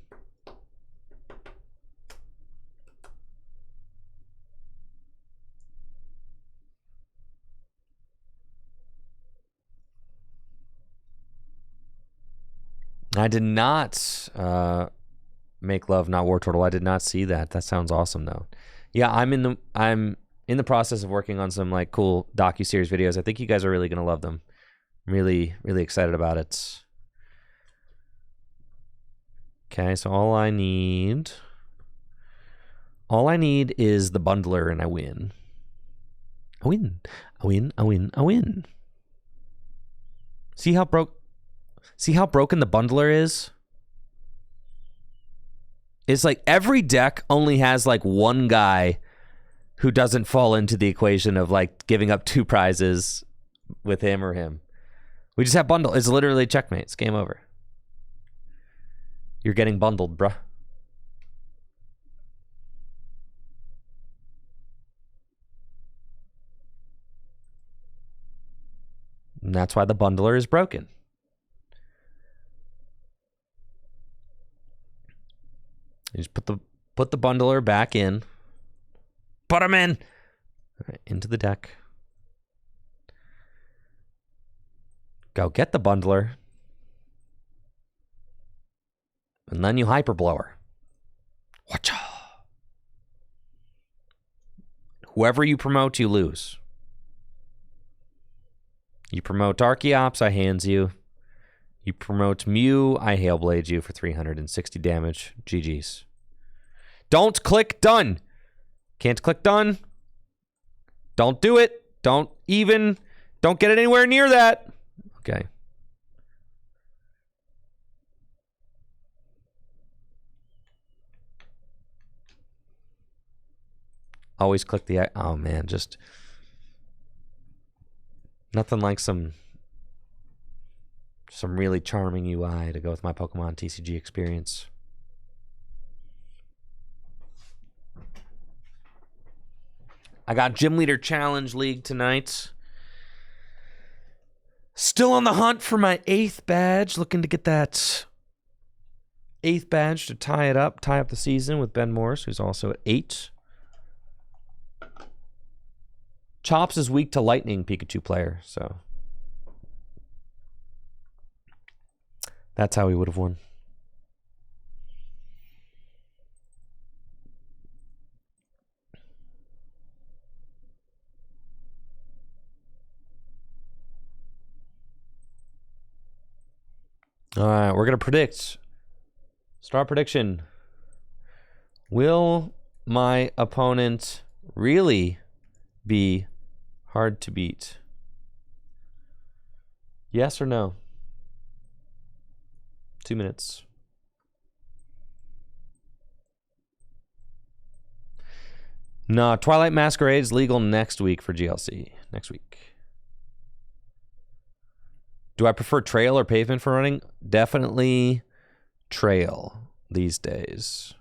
I did not make love, not war turtle. I did not see that. That sounds awesome, though. Yeah, I'm in the process of working on some like cool docuseries videos. I think you guys are really gonna love them. I'm really, really excited about it. Okay, so all I need is the bundler, and I win. I win. I win. I win. I win. See how broken the bundler is? It's like every deck only has like one guy who doesn't fall into the equation of like giving up 2 prizes with him or him. We just have bundle. It's literally checkmate. It's game over. You're getting bundled, bruh. And that's why the bundler is broken. You just put the bundler back in. Put him in. All right, into the deck. Go get the bundler. And then you hyperblower. Watcha. Whoever you promote, you lose. You promote Archeops, I hands you. You promote Mew, I Hailblade you for 360 damage. GG's. Don't click done. Can't click done. Don't do it. Don't get it anywhere near that. Okay. Always click the... Oh, man, just... Nothing like some really charming UI to go with my Pokemon TCG experience. I got Gym Leader Challenge League tonight. Still on the hunt for my 8th badge. Looking to get that 8th badge to tie up the season with Ben Morris, who's also at 8. Chops is weak to Lightning Pikachu player, so that's how he would have won. All right, we're going to predict. Start prediction. Will my opponent really be hard to beat? Yes or no? 2 minutes. No, Twilight Masquerade is legal next week for GLC. Next week. Do I prefer trail or pavement for running? Definitely trail these days.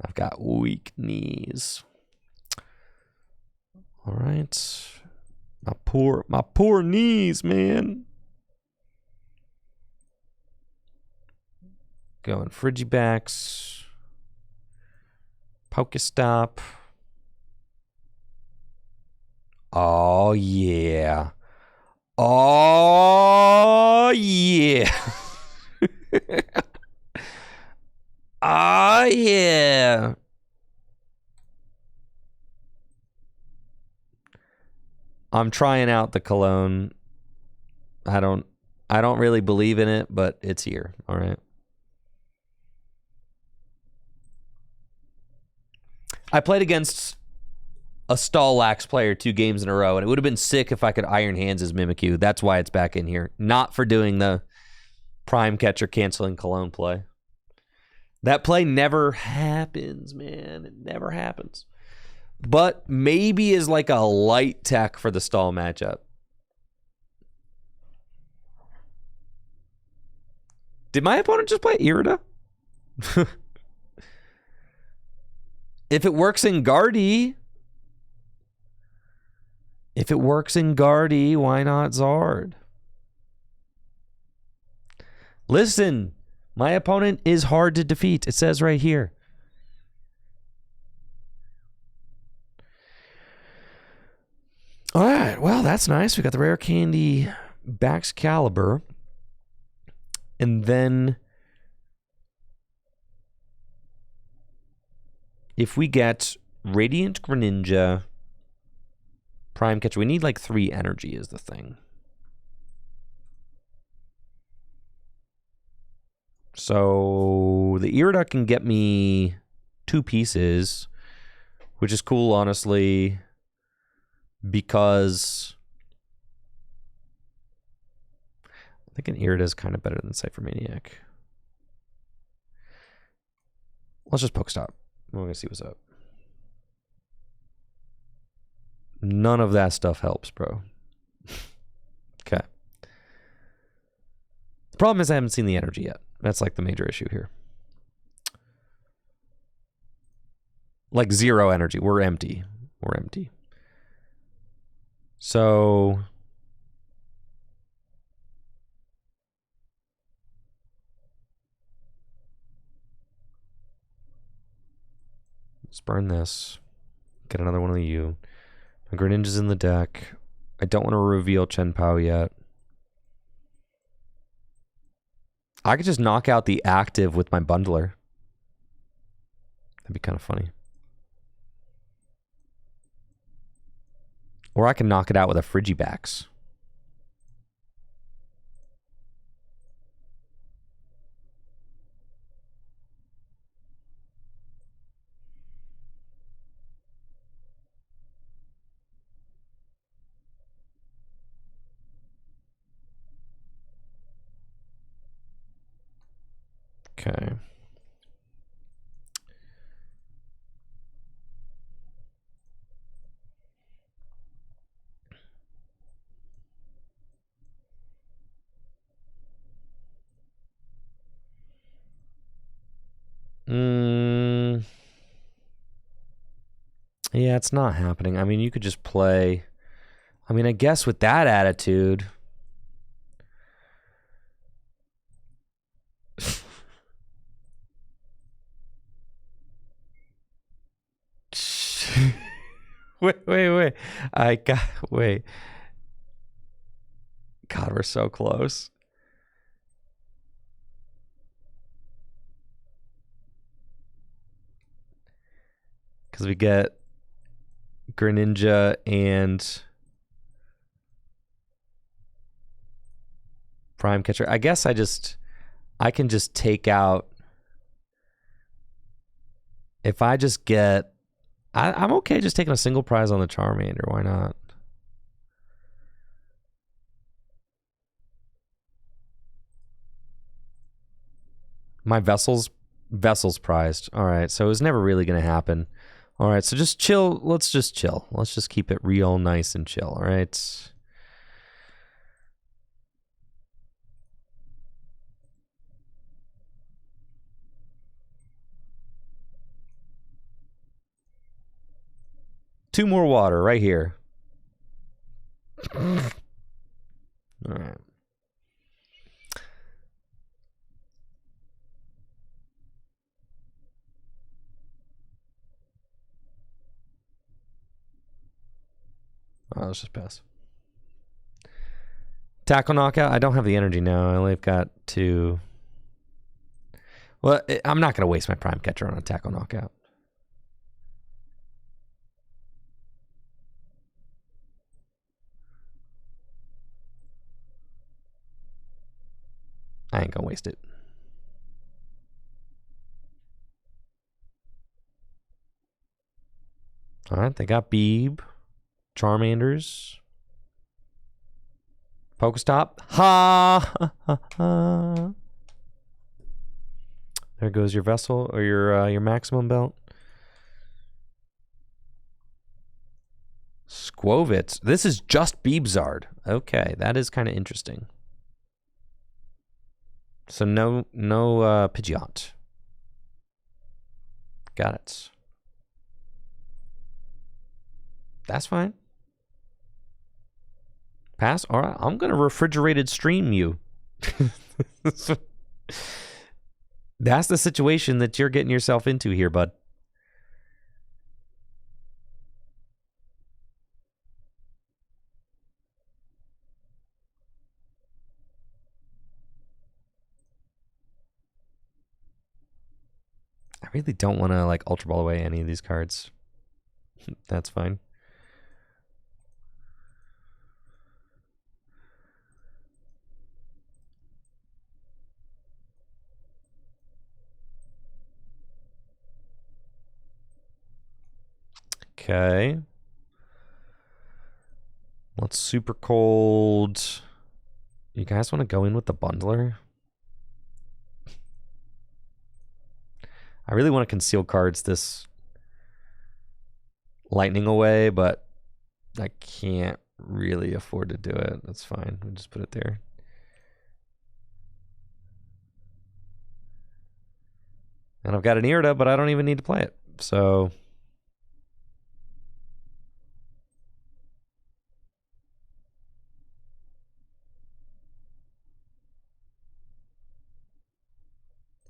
I've got weak knees. All right. My poor knees, man. Going Frigibacks. Pokestop. Oh, yeah. Oh, yeah. Oh, yeah. I'm trying out the cologne. I don't really believe in it, but it's here. All right. I played against a Stallax player 2 games in a row, and it would have been sick if I could Iron Hands his Mimikyu. That's why it's back in here. Not for doing the Prime Catcher canceling cologne play. That play never happens, man. It never happens. But maybe is like a light tech for the stall matchup. Did my opponent just play Irida? If it works in Guardy, why not Zard? Listen, my opponent is hard to defeat. It says right here. All right, well, that's nice. We got the rare candy Baxcalibur. And then if we get Radiant Greninja, Prime Catcher, we need like 3 energy is the thing. So the Irida can get me 2 pieces, which is cool, honestly, because I think an Irida is kind of better than Cypher Maniac. Let's just Pokestop. We're going to see what's up. None of that stuff helps, bro. Okay. The problem is I haven't seen the energy yet. That's like the major issue here. Like 0 energy. We're empty. We're empty. So let's burn this. Get another one of you. My Greninja's in the deck. I don't want to reveal Chien Pao yet. I could just knock out the active with my bundler. That'd be kind of funny. Or I can knock it out with a Frigibax. Okay. Yeah, it's not happening. I mean, you could just play. I mean, I guess with that attitude. Wait. Wait. God, we're so close. Because we get Greninja and Prime Catcher. I guess I can just take out. If I just get. I'm okay just taking a single prize on the Charmander. Why not? My vessel's prized. All right, so it was never really going to happen. All right, so just chill. Let's just chill. Let's just keep it real nice and chill. All right. Two more water right here. All right. Oh, let's just pass. Tackle knockout. I don't have the energy now. I only got two. Well, I'm not going to waste my Prime Catcher on a tackle knockout. I ain't going to waste it. All right, they got Beeb, Charmanders, Pokestop. Ha! There goes your vessel or your maximum belt. Squovitz. This is just Beebzard. Okay, that is kind of interesting. So no Pidgeot. Got it. That's fine. Pass? All right, I'm going to refrigerated stream you. That's the situation that you're getting yourself into here, bud. I really don't want to like Ultra Ball away any of these cards. That's fine. Okay. Let's super cold. You guys want to go in with the bundler? I really want to conceal cards this lightning away, but I can't really afford to do it. That's fine. We'll just put it there. And I've got an Irida, but I don't even need to play it. So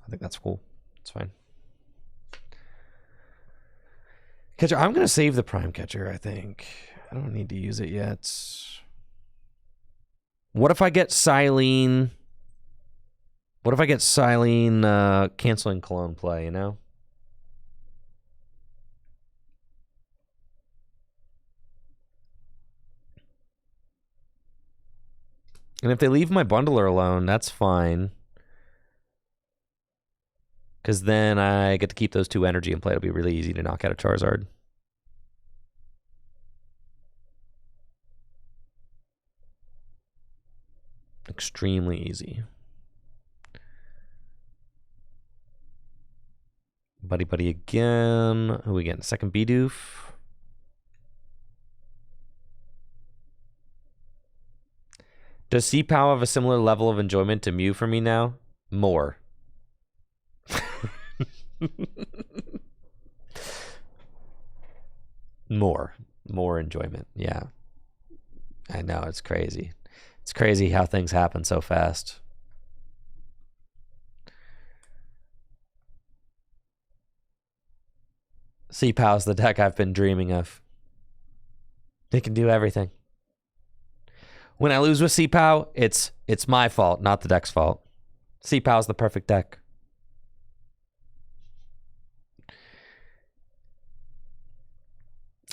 I think that's cool. It's fine. Catcher, I'm going to save the Prime Catcher, I think. I don't need to use it yet. What if I get Silene? What if I get Silene canceling clone play, you know? And if they leave my bundler alone, that's fine. Because then I get to keep those 2 energy in play. It'll be really easy to knock out a Charizard. Extremely easy. Buddy again. Who we getting? Second Bidoof. Does Chien Pao have a similar level of enjoyment to Mew for me now? More. More enjoyment. Yeah. I know, it's crazy. It's crazy how things happen so fast. Chien Pao's the deck I've been dreaming of. It can do everything. When I lose with Chien Pao, it's my fault, not the deck's fault. Chien Pao's the perfect deck.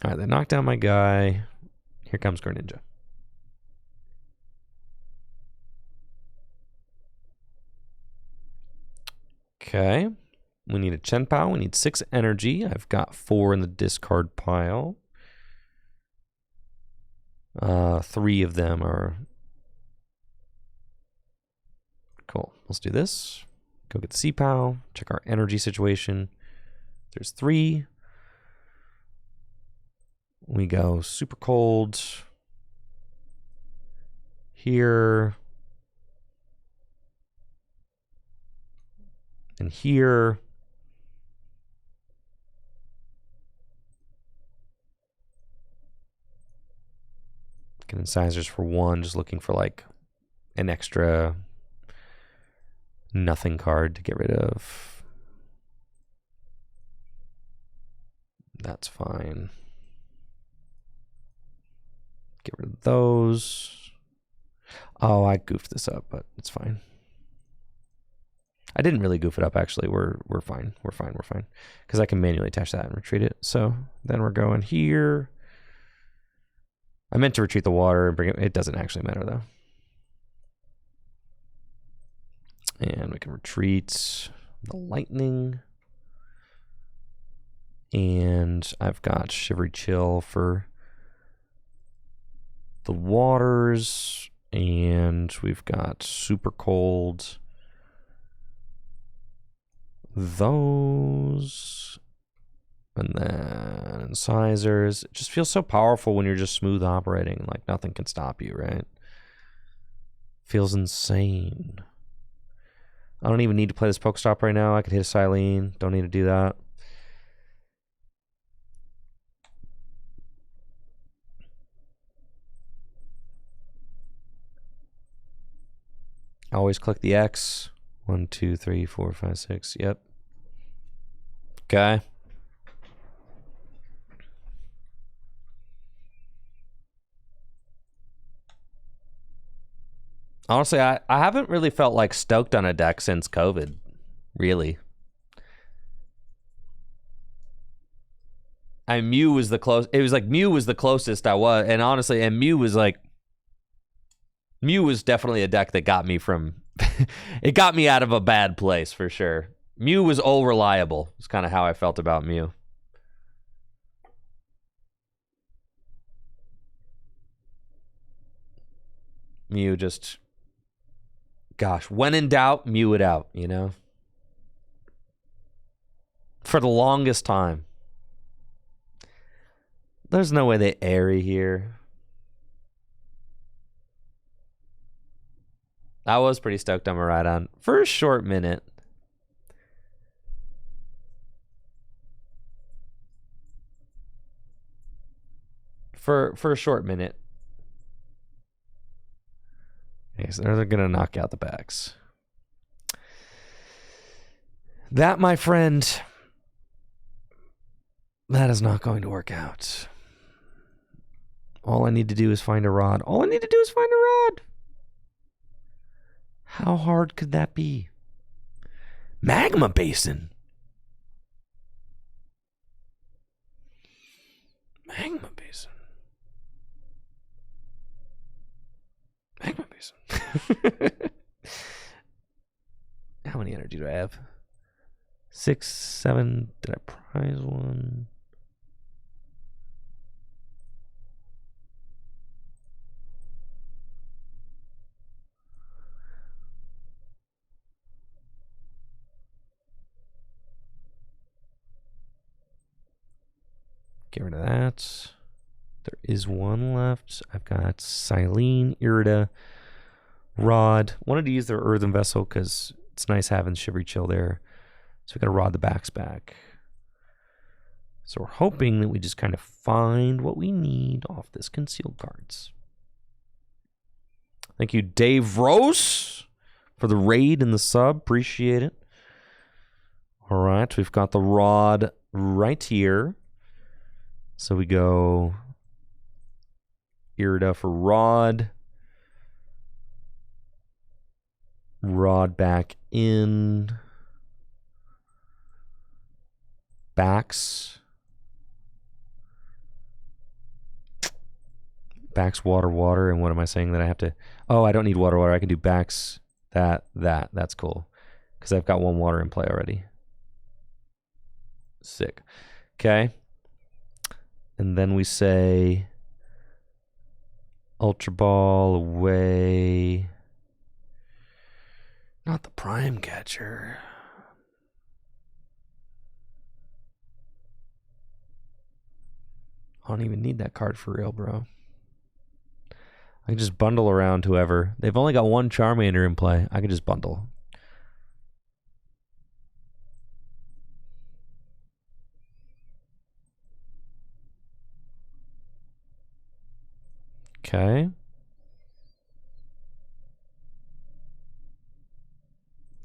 All right, they knocked down my guy. Here comes Greninja. Okay. We need a Chien Pao. We need 6 energy. I've got 4 in the discard pile. 3 of them are... Cool. Let's do this. Go get the Chien Pao. Check our energy situation. There's 3. We go super cold. Here. And here. Get incisors for 1, just looking for like an extra nothing card to get rid of. That's fine. Get rid of those. Oh, I goofed this up, but it's fine. I didn't really goof it up, actually. We're fine. We're fine. Because I can manually attach that and retreat it. So then we're going here. I meant to retreat the water and bring it. It doesn't actually matter, though. And we can retreat the lightning. And I've got Shivery Chill for the waters. And we've got Super Cold. Those. And then incisors. It just feels so powerful when you're just smooth operating. Like nothing can stop you, right? Feels insane. I don't even need to play this Pokestop right now. I could hit a Silene. Don't need to do that. I always click the X. 1, 2, 3, 4, 5, 6. Yep. Okay. Honestly, I haven't really felt like stoked on a deck since COVID. Really. Mew was the close. It was like Mew was the closest I was, and honestly, and Mew was definitely a deck that got me from. It got me out of a bad place for sure. Mew was all reliable. It's kind of how I felt about Mew. Mew just, gosh, when in doubt, Mew it out, you know? For the longest time. There's no way they airy here. I was pretty stoked on Miraidon for a short minute. For a short minute. Okay, so they're going to knock out the backs. That, my friend, that is not going to work out. All I need to do is find a rod. All I need to do is find a rod. How hard could that be? Magma Basin. Magma Basin. Magma Basin. have? 6, 7. Did I prize one? Get rid of that. There is one left. I've got Silene, Irida, Rod. Wanted to use their Earthen Vessel because it's nice having Shivery Chill there. So we got to Rod the backs back. So we're hoping that we just kind of find what we need off this concealed cards. Thank you, Dave Rose, for the raid and the sub. Appreciate it. All right, we've got the Rod right here. So we go Irida for Rod. Rod back in. Backs. Backs, water. And what am I saying that I have to... Oh, I don't need water. I can do backs, that. That's cool. Because I've got one water in play already. Sick. Okay. And then we say Ultra Ball away. Not the Prime Catcher. I don't even need that card for real, bro. I can just bundle around whoever. They've only got one Charmander in play. I can just bundle. Okay.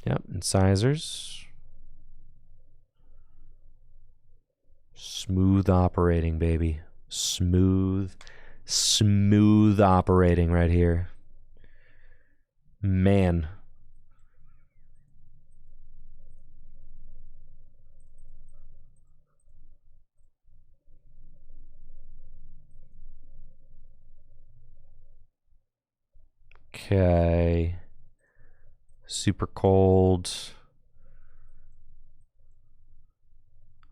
Yep, incisors. Smooth operating, baby. Smooth operating right here. Man. Okay. Super cold.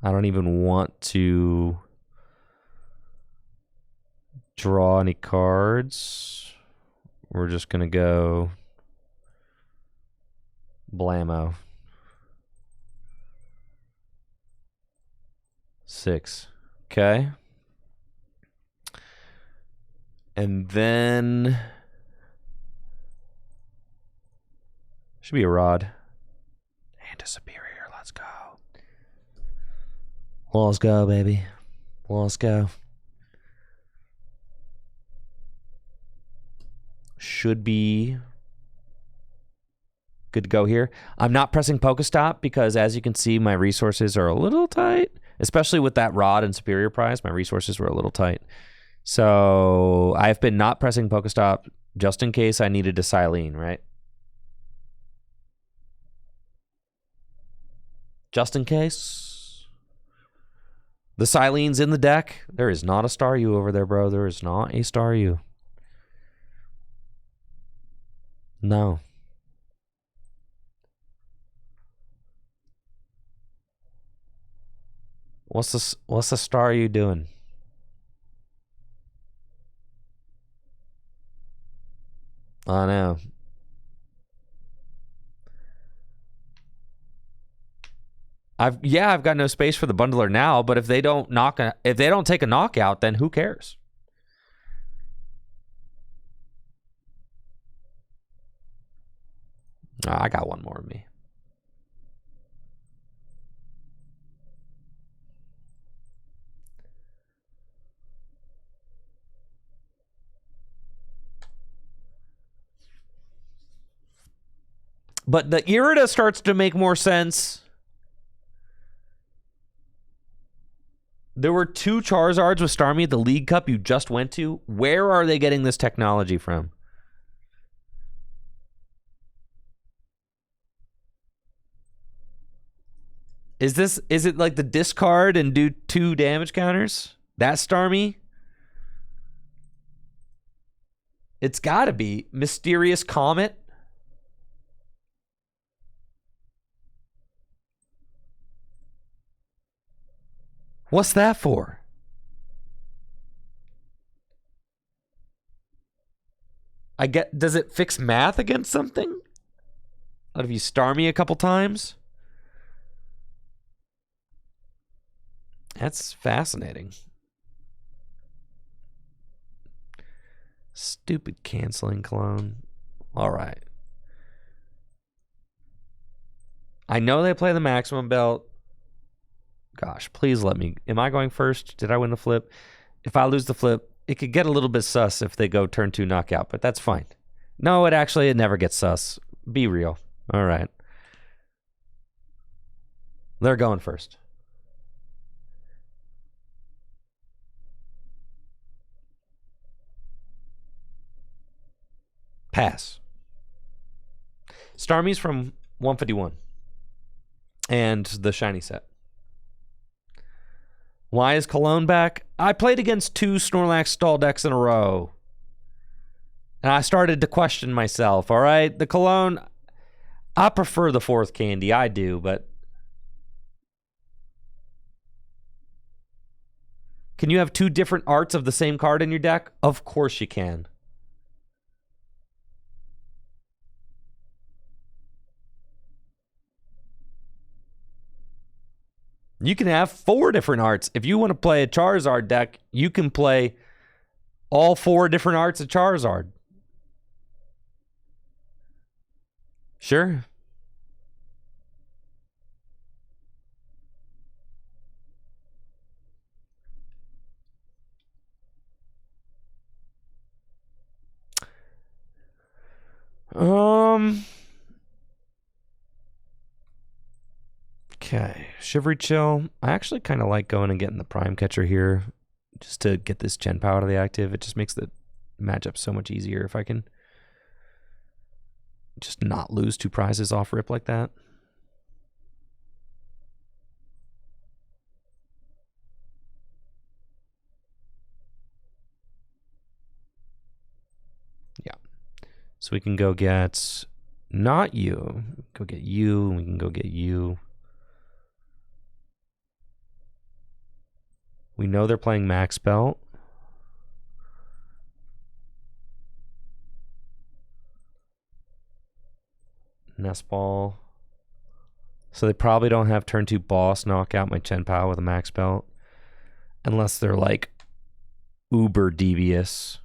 I don't even want to draw any cards. We're just going to go blammo. 6. Okay. And then should be a Rod. And a Superior. Let's go. Let's go, baby. Let's go. Should be good to go here. I'm not pressing Pokestop because, as you can see, my resources are a little tight. Especially with that Rod and Superior prize, my resources were a little tight. So I've been not pressing Pokestop just in case I needed a Silene, right? Just in case. The Silene's in the deck. There is not a Staryu over there, bro. There is not a Staryu. No. What's the Staryu doing? I know. I've got no space for the bundler now, but if they don't take a knockout, then who cares? I got one more of me. But the Irida starts to make more sense. There were 2 Charizards with Starmie at the League Cup you just went to. Where are they getting this technology from? Is it like the discard and do 2 damage counters? That Starmie? It's gotta be Mysterious Comet. What's that for? Does it fix math against something? If you star me a couple times? That's fascinating. Stupid canceling clone. All right. I know they play the maximum belt. Gosh, please let me. Am I going first? Did I win the flip? If I lose the flip, it could get a little bit sus if they go turn 2 knockout, but that's fine. No, it never gets sus. Be real. All right. They're going first. Pass. Starmie's from 151. And the shiny set. Why is Cologne back? I played against 2 Snorlax stall decks in a row. And I started to question myself, all right? The Cologne, I prefer the 4th candy. I do, but... Can you have 2 different arts of the same card in your deck? Of course you can. You can have 4 different arts. If you want to play a Charizard deck, you can play all 4 different arts of Charizard. Sure. Okay, Shivery Chill. I actually kind of like going and getting the Prime Catcher here just to get this Chien Pao out of the active. It just makes the matchup so much easier if I can just not lose 2 prizes off rip like that. Yeah. So we can go get not you. Go get you. We can go get you. We know they're playing Max Belt. Nest Ball. So they probably don't have turn 2 boss knock out my Chien Pao with a Max Belt. Unless they're like uber devious.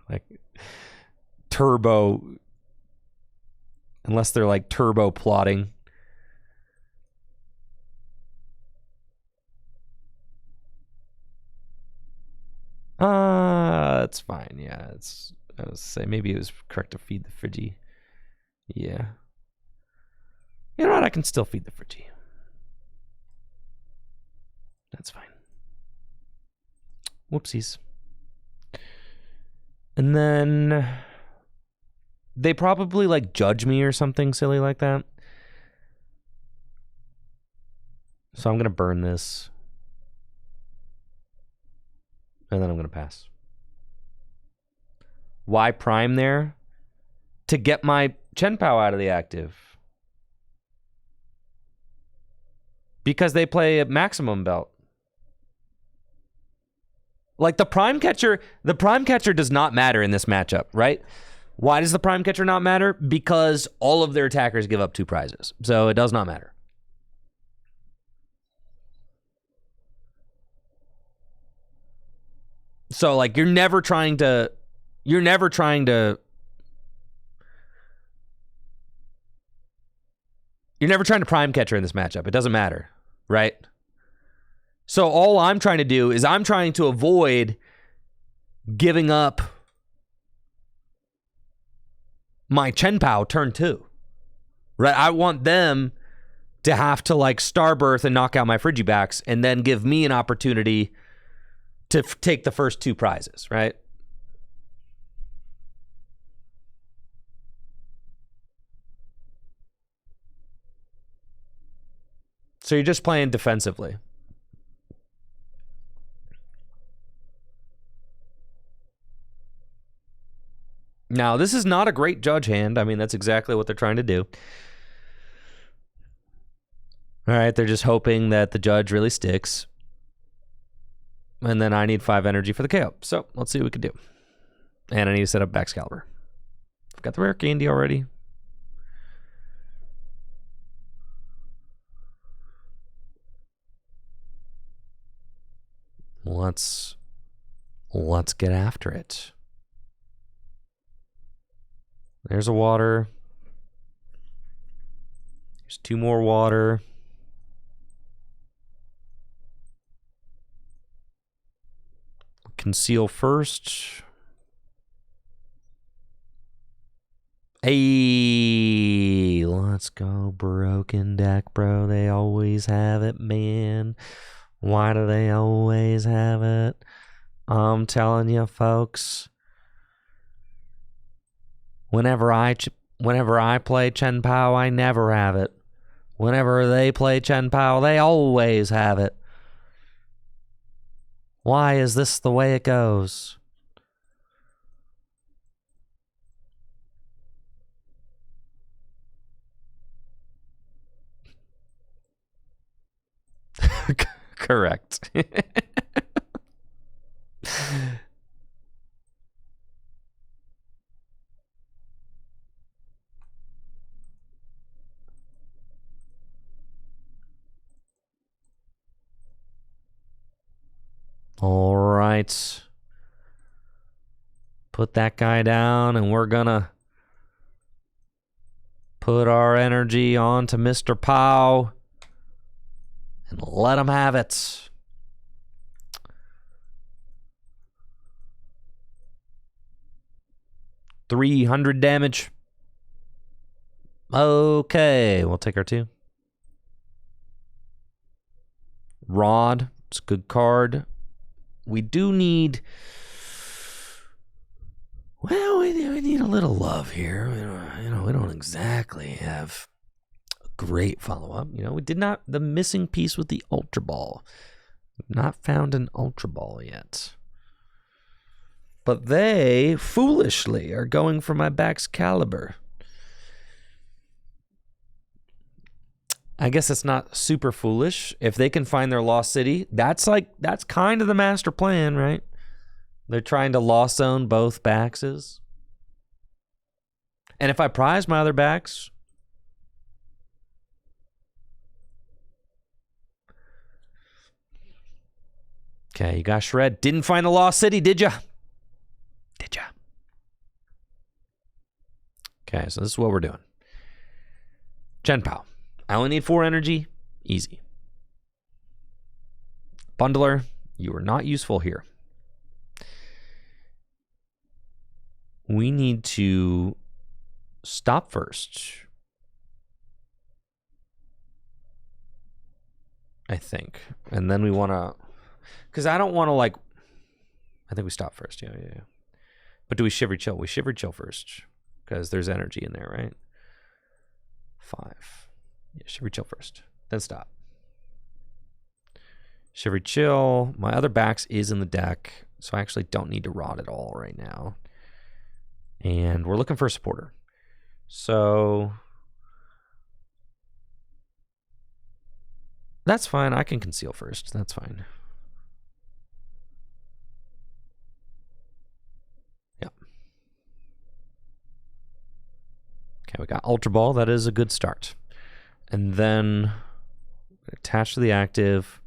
Like turbo. Unless they're like turbo plotting. That's fine. Yeah, I was say maybe it was correct to feed the Friggy. Yeah. You know what? I can still feed the Friggy. That's fine. Whoopsies. And then they probably like judge me or something silly like that. So I'm gonna burn this. And then I'm going to pass. Why Prime there? To get my Chien Pao out of the active. Because they play a maximum belt. Like the Prime Catcher does not matter in this matchup, right? Why does the Prime Catcher not matter? Because all of their attackers give up 2 prizes. So it does not matter. So like you're never trying to Prime Catcher in this matchup. It doesn't matter, right? So all I'm trying to do is I'm trying to avoid giving up my Chien Pao turn 2. Right? I want them to have to like Starbirth and knock out my Frigibacks and then give me an opportunity to take the first 2 prizes, right? So you're just playing defensively. Now, this is not a great judge hand. I mean, that's exactly what they're trying to do. All right, they're just hoping that the judge really sticks. And then I need 5 energy for the KO. So let's see what we can do. And I need to set up Baxcalibur. I've got the rare candy already. Let's get after it. There's a water. There's 2 more water. Conceal first. Hey, let's go broken deck, bro. They always have it, man. Why do they always have it? I'm telling you, folks. Whenever I play Chien Pao, I never have it. Whenever they play Chien Pao, they always have it. Why is this the way it goes? Correct. All right. Put that guy down, and we're gonna put our energy onto Mr. Pao and let him have it. $300 damage. Okay, we'll take our 2. Rod, it's a good card. We do need... Well, we need a little love here. We don't exactly have a great follow-up. We did not... The missing piece with the Ultra Ball. Not found an Ultra Ball yet. But they, foolishly, are going for my Baxcalibur. I guess it's not super foolish. If they can find their lost city, that's kind of the master plan, right? They're trying to lost zone both Baxes. And if I prize my other Bax, okay, you got Shred. Didn't find the lost city, did ya? Did ya? Okay, so this is what we're doing. Chien Pao. I only need 4 energy. Easy. Bundler, you are not useful here. We need to stop first. I think. And then we want to... Because I don't want to, like... I think we stop first. Yeah. But do we Shivery Chill? We Shivery Chill first. Because there's energy in there, right? 5. Yeah, Shivery Chill first. Then stop. Shivery Chill. My other Bax is in the deck. So I actually don't need to Rod at all right now. And we're looking for a supporter. So... That's fine. I can conceal first. That's fine. Yeah. Okay, we got Ultra Ball. That is a good start. And then attach to the active.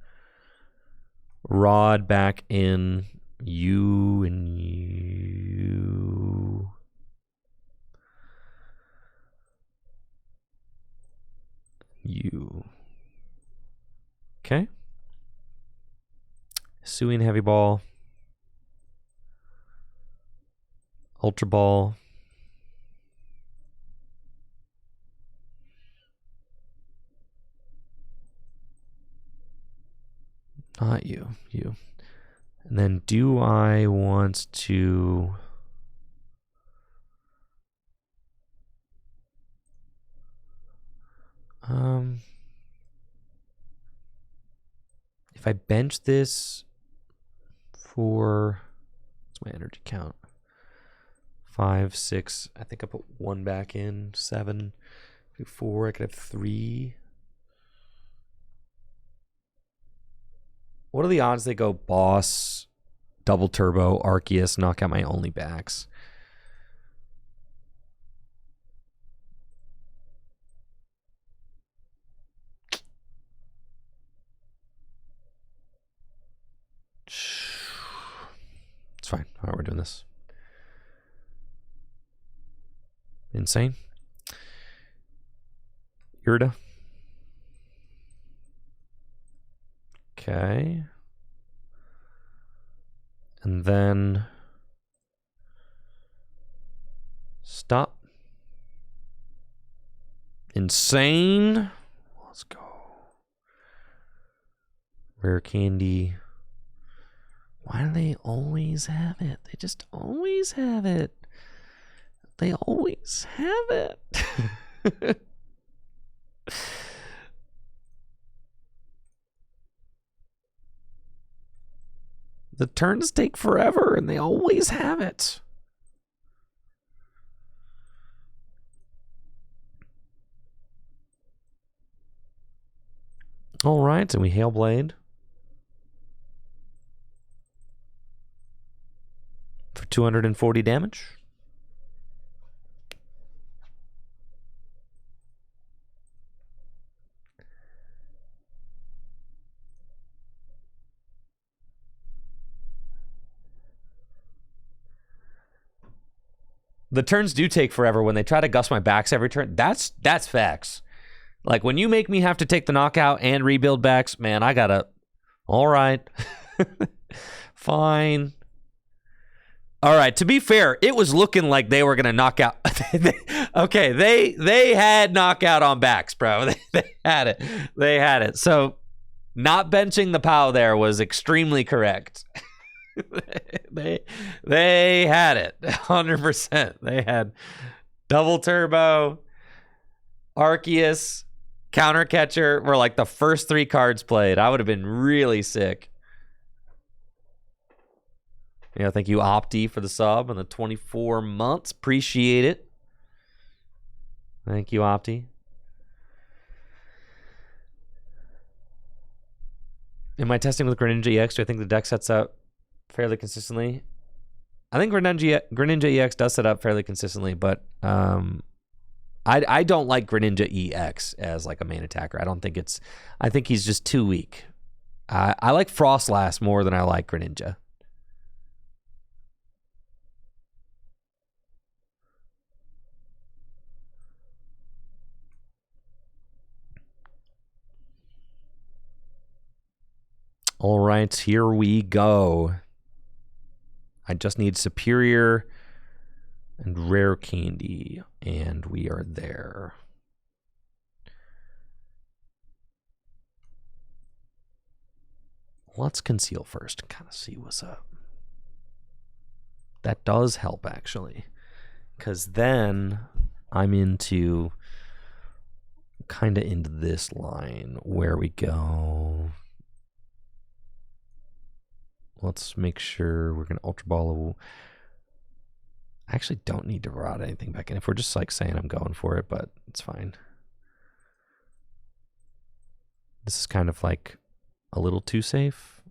Rod back in. You and you. You. Okay. Suing Heavy Ball. Ultra Ball. Not you. You. And then do I want to... If I bench this for... What's my energy count? 5, 6. I think I put 1 back in. 7. 4. I could have 3. What are the odds they go Boss, Double Turbo, Arceus, knock out my only backs? It's fine. All right, we're doing this. Insane. Irida. Okay. And then stop. Insane. Let's go. Rare candy. Why do they always have it? They just always have it. They always have it. The turns take forever, and they always have it. All right, and we Hail Blade. For 240 damage. The turns do take forever when they try to gust my backs every turn. That's facts. Like when you make me have to take the knockout and rebuild backs, man, I gotta. All right. Fine. All right, to be fair, it was looking like they were going to knock out. Okay, they had knockout on backs, bro. They had it. They had it. So not benching the Pao there was extremely correct. They had it 100%. They had Double Turbo, Arceus, Counter Catcher were like the first 3 cards played. I would have been really sick. Yeah, thank you, Opti, for the sub and the 24 months. Appreciate it. Thank you, Opti. Am I testing with Greninja EX? Do I think the deck sets up fairly consistently? I think Greninja EX does set up fairly consistently, but I don't like Greninja EX as like a main attacker. I think he's just too weak. I like Frostlass more than I like Greninja. All right, here we go. I just need Superior and Rare Candy, and we are there. Let's conceal first and kind of see what's up. That does help, actually, because then I'm into kind of into this line where we go. Let's make sure we're going to Ultra Ball. I actually don't need to rot anything back in. If we're just like saying I'm going for it, but it's fine. This is kind of like a little too safe,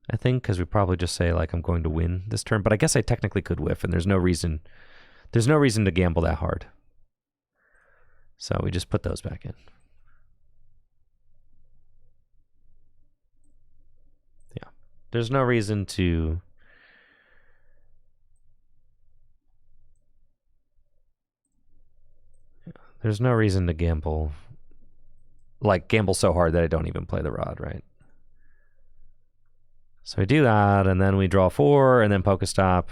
I think, because we probably just say like I'm going to win this turn. But I guess I technically could whiff, and there's no reason to gamble that hard. So we just put those back in. There's no reason to gamble, like gamble so hard that I don't even play the rod, right? So we do that, and then we draw 4, and then Pokestop.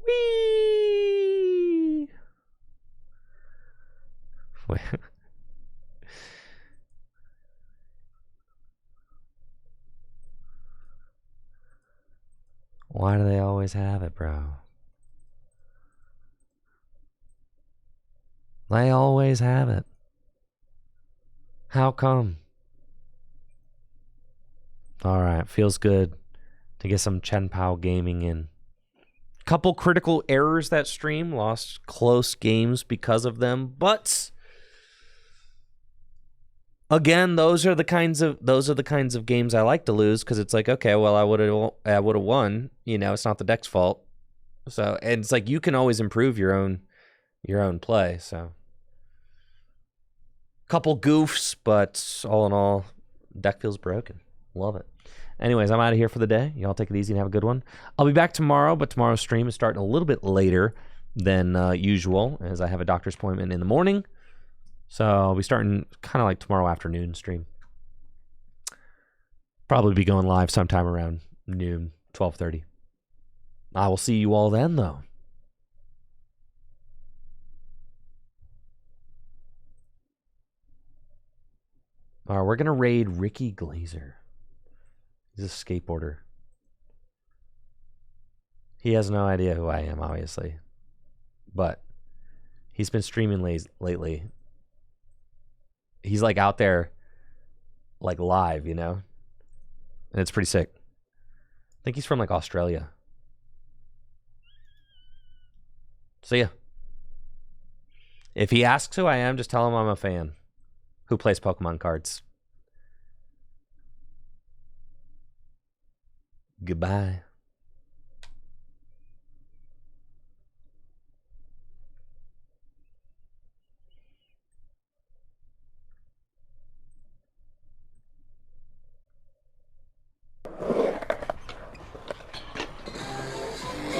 Whee! Wait. Why do they always have it, bro? They always have it. How come? All right, feels good to get some Chien Pao gaming in. Couple critical errors that stream, lost close games because of them, but again, those are the kinds of games I like to lose, because it's like, okay, well, I would have won. You know, it's not the deck's fault. So, and it's like you can always improve your own play. So, couple goofs, but all in all, deck feels broken. Love it. Anyways, I'm out of here for the day. Y'all take it easy and have a good one. I'll be back tomorrow, but tomorrow's stream is starting a little bit later than usual, as I have a doctor's appointment in the morning. So I'll be starting kind of like tomorrow afternoon stream. Probably be going live sometime around noon, 12:30. I will see you all then, though. All right, we're going to raid Ricky Glazer. He's a skateboarder. He has no idea who I am, obviously. But he's been streaming lately. He's like out there, like live, you know? And it's pretty sick. I think he's from like Australia. So yeah. If he asks who I am, just tell him I'm a fan who plays Pokemon cards. Goodbye.